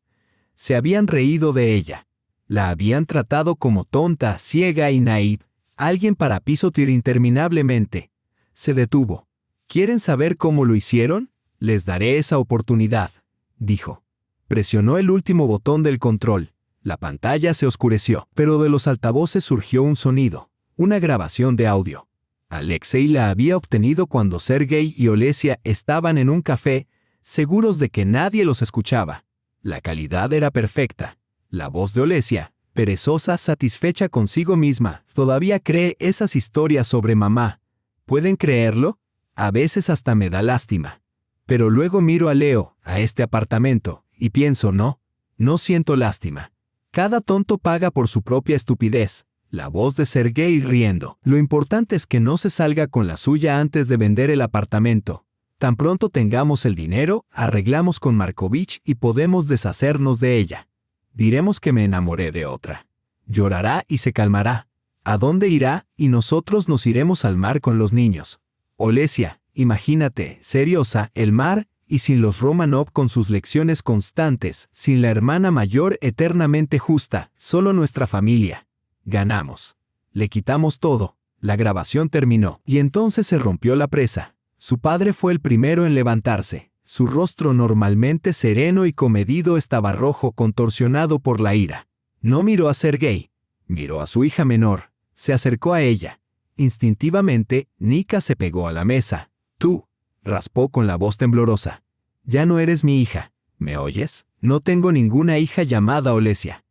Speaker 1: Se habían reído de ella. La habían tratado como tonta, ciega y naïve, alguien para pisotear interminablemente. Se detuvo. ¿Quieren saber cómo lo hicieron? Les daré esa oportunidad, dijo. Presionó el último botón del control. La pantalla se oscureció, pero de los altavoces surgió un sonido, una grabación de audio. Alexei la había obtenido cuando Sergei y Olesia estaban en un café, seguros de que nadie los escuchaba. La calidad era perfecta. La voz de Olesia, perezosa, satisfecha consigo misma, todavía cree esas historias sobre mamá. ¿Pueden creerlo? A veces hasta me da lástima. Pero luego miro a Leo, a este apartamento, y pienso, no siento lástima. Cada tonto paga por su propia estupidez. La voz de Sergei riendo. Lo importante es que no se salga con la suya antes de vender el apartamento. Tan pronto tengamos el dinero, arreglamos con Markovich y podemos deshacernos de ella. Diremos que me enamoré de otra. Llorará y se calmará. ¿A dónde irá? Y nosotros nos iremos al mar con los niños. Olesia, imagínate, seriosa, el mar, y sin los Romanov con sus lecciones constantes, sin la hermana mayor eternamente justa, solo nuestra familia. Ganamos. Le quitamos todo. La grabación terminó, y entonces se rompió la presa. Su padre fue el primero en levantarse. Su rostro normalmente sereno y comedido estaba rojo, contorsionado por la ira. No miró a Sergei. Miró a su hija menor. Se acercó a ella. Instintivamente, Nika se pegó a la mesa. Tú, raspó con la voz temblorosa. Ya no eres mi hija. ¿Me oyes? No tengo ninguna hija llamada Olesia.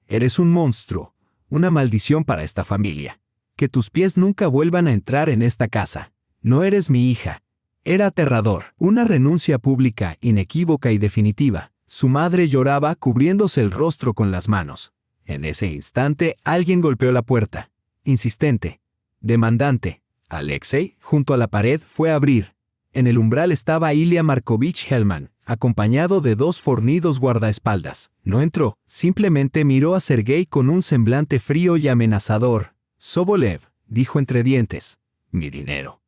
Speaker 1: Eres un monstruo, una maldición para esta familia. Que tus pies nunca vuelvan a entrar en esta casa. No eres mi hija. Era aterrador, una renuncia pública, inequívoca y definitiva. Su madre lloraba cubriéndose el rostro con las manos. En ese instante, alguien golpeó la puerta. Insistente. Demandante. Alexei, junto a la pared, fue a abrir. En el umbral estaba Ilya Markovich Hellman, acompañado de dos fornidos guardaespaldas. No entró, simplemente miró a Sergei con un semblante frío y amenazador. Sobolev, dijo entre dientes. Mi dinero.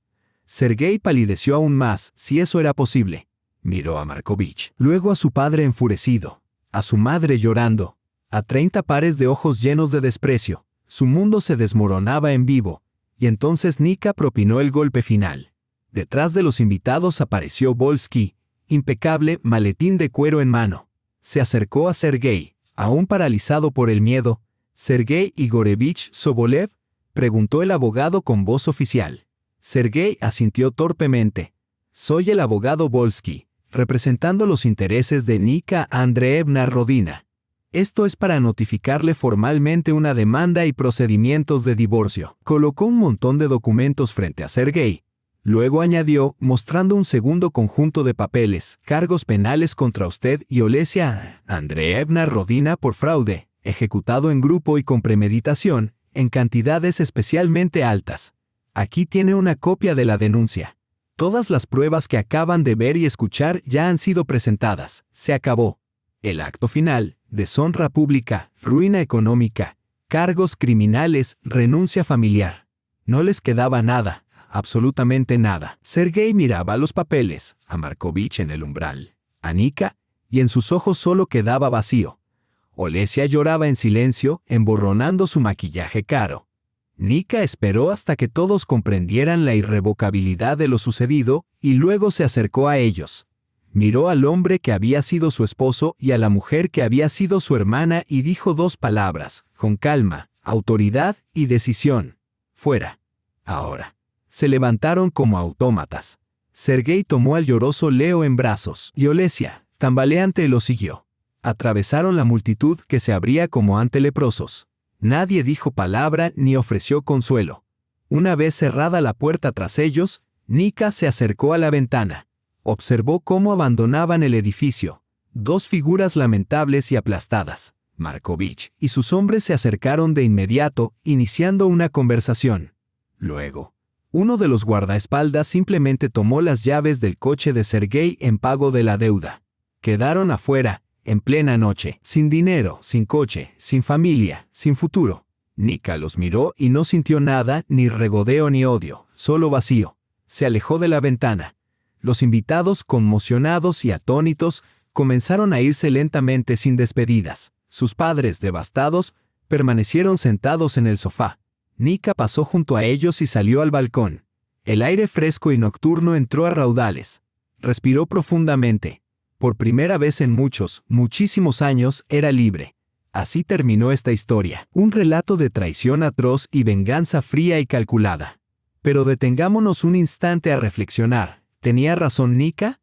Speaker 1: Sergei palideció aún más, si eso era posible. Miró a Markovich, luego a su padre enfurecido, a su madre llorando, a 30 pares de ojos llenos de desprecio. Su mundo se desmoronaba en vivo, y entonces Nika propinó el golpe final. Detrás de los invitados apareció Volsky, impecable, maletín de cuero en mano. Se acercó a Sergei, aún paralizado por el miedo. ¿Sergei Igorevich Sobolev?, preguntó el abogado con voz oficial. Sergei asintió torpemente. Soy el abogado Volsky, representando los intereses de Nika Andreevna Rodina. Esto es para notificarle formalmente una demanda y procedimientos de divorcio. Colocó un montón de documentos frente a Sergei. Luego añadió, mostrando un segundo conjunto de papeles, cargos penales contra usted y Olesia Andreevna Rodina por fraude, ejecutado en grupo y con premeditación, en cantidades especialmente altas. Aquí tiene una copia de la denuncia. Todas las pruebas que acaban de ver y escuchar ya han sido presentadas. Se acabó. El acto final, deshonra pública, ruina económica, cargos criminales, renuncia familiar. No les quedaba nada, absolutamente nada. Sergei miraba los papeles, a Markovich en el umbral, a Nika, y en sus ojos solo quedaba vacío. Olesia lloraba en silencio, emborronando su maquillaje caro. Nika esperó hasta que todos comprendieran la irrevocabilidad de lo sucedido y luego se acercó a ellos. Miró al hombre que había sido su esposo y a la mujer que había sido su hermana y dijo 2 palabras, con calma, autoridad y decisión. Fuera. Ahora. Se levantaron como autómatas. Sergei tomó al lloroso Leo en brazos y Olesia, tambaleante, lo siguió. Atravesaron la multitud que se abría como ante leprosos. Nadie dijo palabra ni ofreció consuelo. Una vez cerrada la puerta tras ellos, Nika se acercó a la ventana. Observó cómo abandonaban el edificio. 2 figuras lamentables y aplastadas. Markovich y sus hombres se acercaron de inmediato, iniciando una conversación. Luego, uno de los guardaespaldas simplemente tomó las llaves del coche de Sergei en pago de la deuda. Quedaron afuera, en plena noche, sin dinero, sin coche, sin familia, sin futuro. Nika los miró y no sintió nada, ni regodeo ni odio, solo vacío. Se alejó de la ventana. Los invitados, conmocionados y atónitos, comenzaron a irse lentamente sin despedidas. Sus padres, devastados, permanecieron sentados en el sofá. Nika pasó junto a ellos y salió al balcón. El aire fresco y nocturno entró a raudales. Respiró profundamente. Por primera vez en muchísimos años, era libre. Así terminó esta historia. Un relato de traición atroz y venganza fría y calculada. Pero detengámonos un instante a reflexionar. ¿Tenía razón Nika?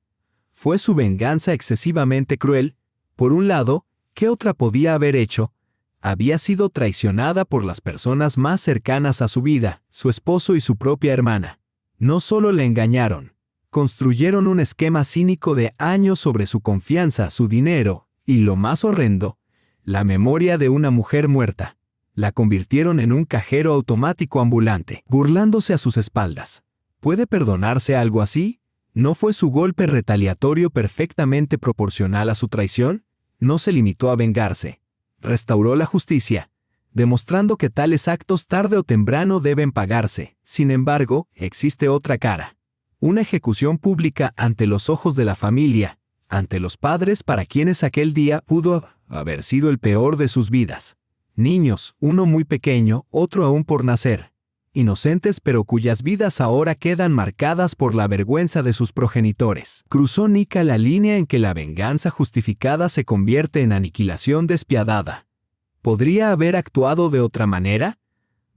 Speaker 1: ¿Fue su venganza excesivamente cruel? Por un lado, ¿qué otra podía haber hecho? Había sido traicionada por las personas más cercanas a su vida, su esposo y su propia hermana. No solo le engañaron, construyeron un esquema cínico de años sobre su confianza, su dinero, y lo más horrendo, la memoria de una mujer muerta. La convirtieron en un cajero automático ambulante, burlándose a sus espaldas. ¿Puede perdonarse algo así? ¿No fue su golpe retaliatorio perfectamente proporcional a su traición? No se limitó a vengarse. Restauró la justicia, demostrando que tales actos tarde o temprano deben pagarse. Sin embargo, existe otra cara. Una ejecución pública ante los ojos de la familia, ante los padres para quienes aquel día pudo haber sido el peor de sus vidas. Niños, uno muy pequeño, otro aún por nacer. Inocentes pero cuyas vidas ahora quedan marcadas por la vergüenza de sus progenitores. Cruzó Nika la línea en que la venganza justificada se convierte en aniquilación despiadada. ¿Podría haber actuado de otra manera?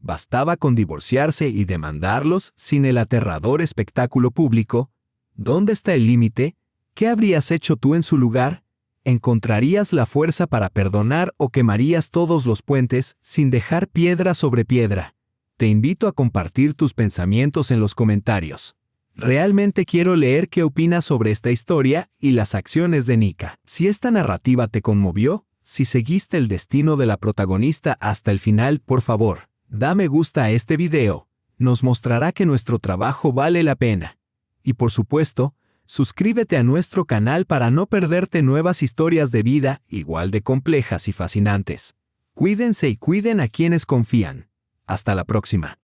Speaker 1: Bastaba con divorciarse y demandarlos sin el aterrador espectáculo público. ¿Dónde está el límite? ¿Qué habrías hecho tú en su lugar? ¿Encontrarías la fuerza para perdonar o quemarías todos los puentes sin dejar piedra sobre piedra? Te invito a compartir tus pensamientos en los comentarios. Realmente quiero leer qué opinas sobre esta historia y las acciones de Nika. Si esta narrativa te conmovió, si seguiste el destino de la protagonista hasta el final, por favor, da me gusta a este video. Nos mostrará que nuestro trabajo vale la pena. Y por supuesto, suscríbete a nuestro canal para no perderte nuevas historias de vida igual de complejas y fascinantes. Cuídense y cuiden a quienes confían. Hasta la próxima.